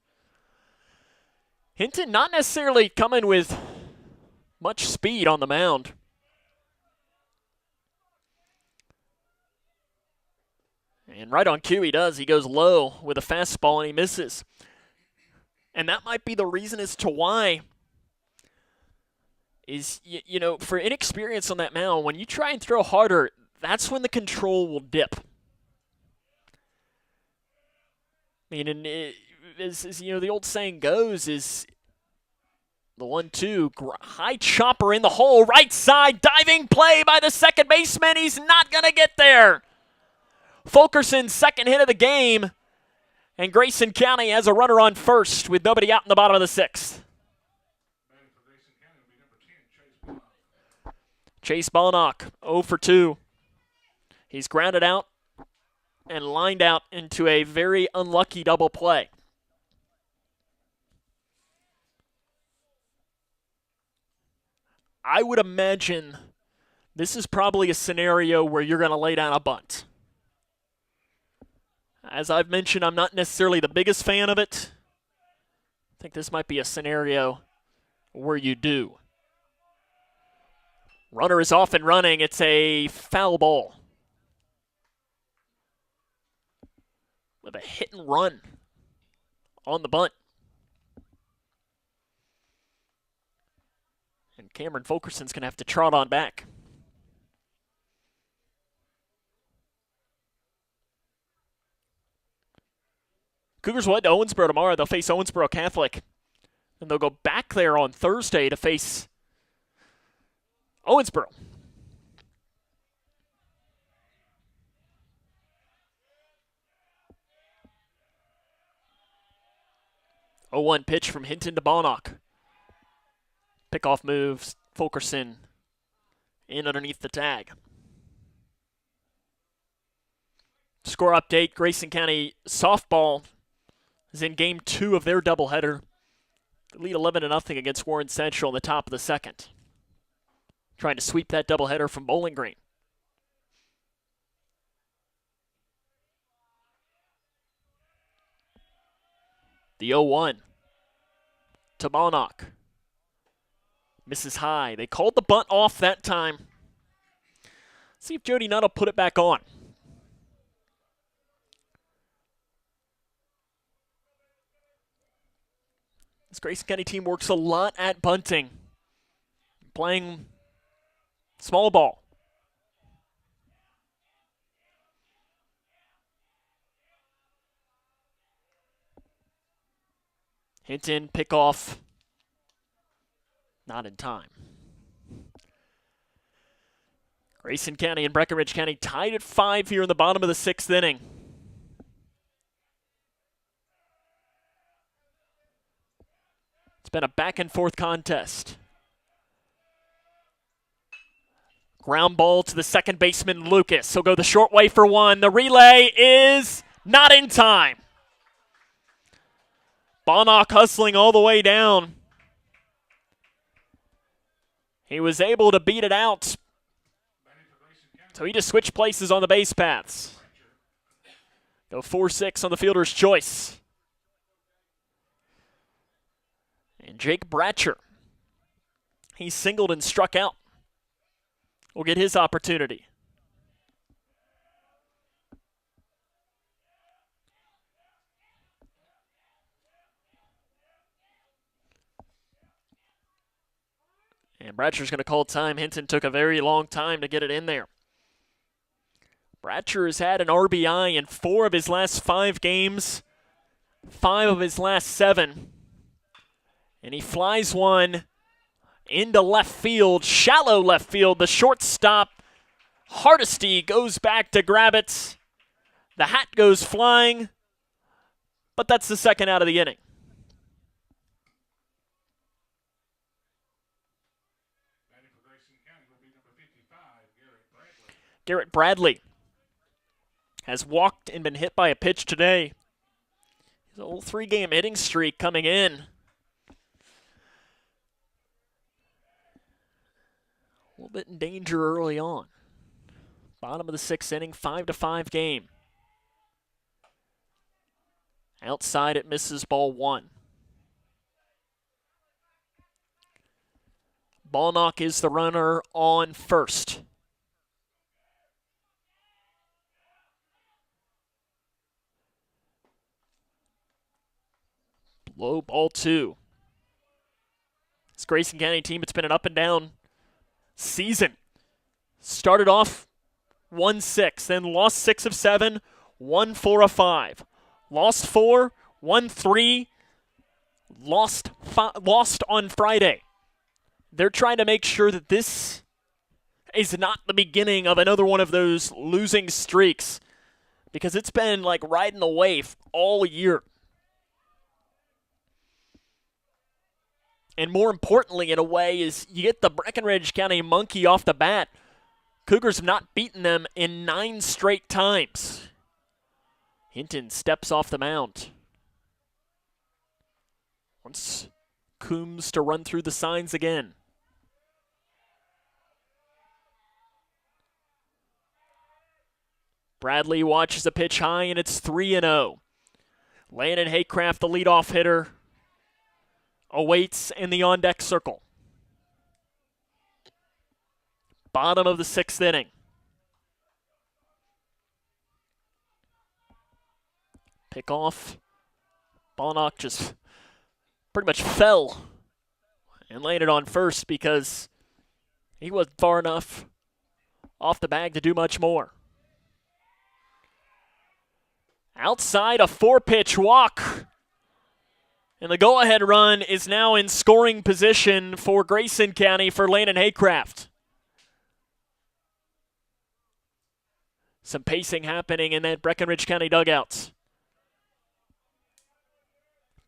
Speaker 1: Hinton not necessarily coming with much speed on the mound. And right on cue he does. He goes low with a fastball and he misses. And that might be the reason as to why is, you know, for inexperience on that mound, when you try and throw harder, that's when the control will dip. I mean, and as you know, the old saying goes, is the 1-2, high chopper in the hole, right side, diving play by the second baseman. He's not going to get there. Fulkerson's second hit of the game, and Grayson County has a runner on first with nobody out in the bottom of the sixth. Chase Bonnock, 0 for 2. He's grounded out and lined out into a very unlucky double play. I would imagine this is probably a scenario where you're going to lay down a bunt. As I've mentioned, I'm not necessarily the biggest fan of it. I think this might be a scenario where you do. Runner is off and running. It's a foul ball. With a hit and run on the bunt. And Cameron Fulkerson's going to have to trot on back. Cougars will head to Owensboro tomorrow. They'll face Owensboro Catholic. And they'll go back there on Thursday to face Owensboro. A 0-1 pitch from Hinton to Bonnock. Pickoff moves. Fulkerson in underneath the tag. Score update, Grayson County softball is in game 2 of their doubleheader. They lead 11-0 against Warren Central in the top of the second. Trying to sweep that doubleheader from Bowling Green. The 0-1 to Bonnock. Misses high. They called the bunt off that time. See if Jody Nutt will put it back on. This Grayson County team works a lot at bunting. Playing small ball. Hinton, pick off. Not in time. Grayson County and Breckinridge County tied at 5 here in the bottom of the 6th inning. It's been a back-and-forth contest. Ground ball to the second baseman, Lucas. He'll go the short way for one. The relay is not in time. Bonnock hustling all the way down. He was able to beat it out. So he just switched places on the base paths. Go 4-6 on the fielder's choice. And Jake Bratcher, he singled and struck out. Will get his opportunity. And Bratcher's going to call time. Hinton took a very long time to get it in there. Bratcher has had an RBI in 4 of his last 5 games, 5 of his last 7. And he flies one into left field, shallow left field. The shortstop, Hardesty, goes back to grab it. The hat goes flying, but that's the second out of the inning. Garrett Bradley has walked and been hit by a pitch today. His old 3-game hitting streak coming in. A little bit in danger early on. Bottom of the 6th inning, 5-5 game. Outside it misses ball 1. Bonnock is the runner on first. Low ball 2. This Grayson County team, it's been an up and down season. Started off 1-6, then lost 6 of 7, won 4 of 5. Lost 4, won 3, lost on Friday. They're trying to make sure that this is not the beginning of another one of those losing streaks, because it's been like riding the wave all year. And more importantly, in a way, is you get the Breckinridge County monkey off the bat. Cougars have not beaten them in 9 straight times. Hinton steps off the mound. Wants Coombs to run through the signs again. Bradley watches a pitch high, and it's 3-0. Landon Haycraft, the leadoff hitter, awaits in the on-deck circle. Bottom of the 6th inning. Pick off. Bonnock just pretty much fell and landed on first because he wasn't far enough off the bag to do much more. Outside, a 4-pitch walk. And the go-ahead run is now in scoring position for Grayson County for Landon Haycraft. Some pacing happening in that Breckinridge County dugouts.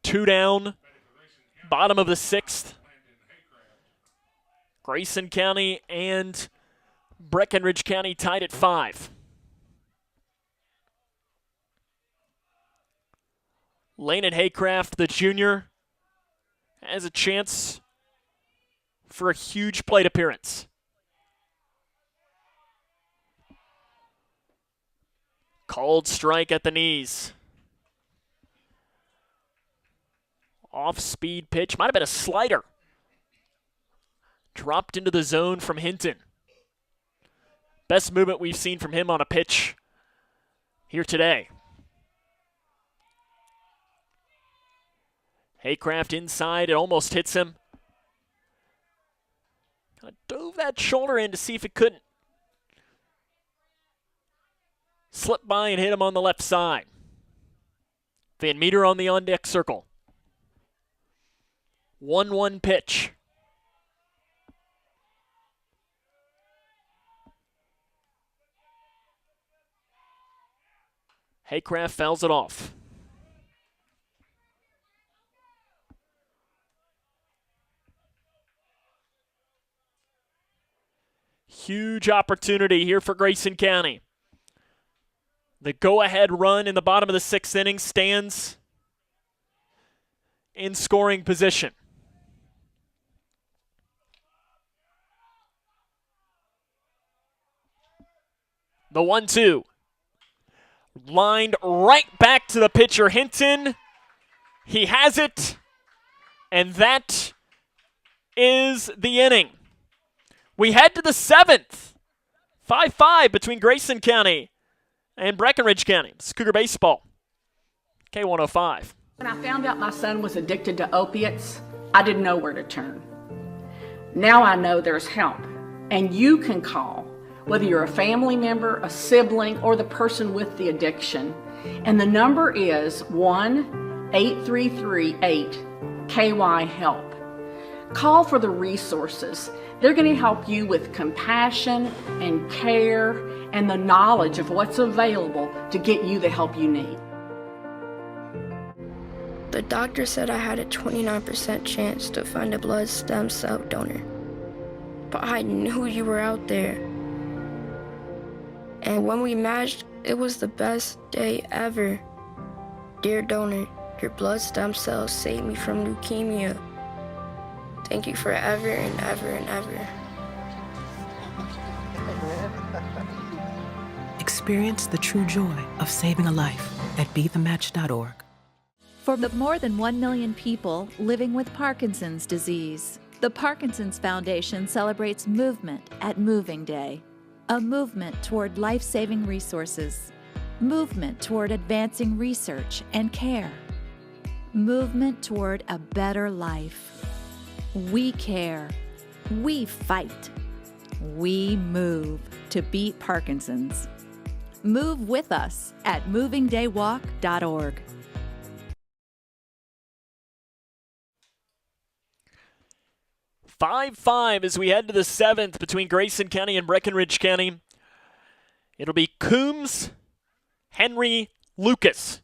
Speaker 1: 2 down, bottom of the 6th. Grayson County and Breckinridge County tied at 5. Landon Haycraft, the junior, has a chance for a huge plate appearance. Called strike at the knees. Off-speed pitch. Might have been a slider. Dropped into the zone from Hinton. Best movement we've seen from him on a pitch here today. Haycraft inside. It almost hits him. Kind of dove that shoulder in to see if it couldn't. Slipped by and hit him on the left side. Van Meter on the on-deck circle. 1-1 pitch. Haycraft fouls it off. Huge opportunity here for Grayson County. The go-ahead run in the bottom of the 6th inning stands in scoring position. The 1-2. Lined right back to the pitcher, Hinton. He has it, and that is the inning. We head to the 7th. 5-5 between Grayson County and Breckinridge County. It's Cougar Baseball. K105.
Speaker 19: When I found out my son was addicted to opiates, I didn't know where to turn. Now I know there's help, and you can call, whether you're a family member, a sibling, or the person with the addiction. And the number is 1-833-8-KY-HELP. Call for the resources. They're going to help you with compassion and care and the knowledge of what's available to get you the help you need.
Speaker 14: The doctor said I had a 29% chance to find a blood stem cell donor. But I knew you were out there. And when we matched, it was the best day ever. Dear donor, your blood stem cells saved me from leukemia. Thank you forever and ever and ever.
Speaker 16: Experience the true joy of saving a life at BeTheMatch.org.
Speaker 15: For the more than 1 million people living with Parkinson's disease, the Parkinson's Foundation celebrates movement at Moving Day. A movement toward life-saving resources. Movement toward advancing research and care. Movement toward a better life. We care. We fight. We move to beat Parkinson's. Move with us at movingdaywalk.org.
Speaker 1: Five as we head to the 7th between Grayson County and Breckinridge County. It'll be Coombs, Henry, Lucas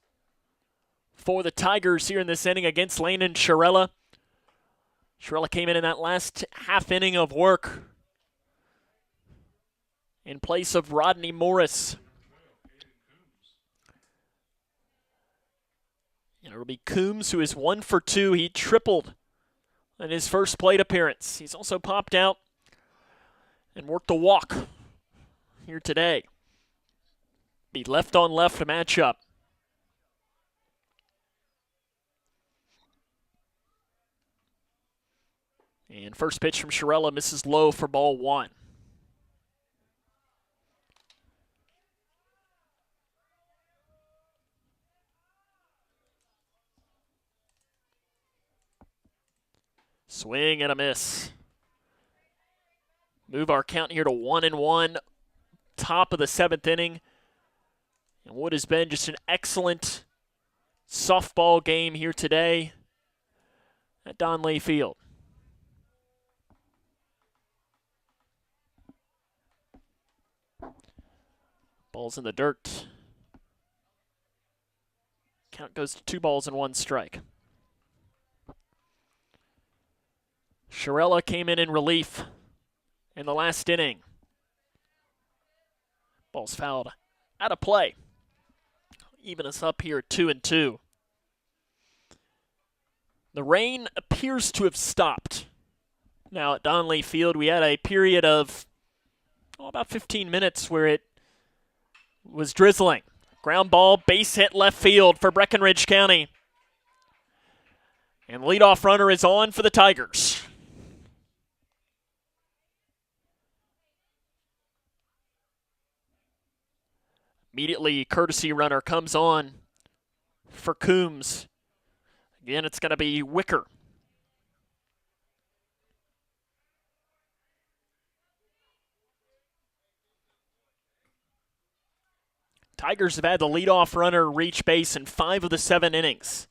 Speaker 1: for the Tigers here in this inning against Landon Sharella. Sharella came in that last half inning of work in place of Rodney Morris. And it'll be Coombs, who is 1 for 2. He tripled in his first plate appearance. He's also popped out and worked a walk here today. Be left-on-left matchup. And first pitch from Sharella misses low for ball 1. Swing and a miss. Move our count here to 1-1. Top of the 7th inning. And what has been just an excellent softball game here today at Donley Field. Ball's in the dirt. Count goes to 2 balls and 1 strike. Sharella came in relief in the last inning. Ball's fouled out of play. Even us up here at 2-2. The rain appears to have stopped. Now at Donley Field, we had a period of about 15 minutes where it was drizzling. Ground ball, base hit left field for Breckinridge County. And leadoff runner is on for the Tigers. Immediately, courtesy runner comes on for Coombs. Again, it's going to be Wicker. Tigers have had the leadoff runner reach base in 5 of the 7 innings.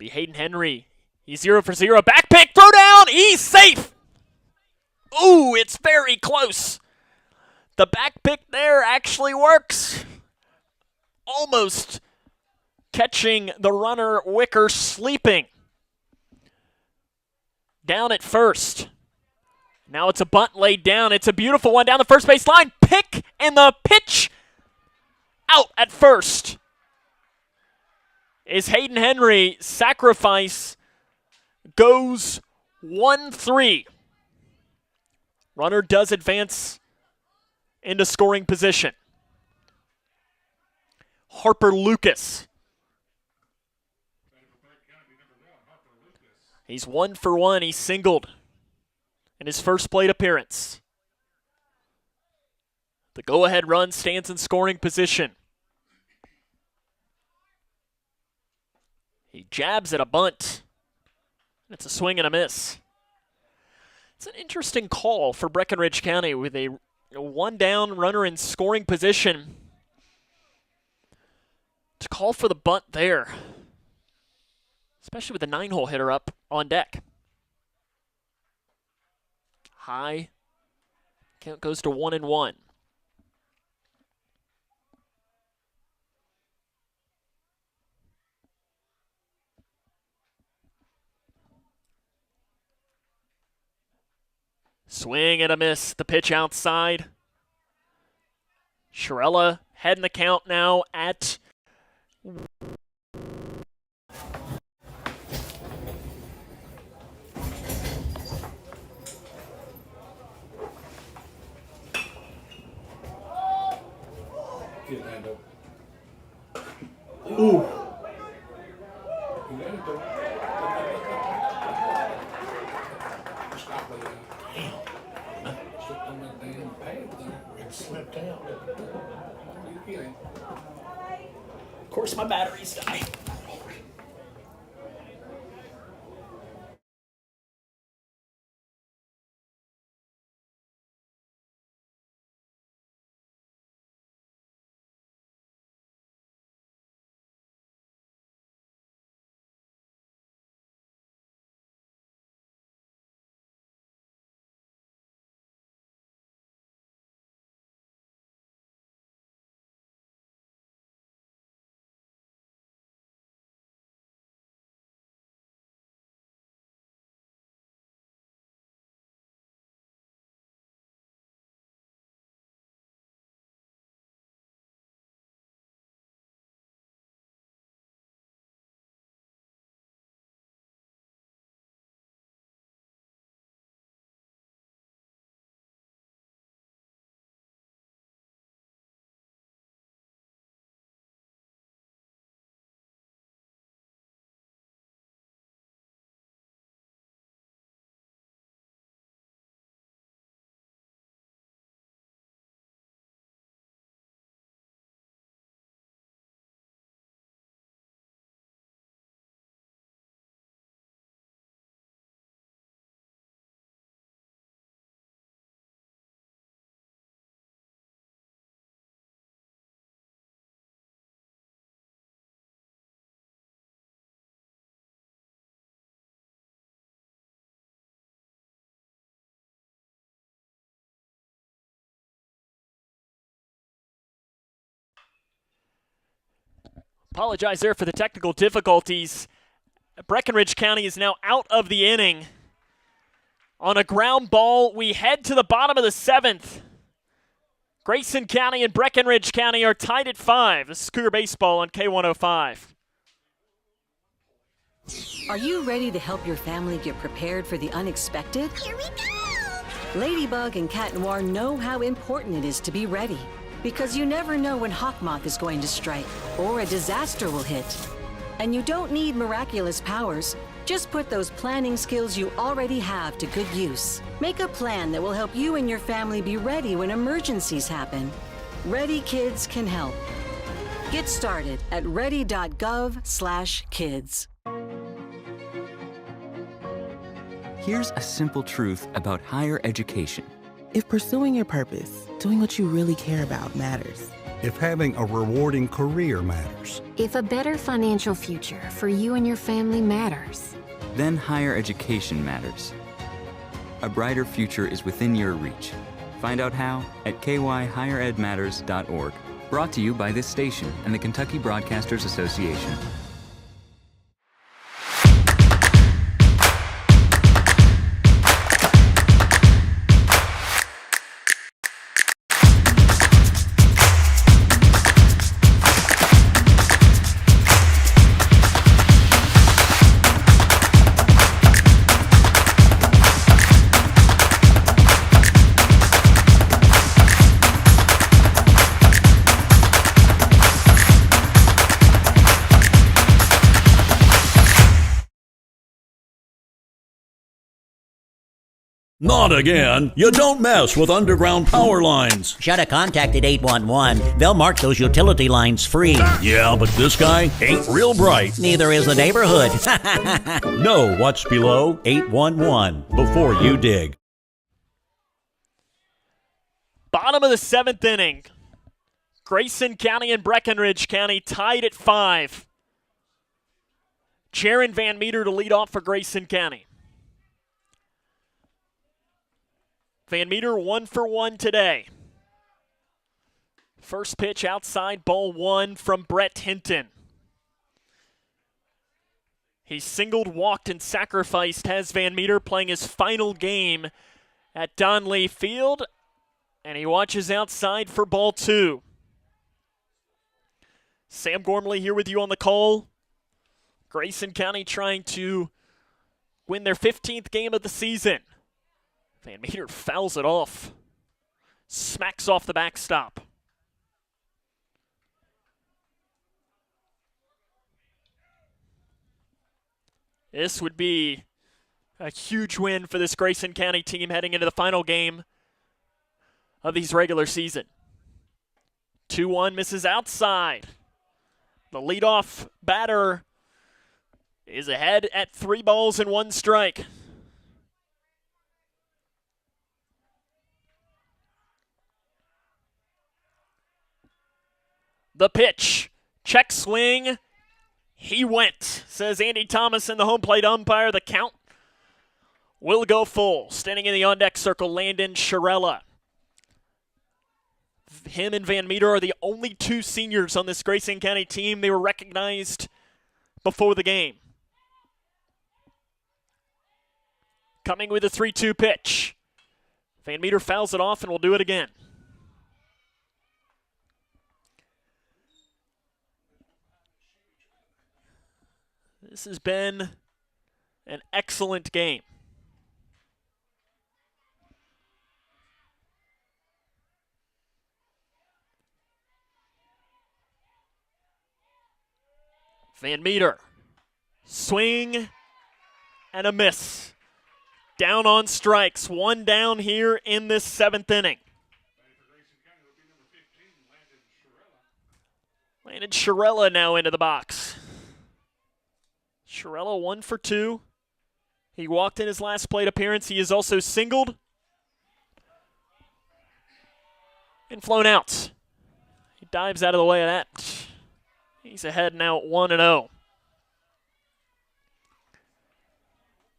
Speaker 1: Be Hayden Henry. He's 0 for 0. Back pick, throw down. He's safe. Ooh, it's very close. The back pick there actually works. Almost catching the runner Wicker sleeping. Down at first. Now it's a bunt laid down. It's a beautiful one down the first base line. Pick and the pitch out at first. Is Hayden Henry. Sacrifice goes 1-3. Runner does advance into scoring position. Harper Lucas. He's 1 for 1. He singled in his first plate appearance. The go-ahead run stands in scoring position. He jabs at a bunt. It's a swing and a miss. It's an interesting call for Breckinridge County with a one down runner in scoring position to call for the bunt there, especially with the 9-hole hitter up on deck. High. Count goes to 1-1. Swing and a miss. The pitch outside. Shirella heading the count now at
Speaker 17: Ooh. Slipped out.
Speaker 1: Of course, my batteries die. Apologize there for the technical difficulties. Breckinridge County is now out of the inning. On a ground ball, we head to the bottom of the 7th. Grayson County and Breckinridge County are tied at 5. This is Cougar Baseball on K105.
Speaker 20: Are you ready to help your family get prepared for the unexpected? Here we go! Ladybug and Cat Noir know how important it is to be ready, because you never know when Hawkmoth is going to strike or a disaster will hit. And you don't need miraculous powers. Just put those planning skills you already have to good use. Make a plan that will help you and your family be ready when emergencies happen. Ready Kids can help. Get started at ready.gov/kids.
Speaker 23: Here's a simple truth about higher education.
Speaker 21: If pursuing your purpose, doing what you really care about matters.
Speaker 22: If having a rewarding career matters.
Speaker 24: If a better financial future for you and your family matters.
Speaker 23: then higher education matters. A brighter future is within your reach. Find out how at kyhigheredmatters.org. Brought to you by this station and the Kentucky Broadcasters Association.
Speaker 11: Not again. You don't mess with underground power lines.
Speaker 13: Should have contacted 811. They'll mark those utility lines free.
Speaker 11: Yeah, but this guy ain't real bright.
Speaker 13: Neither is the neighborhood.
Speaker 11: Know what's below 811 before you dig.
Speaker 1: Bottom of the 7th inning. Grayson County and Breckinridge County tied at 5. Jaron Van Meter to lead off for Grayson County. Van Meter 1 for 1 today. First pitch outside, ball 1 from Brett Hinton. He singled, walked, and sacrificed has Van Meter playing his final game at Donley Field. And he watches outside for ball 2. Sam Gormley here with you on the call. Grayson County trying to win their 15th game of the season. Van Meter fouls it off. Smacks off the backstop. This would be a huge win for this Grayson County team heading into the final game of these regular season. 2-1 misses outside. The leadoff batter is ahead at 3 balls and 1 strike. The pitch. Check swing. He went, says Andy Thomas and the home plate umpire. The count will go full. Standing in the on-deck circle, Landon Shirella. Him and Van Meter are the only 2 seniors on this Grayson County team. They were recognized before the game. Coming with a 3-2 pitch. Van Meter fouls it off and will do it again. This has been an excellent game. Van Meter, swing and a miss. Down on strikes, 1 down here in this 7th inning. Landon Shirella now into the box. Shirella 1 for 2. He walked in his last plate appearance. He is also singled and flown out. He dives out of the way of that. He's ahead now at 1-0.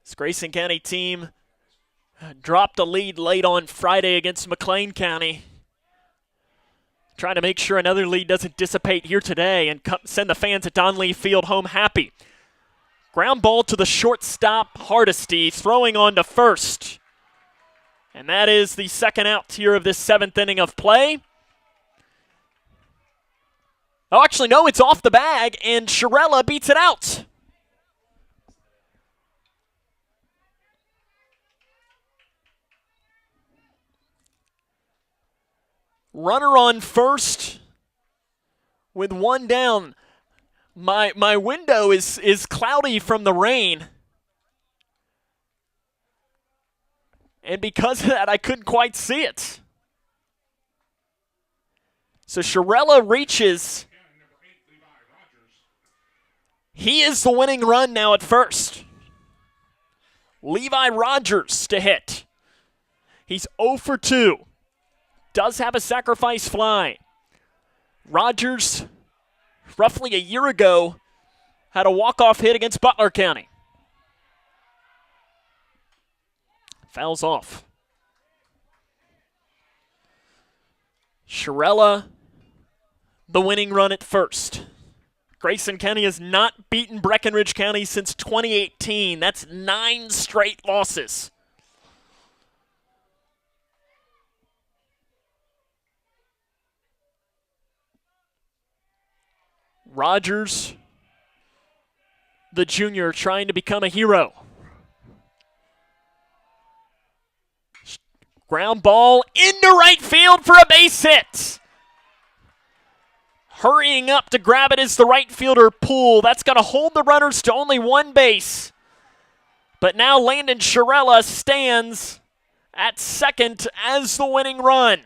Speaker 1: This Grayson County team dropped a lead late on Friday against McLean County. Trying to make sure another lead doesn't dissipate here today and send the fans at Donley Field home happy. Ground ball to the shortstop, Hardesty, throwing on to first. And that is the second out here of this 7th inning of play. Oh, actually, no, it's off the bag, and Shirella beats it out. Runner on first with 1 down. My window is cloudy from the rain. And because of that, I couldn't quite see it. So Shirella reaches. He is the winning run now at first. Levi Rogers to hit. He's 0 for 2. Does have a sacrifice fly. Rogers, roughly a year ago, had a walk-off hit against Butler County. Fouls off. Shirella, the winning run at first. Grayson County has not beaten Breckinridge County since 2018. That's 9 straight losses. Rogers, the junior, trying to become a hero. Ground ball into right field for a base hit. Hurrying up to grab it is the right fielder, Poole. That's going to hold the runners to only one base. But now Landon Shirella stands at second as the winning run.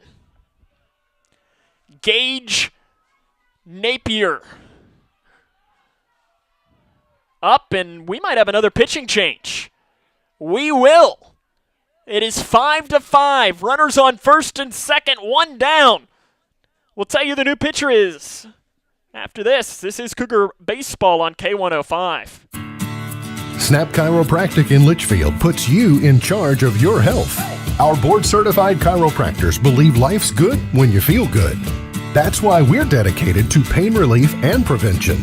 Speaker 1: Gage Napier up, and we might have another pitching change. We will. It is 5-5. Runners on first and second, one down. We'll tell you the new pitcher is after this. This is Cougar Baseball on K105.
Speaker 2: Snap Chiropractic in Litchfield puts you in charge of your health. Our board-certified chiropractors believe life's good when you feel good. That's why we're dedicated to pain relief and prevention.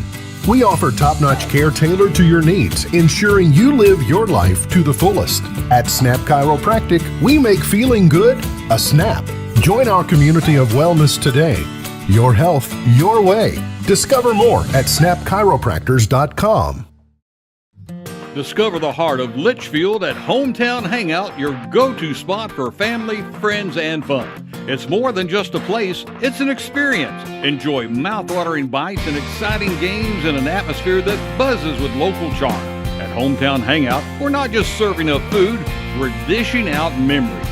Speaker 2: We offer top-notch care tailored to your needs, ensuring you live your life to the fullest. At Snap Chiropractic, we make feeling good a snap. Join our community of wellness today. Your health, your way. Discover more at snapchiropractors.com.
Speaker 9: Discover the heart of Litchfield at Hometown Hangout, your go-to spot for family, friends, and fun. It's more than just a place, it's an experience. Enjoy mouth-watering bites and exciting games in an atmosphere that buzzes with local charm. At Hometown Hangout, we're not just serving up food, we're dishing out memories.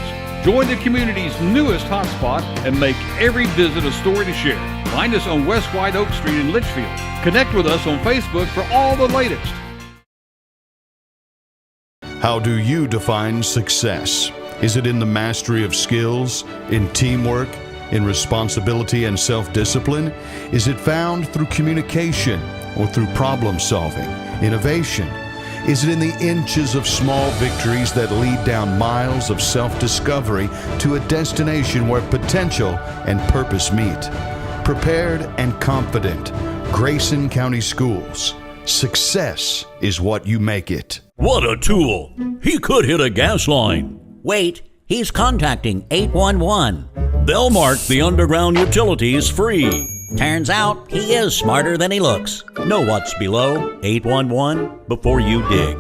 Speaker 9: Join the community's newest hotspot and make every visit a story to share. Find us on West White Oak Street in Litchfield. Connect with us on Facebook for all the latest.
Speaker 10: How do you define success? Is it in the mastery of skills, in teamwork, in responsibility and self-discipline? Is it found through communication or through problem solving, innovation? Is it in the inches of small victories that lead down miles of self-discovery to a destination where potential and purpose meet? Prepared and confident, Grayson County Schools. Success is what you make it.
Speaker 11: What a tool! He could hit a gas line.
Speaker 13: Wait, he's contacting 811.
Speaker 11: They'll mark the underground utilities free.
Speaker 13: Turns out he is smarter than he looks.
Speaker 11: Know what's below 811 before you dig.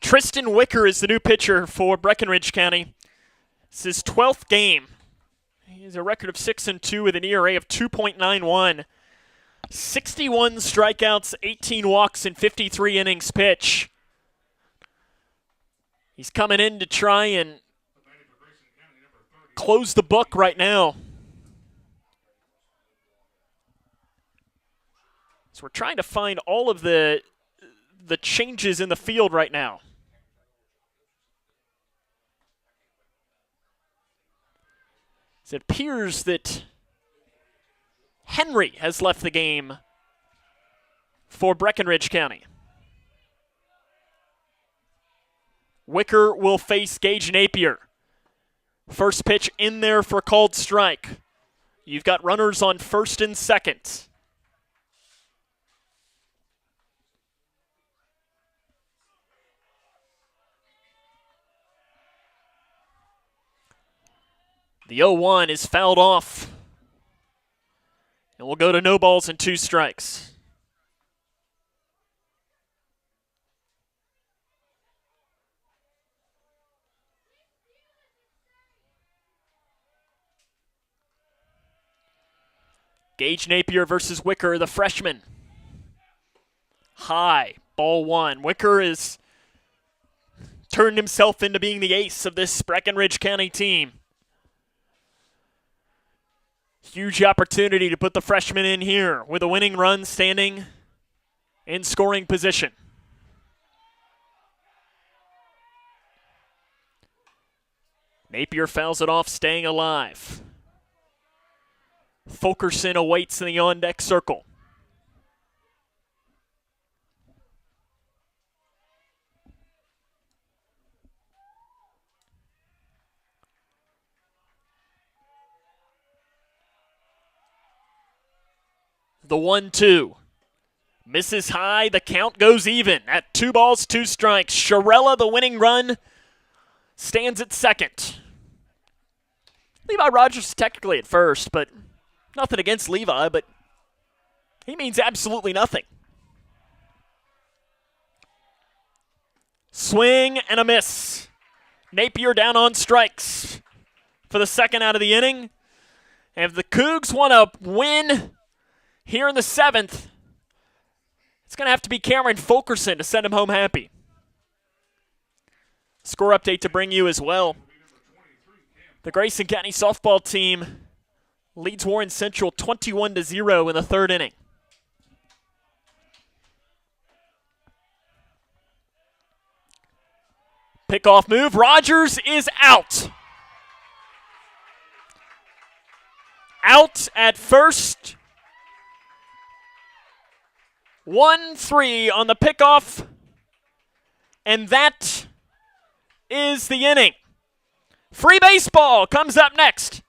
Speaker 1: Tristan Wicker is the new pitcher for Breckinridge County. It's his 12th game. He has a record of 6-2 with an ERA of 2.91. 61 strikeouts, 18 walks, and 53 innings pitched. He's coming in to try and close the book right now. So we're trying to find all of the changes in the field right now. It appears that Henry has left the game for Breckinridge County. Wicker will face Gage Napier. First pitch in there for a called strike. You've got runners on first and second. The 0-1 is fouled off. And we'll go to no balls and 2 strikes. Gage Napier versus Wicker, the freshman. High, ball 1. Wicker has turned himself into being the ace of this Breckinridge County team. Huge opportunity to put the freshman in here with a winning run standing in scoring position. Napier fouls it off, staying alive. Fulkerson awaits in the on-deck circle. The 1-2. Misses high. The count goes even at 2 balls, 2 strikes. Shirella, the winning run, stands at second. Levi Rogers technically at first, but nothing against Levi, but he means absolutely nothing. Swing and a miss. Napier down on strikes for the second out of the inning. And if the Cougs want to win here in the 7th, it's going to have to be Cameron Fulkerson to send him home happy. Score update to bring you as well. The Grayson County softball team leads Warren Central 21-0 in the 3rd inning. Pickoff move. Rogers is out. Out at first. 1-3 on the pickoff. And that is the inning. Free baseball comes up next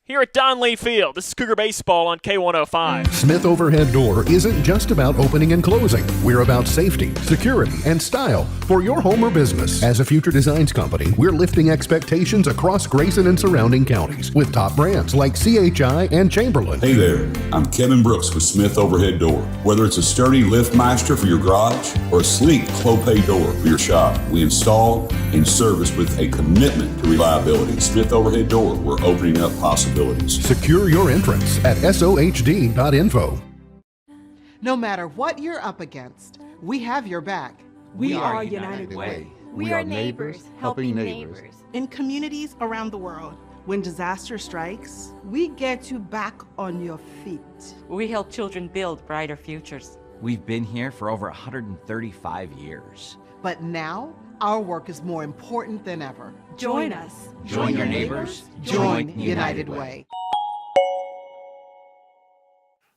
Speaker 1: here at Donley Field. This is Cougar Baseball on K105.
Speaker 2: Smith Overhead Door isn't just about opening and closing. We're about safety, security, and style for your home or business. As a Future Designs company, we're lifting expectations across Grayson and surrounding counties with top brands like CHI and Chamberlain.
Speaker 3: Hey there, I'm Kevin Brooks with Smith Overhead Door. Whether it's a sturdy LiftMaster for your garage or a sleek Clopay door for your shop, we install and service with a commitment to reliability. Smith Overhead Door, we're opening up possibilities.
Speaker 2: Secure your entrance at sohd.info.
Speaker 4: No matter what you're up against, we have your back.
Speaker 5: We are United Way.
Speaker 6: We are neighbors helping neighbors.
Speaker 5: In communities around the world, when disaster strikes, we get you back on your feet.
Speaker 6: We help children build brighter futures.
Speaker 7: We've been here for over 135 years.
Speaker 4: But now, our work is more important than ever.
Speaker 6: Join us.
Speaker 7: Join your neighbors.
Speaker 4: Join United Way.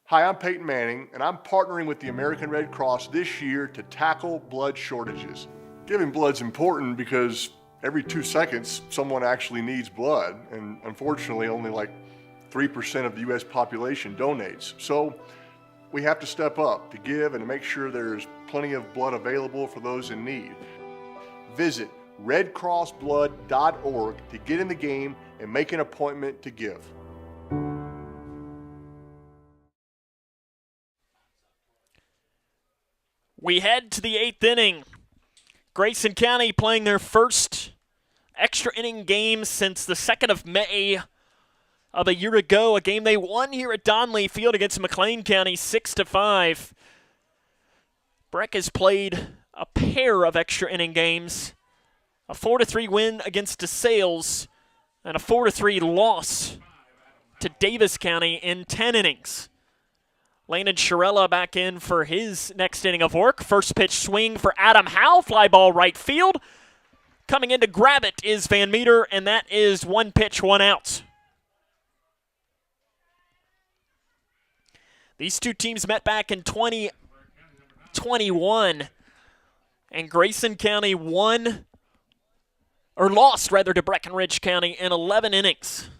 Speaker 12: Hi, I'm Peyton Manning, and I'm partnering with the American Red Cross this year to tackle blood shortages. Giving blood's important because every 2 seconds, someone actually needs blood, and unfortunately, only like 3% of the U.S. population donates. So we have to step up to give and to make sure there's plenty of blood available for those in need. Visit redcrossblood.org to get in the game and make an appointment to give.
Speaker 1: We head to the 8th inning. Grayson County playing their first extra inning game since the 2nd of May of a year ago, a game they won here at Donley Field against McLean County 6-5. Breck has played a pair of extra inning games, a 4-3 win against DeSales, and a 4-3 loss to Davis County in 10 innings. Landon Shirella back in for his next inning of work. First pitch swing for Adam Howe, fly ball right field. Coming in to grab it is Van Meter, and that is 1 pitch, 1 out. These two teams met back in 2021, and Grayson County lost to Breckinridge County in 11 innings.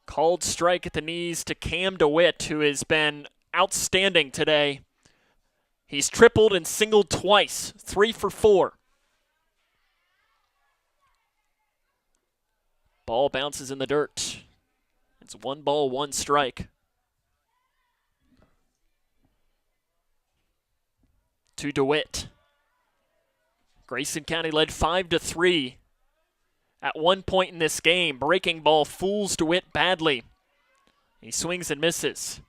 Speaker 1: Called strike at the knees to Cam DeWitt, who has been outstanding today. He's tripled and singled twice, 3 for 4. Ball bounces in the dirt. It's 1 ball, 1 strike. To DeWitt. Grayson County led 5-3 at one point in this game. Breaking ball fools DeWitt badly. He swings and misses.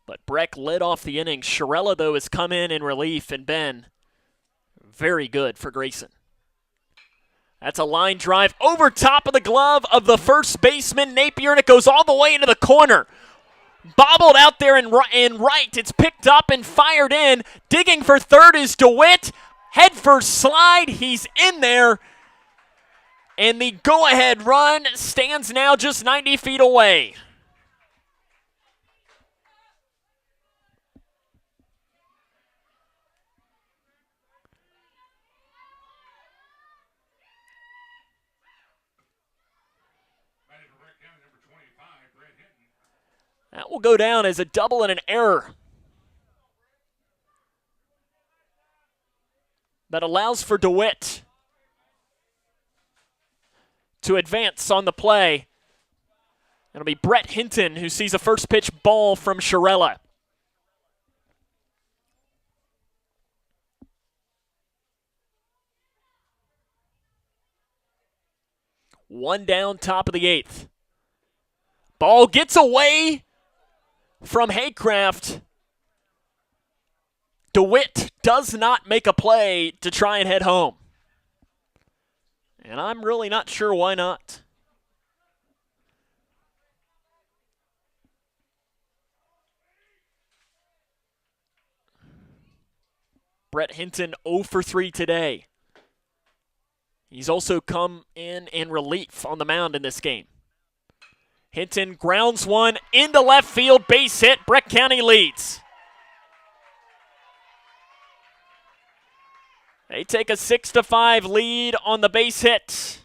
Speaker 1: But Breck led off the inning. Shirella, though, has come in relief and been very good for Grayson. That's a line drive over top of the glove of the first baseman, Napier, and it goes all the way into the corner. Bobbled out there in right. It's picked up and fired in. Digging for third is DeWitt. Head first slide. He's in there. And the go-ahead run stands now just 90 feet away. will go down as a double and an error. That allows for DeWitt to advance on the play. It'll be Brett Hinton who sees a first pitch ball from Shirella. One down, top of the 8th. Ball gets away from Haycraft. DeWitt does not make a play to try and head home. And I'm really not sure why not. Brett Hinton 0 for 3 today. He's also come in relief on the mound in this game. Hinton grounds one into left field, base hit. Breck County leads. They take a 6-5 lead on the base hit.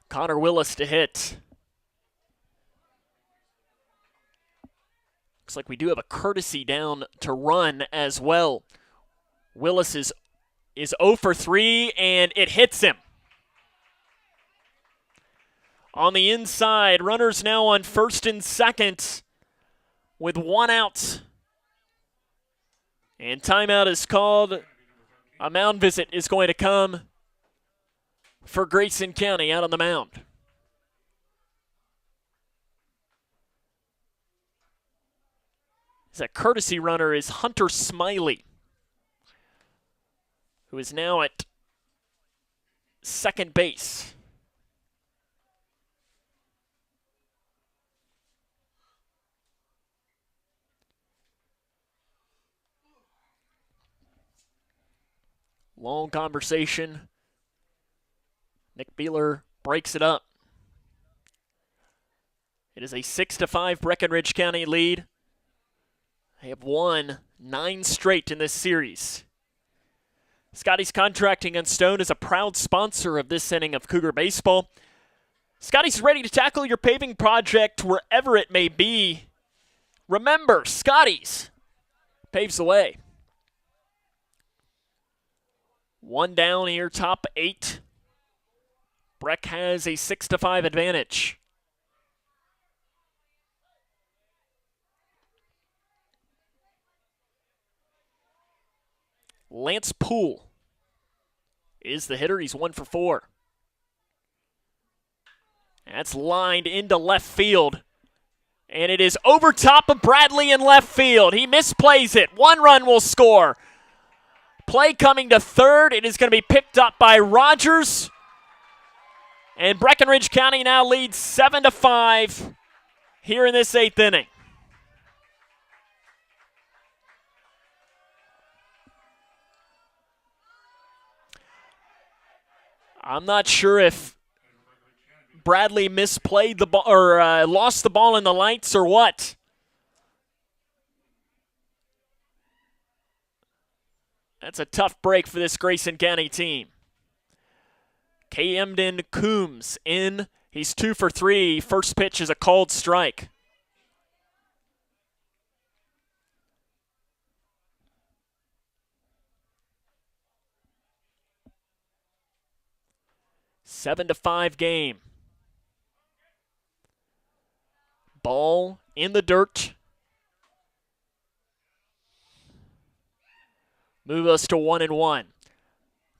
Speaker 1: Connor Willis to hit. Looks like we do have a courtesy down to run as well. Willis is 0 for 3, and it hits him. On the inside, runners now on first and second with 1 out. And timeout is called. A mound visit is going to come for Grayson County out on the mound. That courtesy runner is Hunter Smiley, who is now at second base. Long conversation. Nick Beeler breaks it up. It is a 6-5 Breckinridge County lead. They have won 9 straight in this series. Scotty's Contracting and Stone is a proud sponsor of this inning of Cougar baseball. Scotty's ready to tackle your paving project wherever it may be. Remember, Scotty's paves the way. 1 down here, top 8. Breck has a 6-5 advantage. Lance Poole is the hitter. He's 1 for 4. That's lined into left field. And it is over top of Bradley in left field. He misplays it. 1 run will score. Play coming to third. It is going to be picked up by Rogers. And Breckinridge County now leads 7-5 here in this 8th inning. I'm not sure if Bradley misplayed the ball or lost the ball in the lights or what. That's a tough break for this Grayson County team. Camden Coombs in. He's 2 for 3. First pitch is a called strike. Seven to 5 game. Ball in the dirt. Move us to 1-1.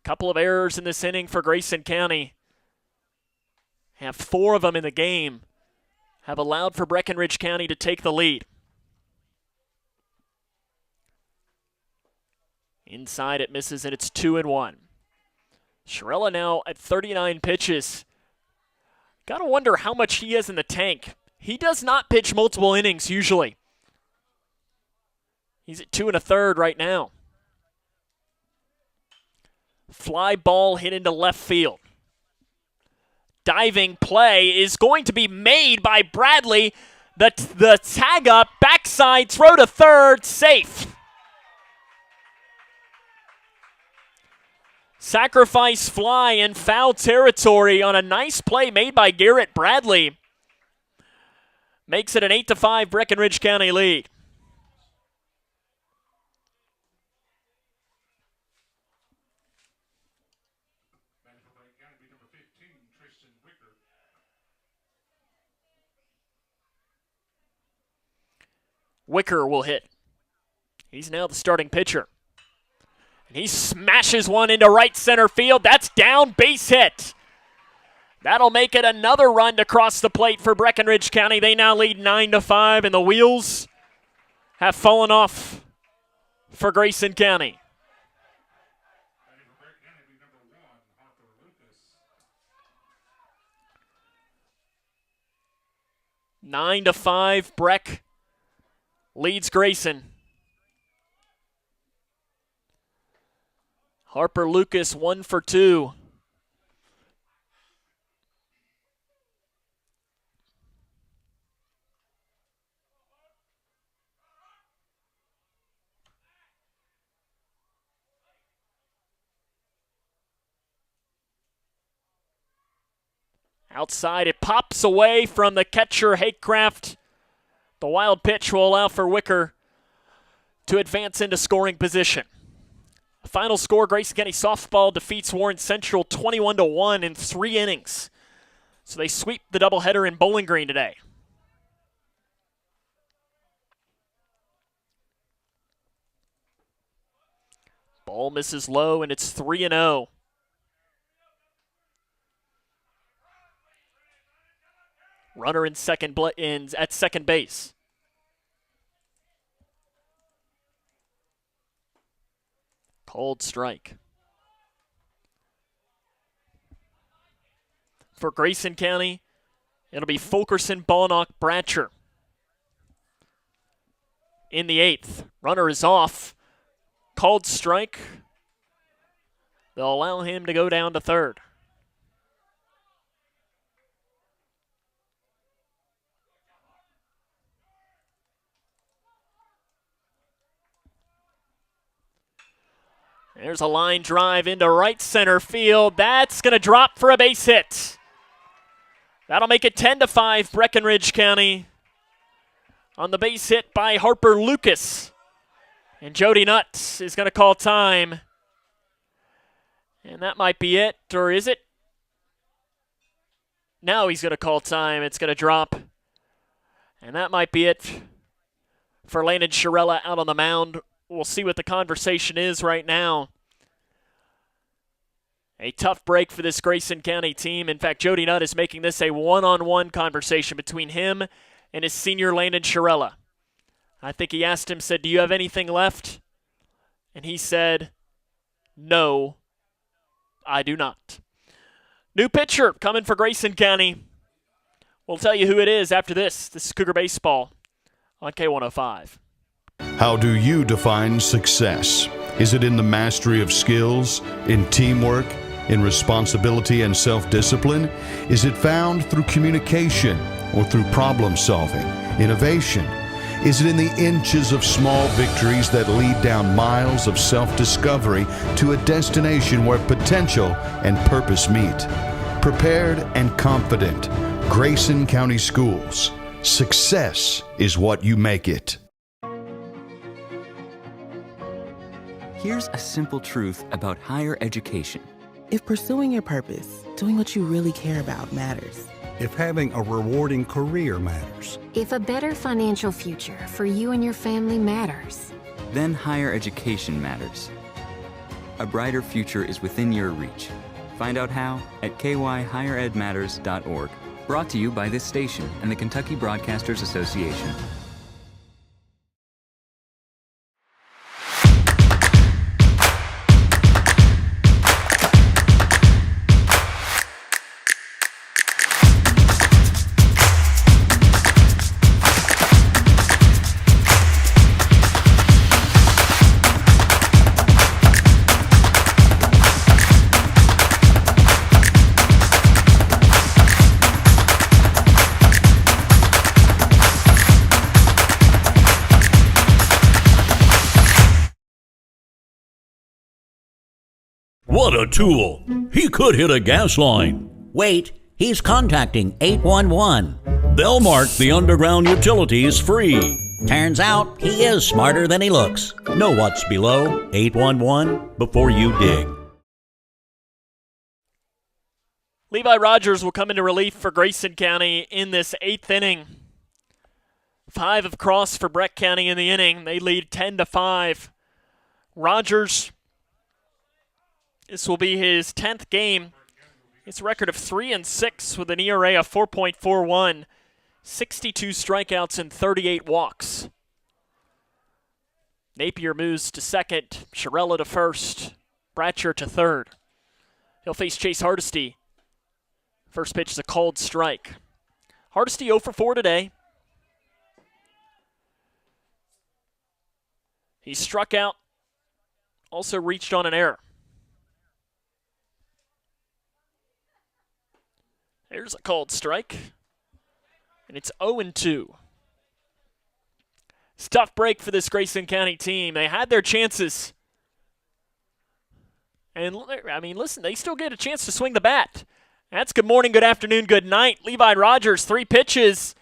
Speaker 1: Couple of errors in this inning for Grayson County. Have 4 of them in the game. Have allowed for Breckinridge County to take the lead. Inside it misses and it's 2-1. Shirella now at 39 pitches. Gotta wonder how much he has in the tank. He does not pitch multiple innings usually. He's at 2 1/3 right now. Fly ball hit into left field. Diving play is going to be made by Bradley. The tag up, backside throw to third, safe. Sacrifice fly in foul territory on a nice play made by Garrett Bradley. Makes it an 8-5 Breckinridge County lead. Wicker will hit. He's now the starting pitcher. And he smashes one into right center field. That's down, base hit. That'll make it another run to cross the plate for Breckinridge County. They now lead 9-5, and the wheels have fallen off for Grayson County. Nine to 5, Breck leads Grayson. Harper Lucas 1 for 2. Outside, it pops away from the catcher, Haycraft. The wild pitch will allow for Wicker to advance into scoring position. Final score, Grayson County softball defeats Warren Central 21-1 in 3 innings. So they sweep the doubleheader in Bowling Green today. Ball misses low, and it's 3-0. Runner in at second base. Cold strike. For Grayson County, it'll be Fulkerson, Balnock, Bratcher. In the 8th, runner is off. Called strike. They'll allow him to go down to third. There's a line drive into right center field. That's going to drop for a base hit. That'll make it 10-5 Breckinridge County on the base hit by Harper Lucas. And Jody Nutt is going to call time. And that might be it, or is it? Now he's going to call time. It's going to drop. And that might be it for Landon Shirella out on the mound. We'll see what the conversation is right now. A tough break for this Grayson County team. In fact, Jody Nutt is making this a one-on-one conversation between him and his senior Landon Shirella. I think he asked him, said, "Do you have anything left?" And he said, "No, I do not." New pitcher coming for Grayson County. We'll tell you who it is after this. This is Cougar Baseball on K105.
Speaker 10: How do you define success? Is it in the mastery of skills, in teamwork, in responsibility and self-discipline? Is it found through communication or through problem solving, innovation? Is it in the inches of small victories that lead down miles of self-discovery to a destination where potential and purpose meet? Prepared and confident, Grayson County Schools. Success is what you make it.
Speaker 23: Here's a simple truth about higher education.
Speaker 21: If pursuing your purpose, doing what you really care about matters.
Speaker 22: If having a rewarding career matters.
Speaker 8: If a better financial future for you and your family matters.
Speaker 23: Then higher education matters. A brighter future is within your reach. Find out how at kyhigheredmatters.org. Brought to you by this station and the Kentucky Broadcasters Association.
Speaker 11: What a tool! He could hit a gas line.
Speaker 13: Wait, he's contacting 811.
Speaker 11: They'll mark the underground utilities free.
Speaker 13: Turns out he is smarter than he looks.
Speaker 11: Know what's below 811 before you dig.
Speaker 1: Levi Rogers will come into relief for Grayson County in this 8th inning. 5 have crossed for Breck County in the inning. They lead 10-5. Rogers, this will be his 10th game. It's a record of 3-6 with an ERA of 4.41, 62 strikeouts and 38 walks. Napier moves to second, Shirella to first, Bratcher to third. He'll face Chase Hardesty. First pitch is a called strike. Hardesty 0 for 4 today. He struck out, also reached on an error. There's a called strike. And it's 0-2. It's a tough break for this Grayson County team. They had their chances. And, I mean, listen, they still get a chance to swing the bat. That's good morning, good afternoon, good night. Levi Rogers, 3 pitches.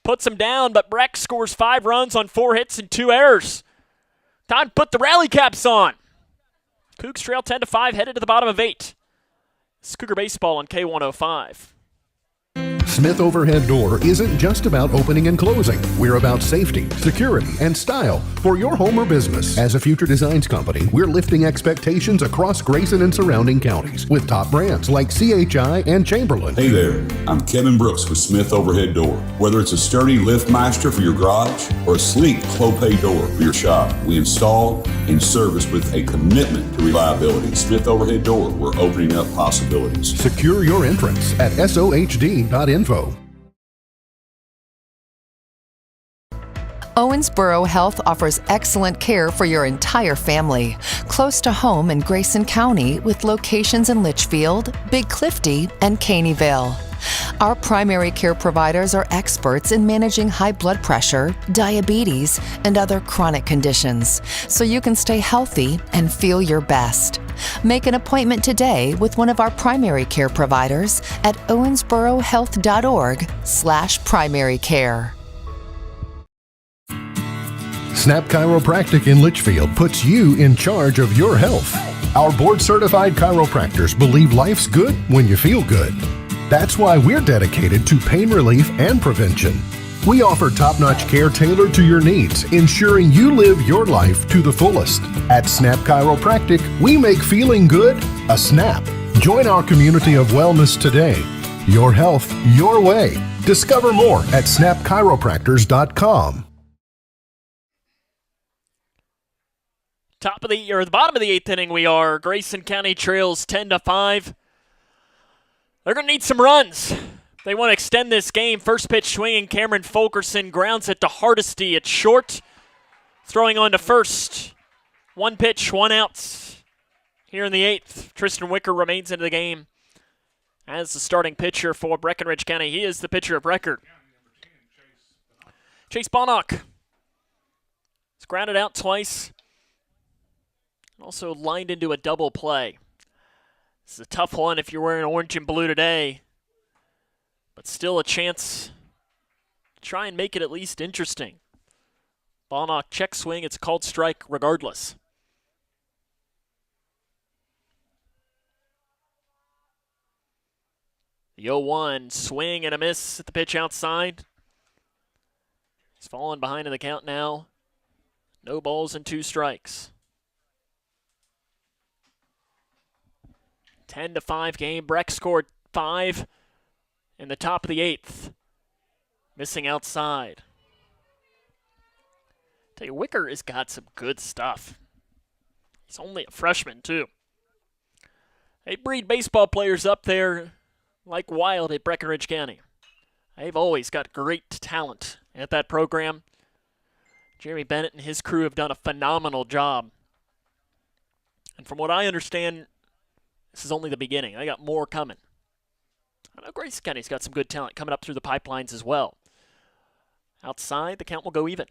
Speaker 1: Puts him down, but Breck scores 5 runs on 4 hits and 2 errors. Time to put the rally caps on. Cougs trail 10-5, headed to the bottom of 8. It's Cougar Baseball on K105.
Speaker 2: Smith Overhead Door isn't just about opening and closing. We're about safety, security, and style for your home or business. As a Future Designs company, we're lifting expectations across Grayson and surrounding counties with top brands like CHI and Chamberlain.
Speaker 3: Hey there, I'm Kevin Brooks with Smith Overhead Door. Whether it's a sturdy LiftMaster for your garage or a sleek Clopay door for your shop, we install and service with a commitment to reliability. Smith Overhead Door, we're opening up possibilities.
Speaker 2: Secure your entrance at sohd.info.
Speaker 17: Owensboro Health offers excellent care for your entire family. Close to home in Grayson County with locations in Litchfield, Big Clifty, and Caneyville. Our primary care providers are experts in managing high blood pressure, diabetes, and other chronic conditions, so you can stay healthy and feel your best. Make an appointment today with one of our primary care providers at owensborohealth.org/primary care.
Speaker 2: Snap Chiropractic in Litchfield puts you in charge of your health. Our board-certified chiropractors believe life's good when you feel good. That's why we're dedicated to pain relief and prevention. We offer top-notch care tailored to your needs, ensuring you live your life to the fullest. At Snap Chiropractic, we make feeling good a snap. Join our community of wellness today. Your health, your way. Discover more at snapchiropractors.com.
Speaker 1: The bottom of the 8th inning we are. Grayson County trails 10-5. They're going to need some runs. They want to extend this game. First pitch swinging, Cameron Fulkerson grounds it to Hardesty. It's short. Throwing on to first. 1 pitch, 1 out. Here in the 8th, Tristan Wicker remains into the game as the starting pitcher for Breckinridge County. He is the pitcher of record. Chase Bonnock. He's grounded out twice. Also lined into a double play. This is a tough one if you're wearing orange and blue today. But still a chance to try and make it at least interesting. Bonnock check swing. It's a called strike regardless. The 0-1 swing and a miss at the pitch outside. He's fallen behind in the count now. No balls and 2 strikes. 10-5 game. Breck scored 5 in the top of the 8th. Missing outside. Tell you, Wicker has got some good stuff. He's only a freshman, too. They breed baseball players up there like wild at Breckinridge County. They've always got great talent at that program. Jeremy Bennett and his crew have done a phenomenal job. And from what I understand, this is only the beginning. I got more coming. I know Grayson County's got some good talent coming up through the pipelines as well. Outside, the count will go even.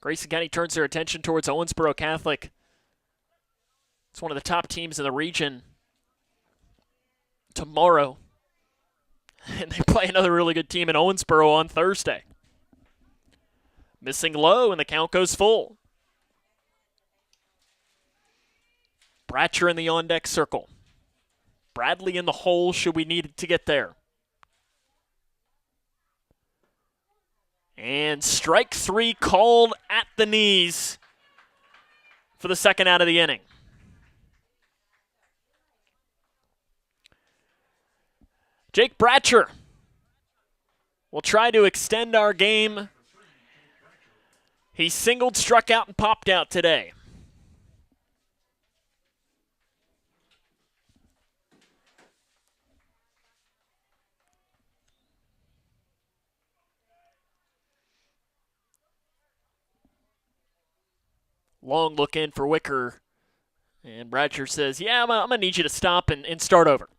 Speaker 1: Grayson County turns their attention towards Owensboro Catholic. It's one of the top teams in the region tomorrow. And they play another really good team in Owensboro on Thursday. Missing low, and the count goes full. Bratcher in the on-deck circle. Bradley in the hole should we need to get there. And strike 3 called at the knees for the second out of the inning. Jake Bratcher will try to extend our game. He singled, struck out, and popped out today. Long look in for Wicker. And Bratcher says, yeah, I'm going to need you to stop and start over.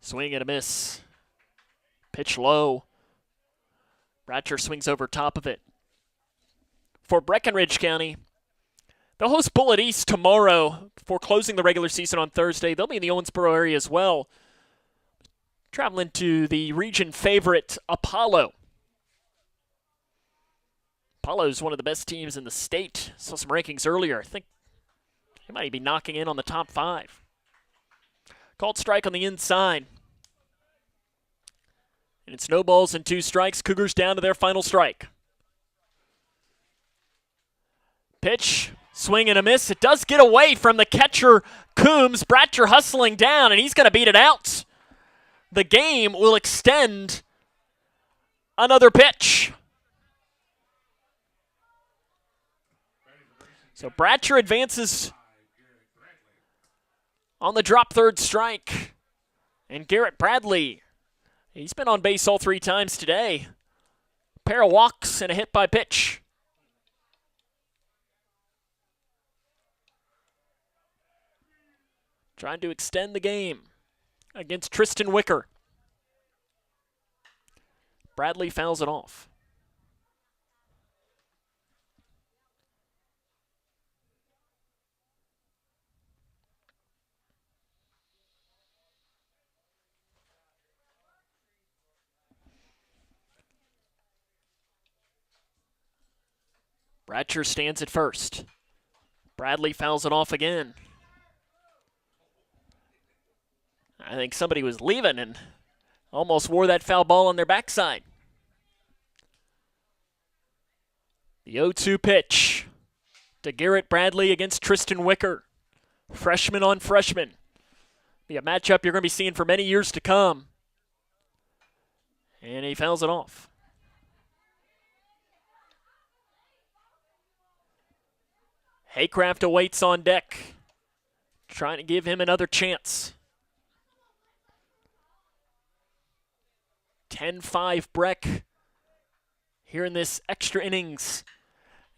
Speaker 1: Swing and a miss. Pitch low. Bratcher swings over top of it. For Breckinridge County, they'll host Bullitt East tomorrow before closing the regular season on Thursday. They'll be in the Owensboro area as well. Traveling to the region favorite, Apollo. Apollo is one of the best teams in the state. Saw some rankings earlier. I think they might be knocking in on the top 5. Called strike on the inside. And it's no balls and 2 strikes. Cougars down to their final strike. Pitch, swing and a miss. It does get away from the catcher, Coombs. Bratcher hustling down, and he's going to beat it out. The game will extend another pitch. So Bratcher advances on the drop third strike. And Garrett Bradley, he's been on base all 3 times today. A pair of walks and a hit by pitch. Trying to extend the game against Tristan Wicker. Bradley fouls it off. Bratcher stands at first. Bradley fouls it off again. I think somebody was leaving and almost wore that foul ball on their backside. The 0-2 pitch to Garrett Bradley against Tristan Wicker. Freshman on freshman. Be a matchup you're going to be seeing for many years to come. And he fouls it off. Haycraft awaits on deck, trying to give him another chance. 10-5 Breck here in this extra innings.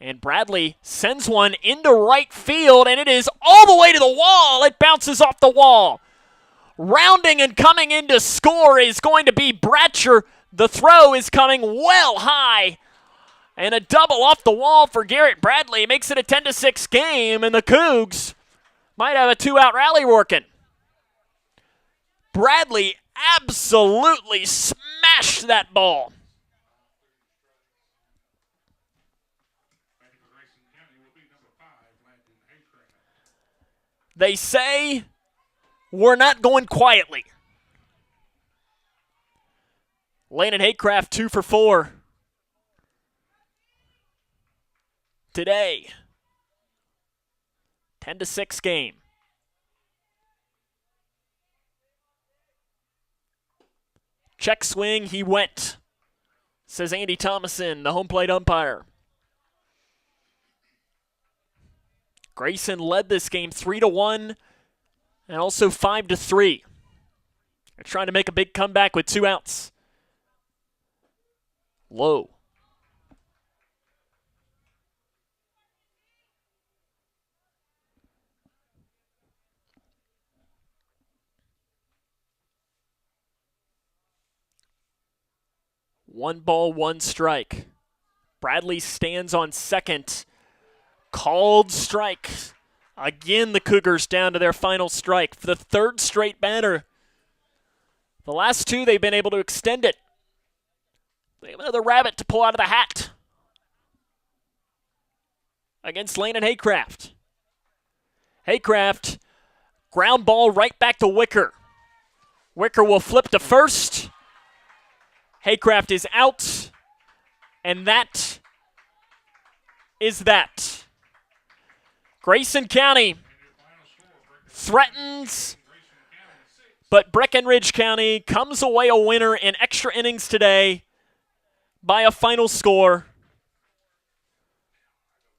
Speaker 1: And Bradley sends one into right field, and it is all the way to the wall. It bounces off the wall. Rounding and coming in to score is going to be Bratcher. The throw is coming well high. And a double off the wall for Garrett Bradley makes it a 10-6 game, and the Cougs might have a 2-out rally working. Bradley absolutely smashed that ball. They say we're not going quietly. Landon Haycraft 2 for 4. Today, 10-6 game. Check swing, he went, says Andy Thomason, the home plate umpire. Grayson led this game 3-1 and also 5-3. They're trying to make a big comeback with 2 outs. Low. 1 ball, 1 strike. Bradley stands on second. Called strike. Again, the Cougars down to their final strike for the 3rd straight batter. The last 2, they've been able to extend it. They have another rabbit to pull out of the hat against Landon Haycraft. Haycraft, ground ball right back to Wicker. Wicker will flip to first. Haycraft is out, and that is that. Grayson County threatens, but Breckinridge County comes away a winner in extra innings today by a final score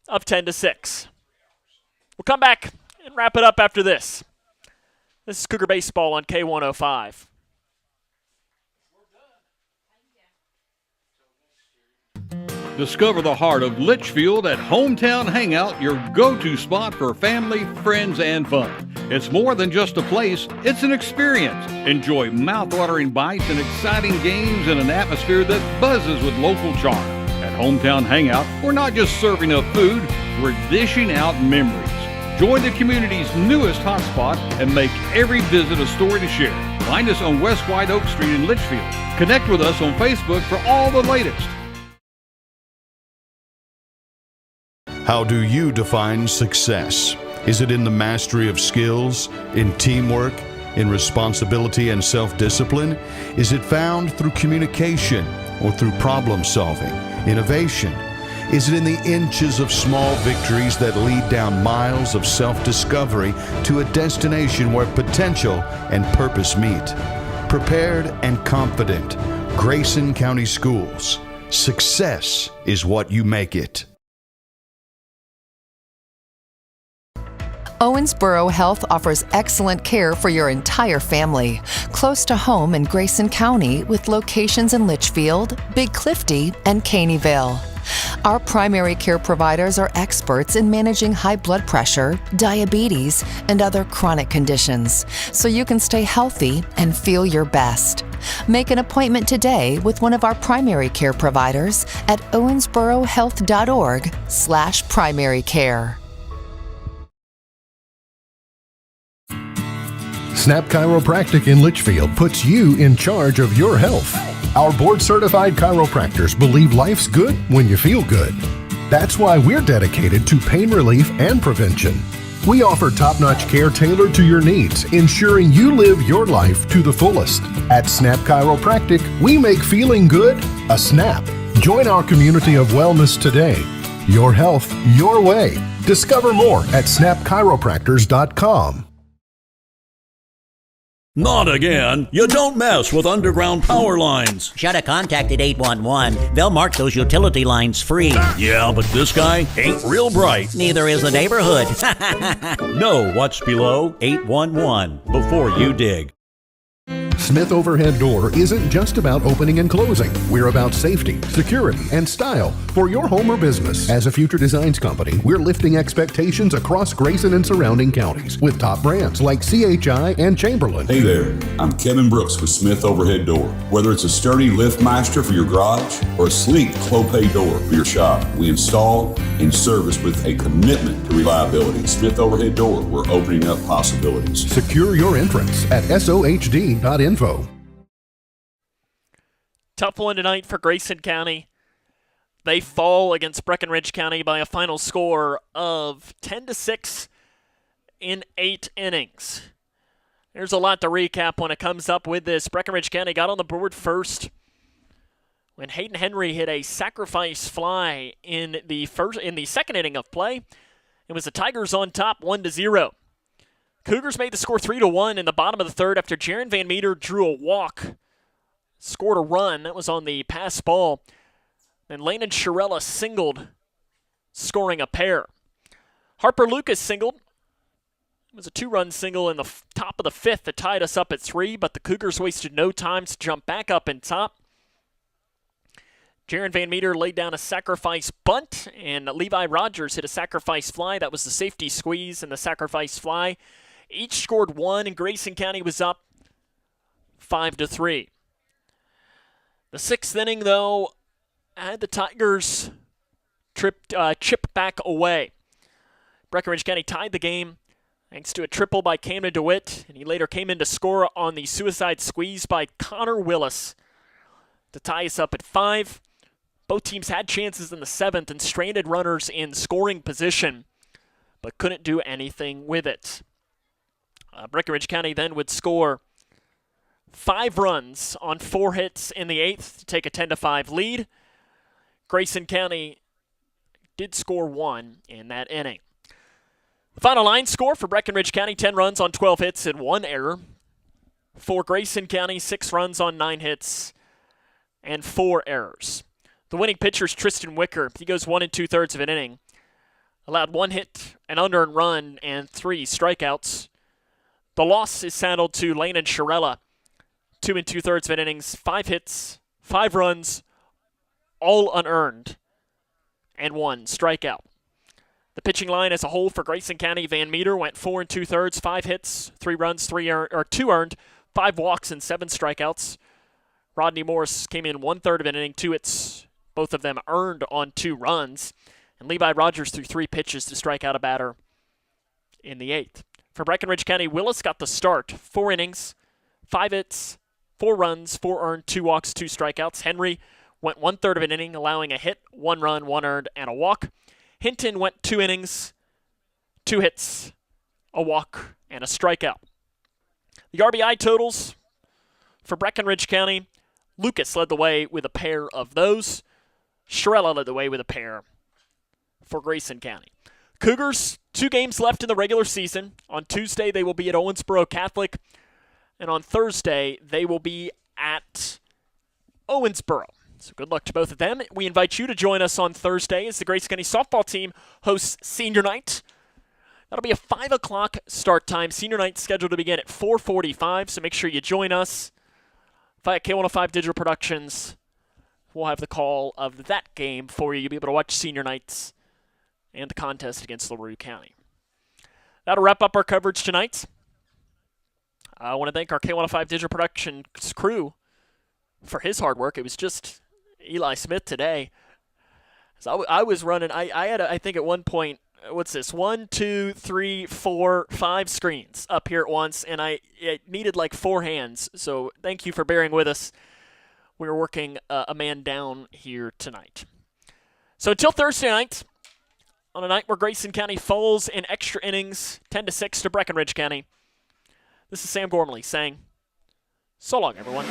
Speaker 1: of 10-6. We'll come back and wrap it up after this. This is Cougar Baseball on K105.
Speaker 9: Discover the heart of Litchfield at Hometown Hangout, your go-to spot for family, friends, and fun. It's more than just a place, it's an experience. Enjoy mouth-watering bites and exciting games in an atmosphere that buzzes with local charm. At Hometown Hangout, we're not just serving up food, we're dishing out memories. Join the community's newest hotspot and make every visit a story to share. Find us on West White Oak Street in Litchfield. Connect with us on Facebook for all the latest.
Speaker 10: How do you define success? Is it in the mastery of skills, in teamwork, in responsibility and self-discipline? Is it found through communication or through problem solving, innovation? Is it in the inches of small victories that lead down miles of self-discovery to a destination where potential and purpose meet? Prepared and confident, Grayson County Schools. Success is what you make it.
Speaker 17: Owensboro Health offers excellent care for your entire family, close to home in Grayson County with locations in Litchfield, Big Clifty, and Caneyville. Our primary care providers are experts in managing high blood pressure, diabetes, and other chronic conditions, so you can stay healthy and feel your best. Make an appointment today with one of our primary care providers at owensborohealth.org/primary care.
Speaker 2: Snap Chiropractic in Litchfield puts you in charge of your health. Our board-certified chiropractors believe life's good when you feel good. That's why we're dedicated to pain relief and prevention. We offer top-notch care tailored to your needs, ensuring you live your life to the fullest. At Snap Chiropractic, we make feeling good a snap. Join our community of wellness today. Your health, your way. Discover more at snapchiropractors.com.
Speaker 11: Not again. You don't mess with underground power lines.
Speaker 13: Should have contacted 811. They'll mark those utility lines free.
Speaker 11: Yeah, but this guy ain't real bright.
Speaker 13: Neither is the neighborhood.
Speaker 11: Know what's below 811 before you dig.
Speaker 2: Smith Overhead Door isn't just about opening and closing. We're about safety, security, and style for your home or business. As a future designs company, we're lifting expectations across Grayson and surrounding counties with top brands like CHI and Chamberlain.
Speaker 3: Hey there, I'm Kevin Brooks with Smith Overhead Door. Whether it's a sturdy LiftMaster for your garage or a sleek Clopay door for your shop, we install and service with a commitment to reliability. Smith Overhead Door, we're opening up possibilities.
Speaker 2: Secure your entrance at sohd.info.
Speaker 1: Tough one tonight for Grayson County. They fall against Breckinridge County by a final score of 10-6 in 8 innings. There's a lot to recap when it comes up with this. Breckinridge County got on the board first when Hayden Henry hit a sacrifice fly in the second inning of play. It was the Tigers on top 1-0. Cougars made the score 3-1 in the bottom of the third after Jaron Van Meter drew a walk, scored a run. That was on the pass ball. And Landon Shirella singled, scoring a pair. Harper Lucas singled. It was a 2-run single in the top of the fifth that tied us up at 3, but the Cougars wasted no time to jump back up in top. Jaron Van Meter laid down a sacrifice bunt, and Levi Rogers hit a sacrifice fly. That was the safety squeeze and the sacrifice fly. Each scored 1, and Grayson County was up 5-3. The 6th inning, though, had the Tigers chip back away. Breckinridge County tied the game thanks to a triple by Camden DeWitt, and he later came in to score on the suicide squeeze by Connor Willis to tie us up at 5. Both teams had chances in the 7th and stranded runners in scoring position, but couldn't do anything with it. Breckinridge County then would score 5 runs on 4 hits in the 8th to take a 10-5 lead. Grayson County did score 1 in that inning. The final line score for Breckinridge County, 10 runs on 12 hits and 1 error. For Grayson County, 6 runs on 9 hits and 4 errors. The winning pitcher is Tristan Wicker. He goes 1 2/3 of an inning. Allowed 1 hit, an unearned run, and 3 strikeouts. The loss is saddled to Landon Shirella. 2 2/3 of an innings, 5 hits, 5 runs, all unearned, and 1 strikeout. The pitching line as a whole for Grayson County, Van Meter went 4 2/3, 5 hits, 3 runs, 2 earned, 5 walks, and 7 strikeouts. Rodney Morris came in 1/3 of an inning, 2 hits, both of them earned on 2 runs. And Levi Rogers threw 3 pitches to strike out a batter in the 8th. For Breckinridge County, Willis got the start. 4 innings, 5 hits, 4 runs, 4 earned, 2 walks, 2 strikeouts. Henry went 1/3 of an inning, allowing a hit, 1 run, 1 earned, and a walk. Hinton went 2 innings, 2 hits, a walk, and a strikeout. The RBI totals for Breckinridge County, Lucas led the way with a pair of those. Shirella led the way with a pair for Grayson County. Cougars, 2 games left in the regular season. On Tuesday, they will be at Owensboro Catholic. And on Thursday, they will be at Owensboro. So good luck to both of them. We invite you to join us on Thursday as the Grayson County softball team hosts senior night. That'll be a 5 o'clock start time. Senior night scheduled to begin at 4:45, so make sure you join us. Via K105 Digital Productions, we'll have the call of that game for you. You'll be able to watch senior nights and the contest against LaRue County. That'll wrap up our coverage tonight. I want to thank our K105 Digital Productions crew for his hard work. It was just Eli Smith today. So I was running, I had, I think at one point, what's this, 1, 2, 3, 4, 5 screens up here at once, and it needed like 4 hands. So thank you for bearing with us. We were working a man down here tonight. So until Thursday night, on a night where Grayson County falls in extra innings, 10-6 to Breckinridge County, this is Sam Gormley saying, so long, everyone.